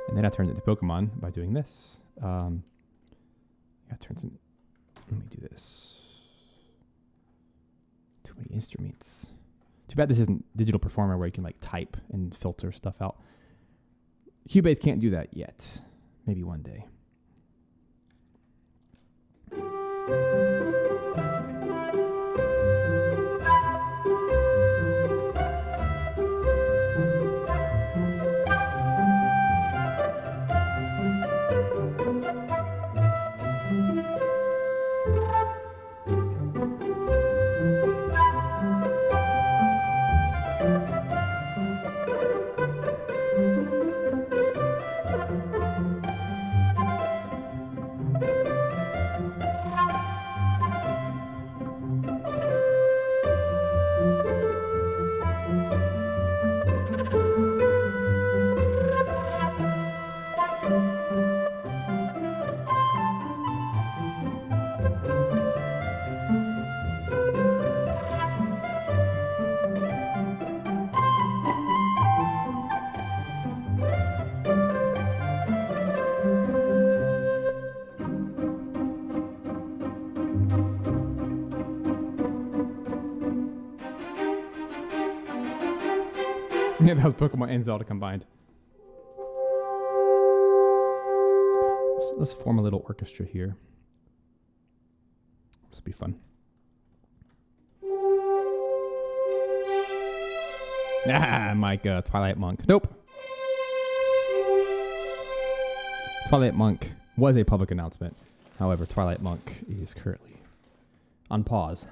And then I turned it to Pokemon by doing this. I turn some... Let me do this. Too many instruments. Too bad this isn't Digital Performer where you can like type and filter stuff out. Cubase can't do that yet. Maybe one day. Yeah, that was Pokemon and Zelda combined. Let's form a little orchestra here. This will be fun. Mike, Twilight Monk. Nope. Twilight Monk was a public announcement. However, Twilight Monk is currently on pause.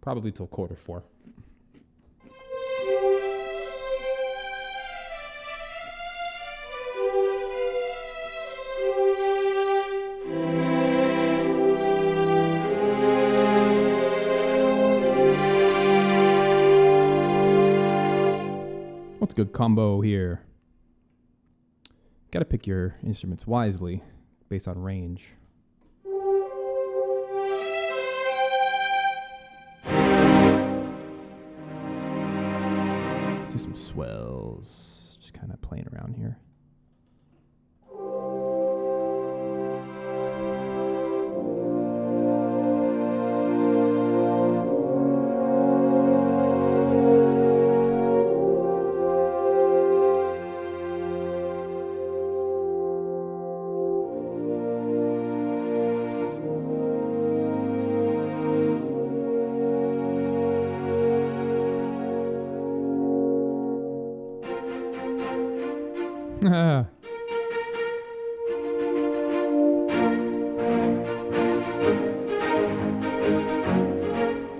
probably till 4:45. What's a good combo here? Got to pick your instruments wisely based on range. Let's do some swells. Just kind of playing around here.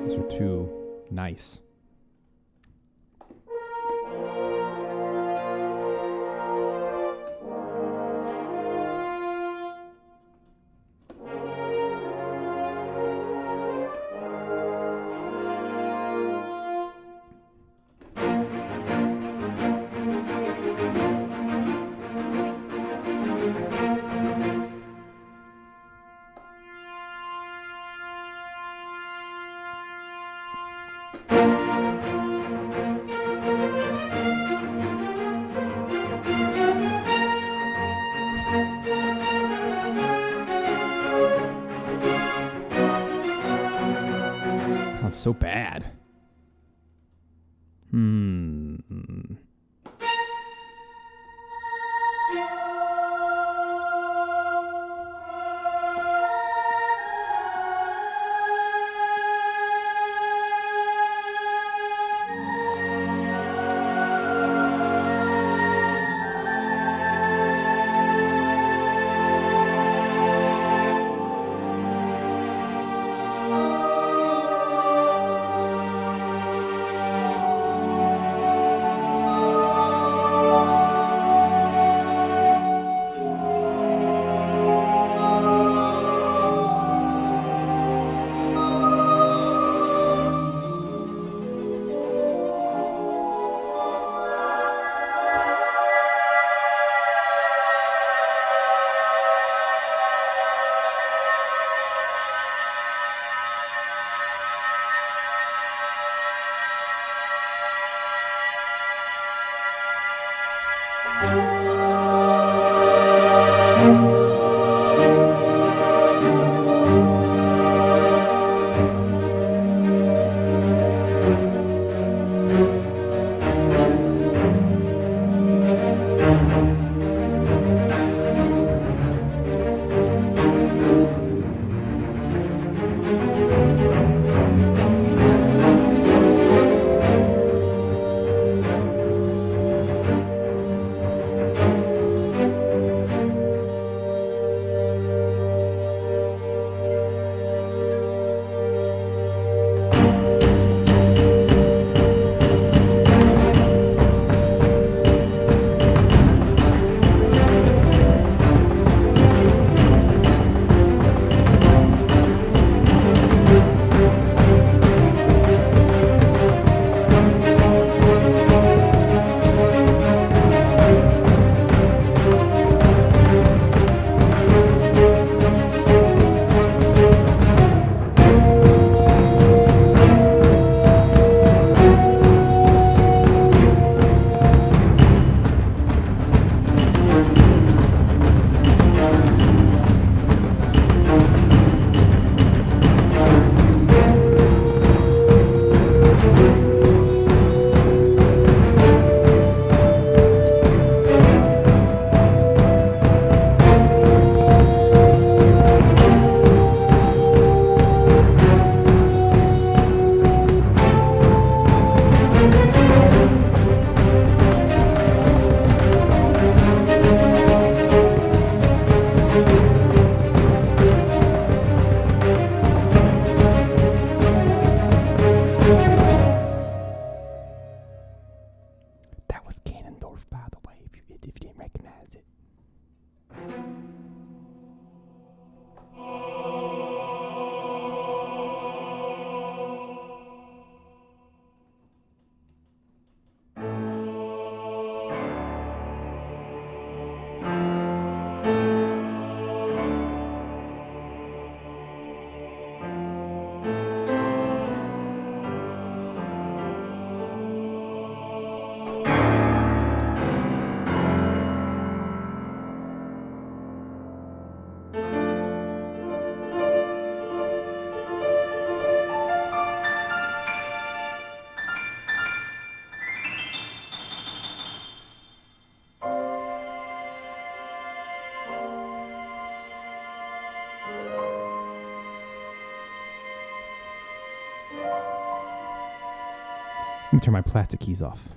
These are too nice. Sounds so bad. Let me turn my plastic keys off.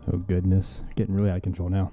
Oh, goodness. Getting really out of control now.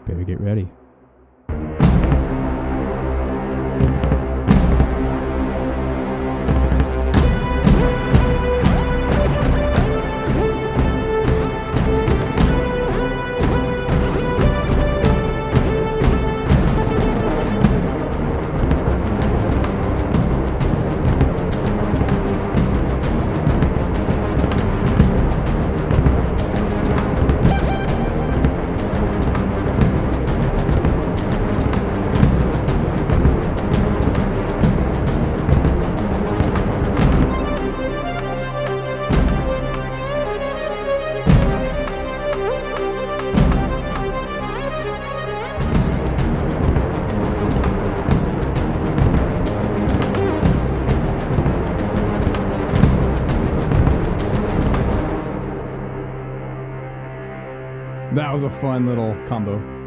Better get ready. That was a fun little combo.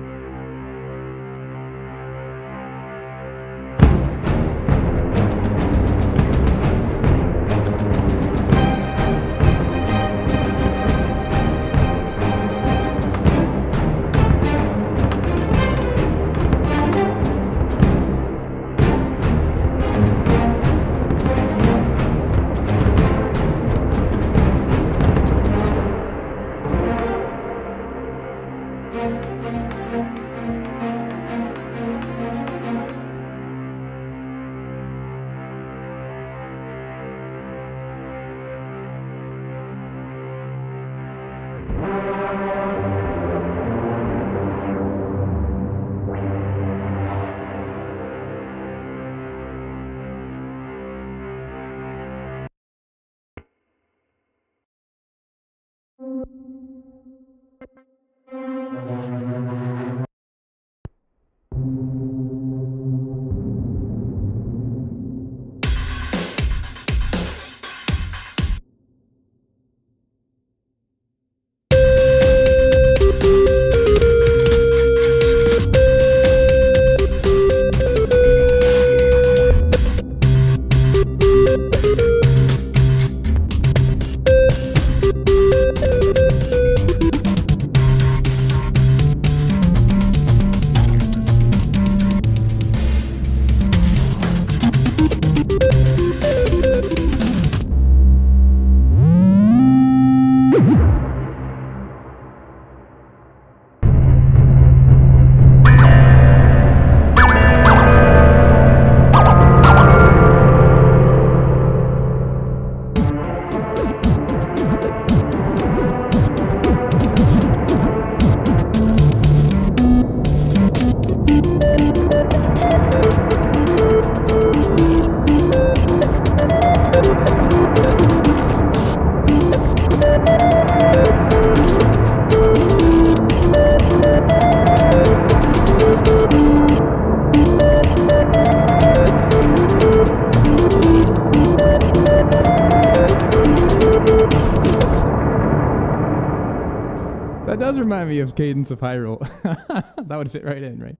That does remind me of Cadence of Hyrule. That would fit right in, right?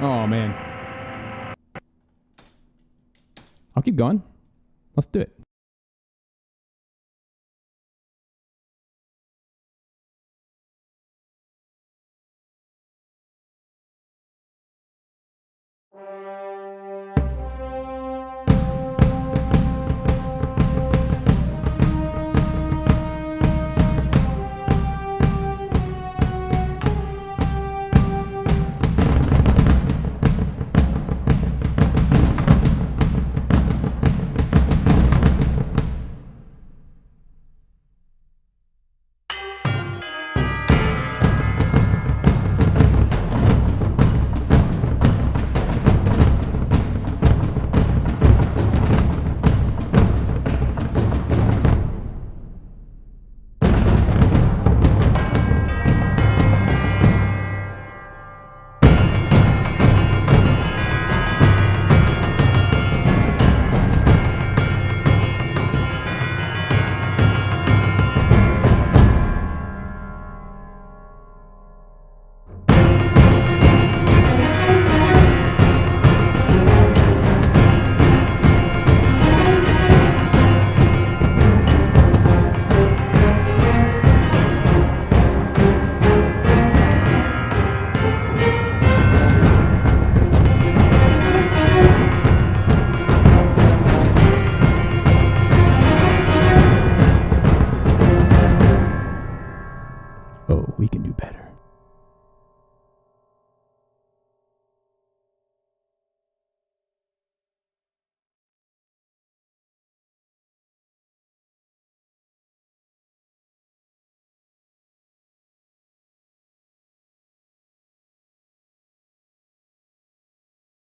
Oh, man. I'll keep going. Let's do it.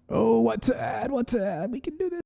Oh, what to add? What to add? We can do this.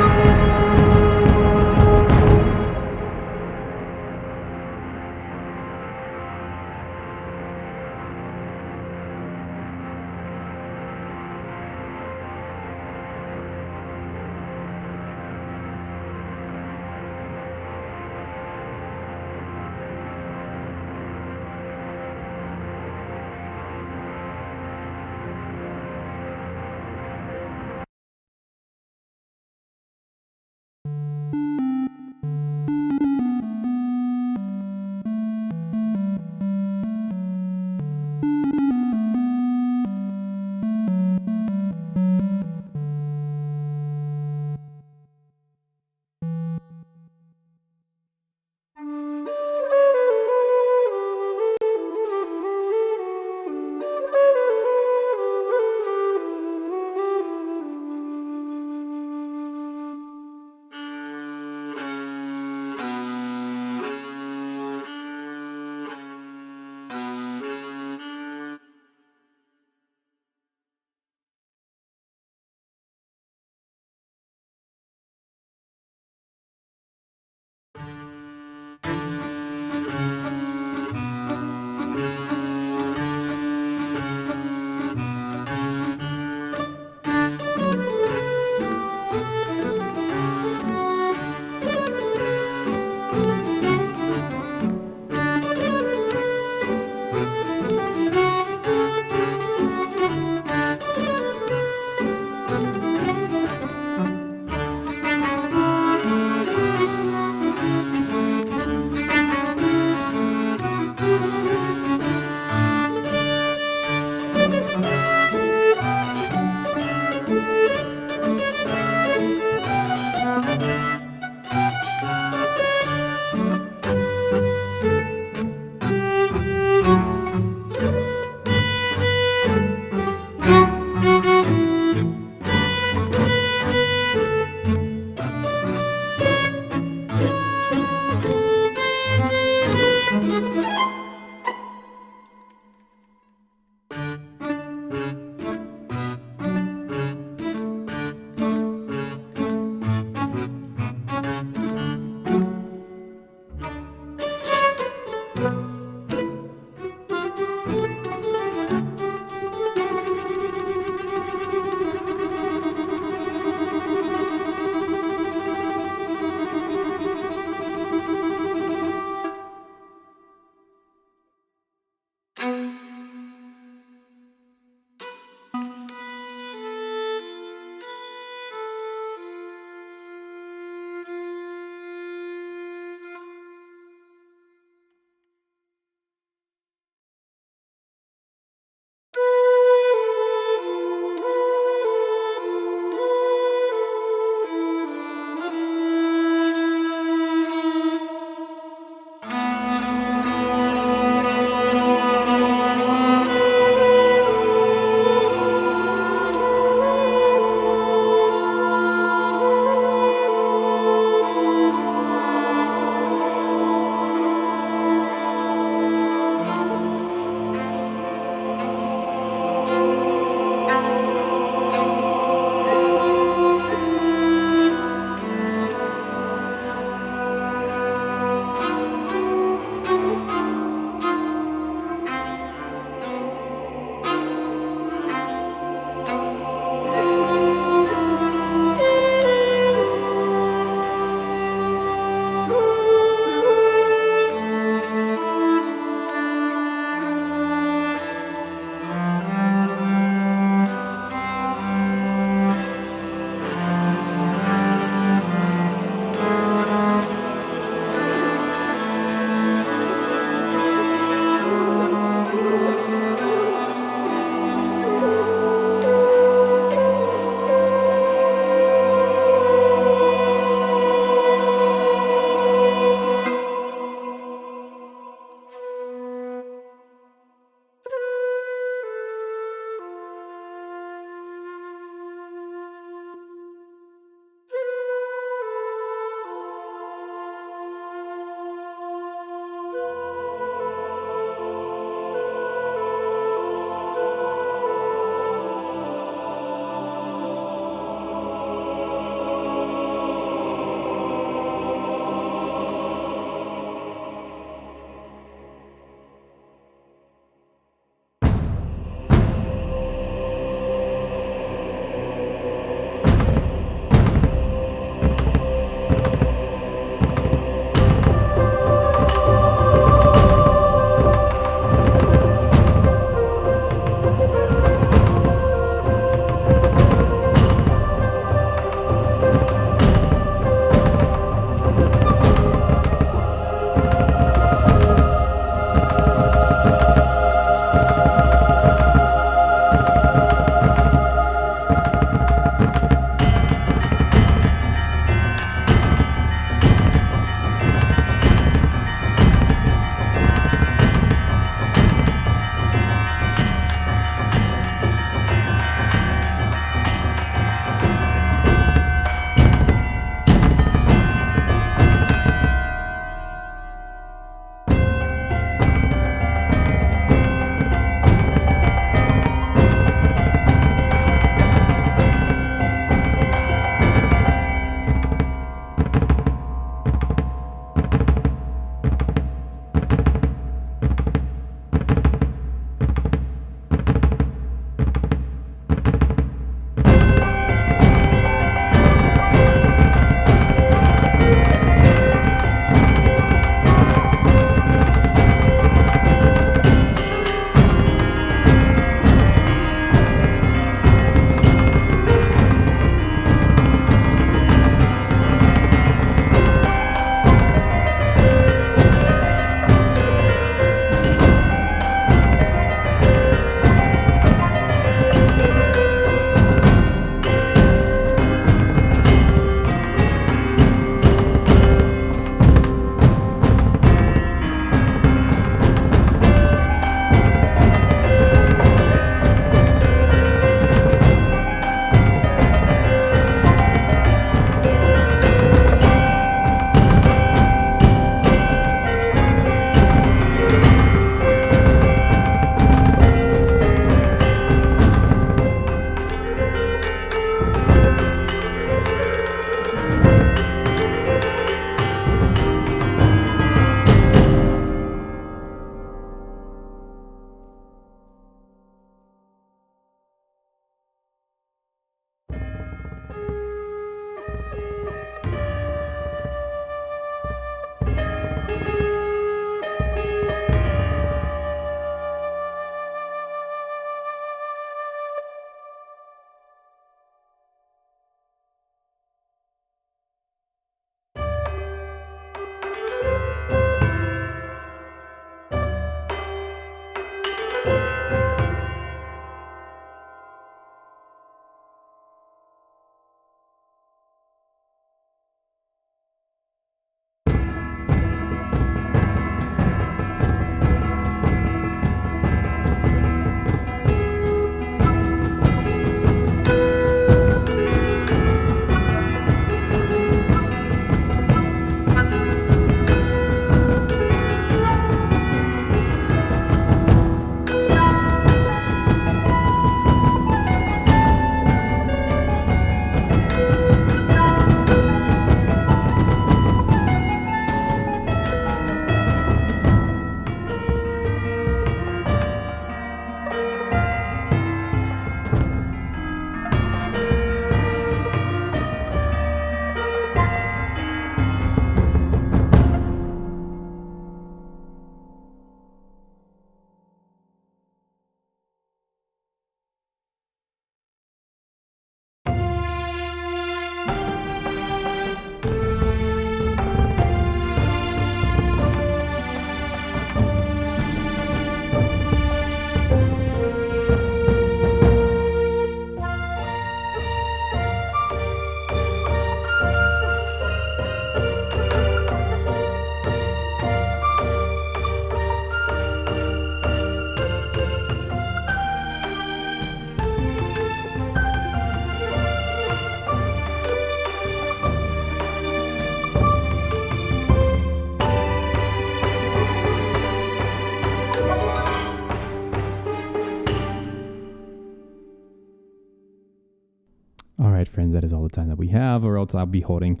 right, friends, that is all the time that we have, or else I'll be holding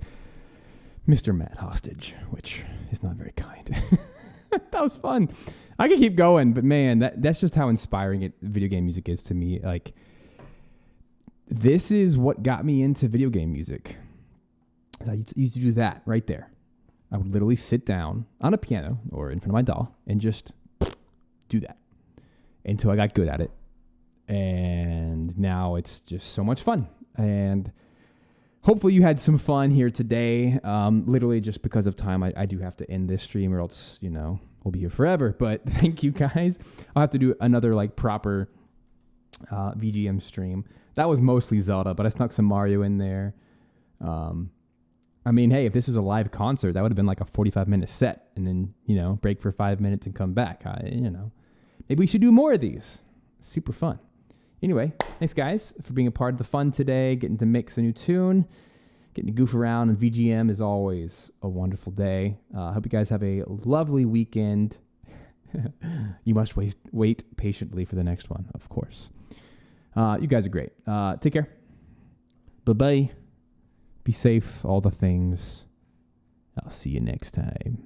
Mr. Matt hostage, which is not very kind. That was fun. I could keep going, but man, that's just how inspiring video game music is to me. Like, this is what got me into video game music. I used to do that right there. I would literally sit down on a piano or in front of my doll and just do that until I got good at it. And now it's just so much fun. And hopefully you had some fun here today. Literally just because of time, I do have to end this stream, or else, we'll be here forever. But thank you guys. I'll have to do another proper VGM stream. That was mostly Zelda, but I snuck some Mario in there. Hey, if this was a live concert, that would have been like a 45-minute set, and then, break for 5 minutes and come back. Maybe we should do more of these. Super fun. Anyway, thanks guys for being a part of the fun today, getting to mix a new tune, getting to goof around, and VGM is always a wonderful day. I hope you guys have a lovely weekend. You must wait patiently for the next one, of course. You guys are great. Take care. Bye-bye. Be safe, all the things. I'll see you next time.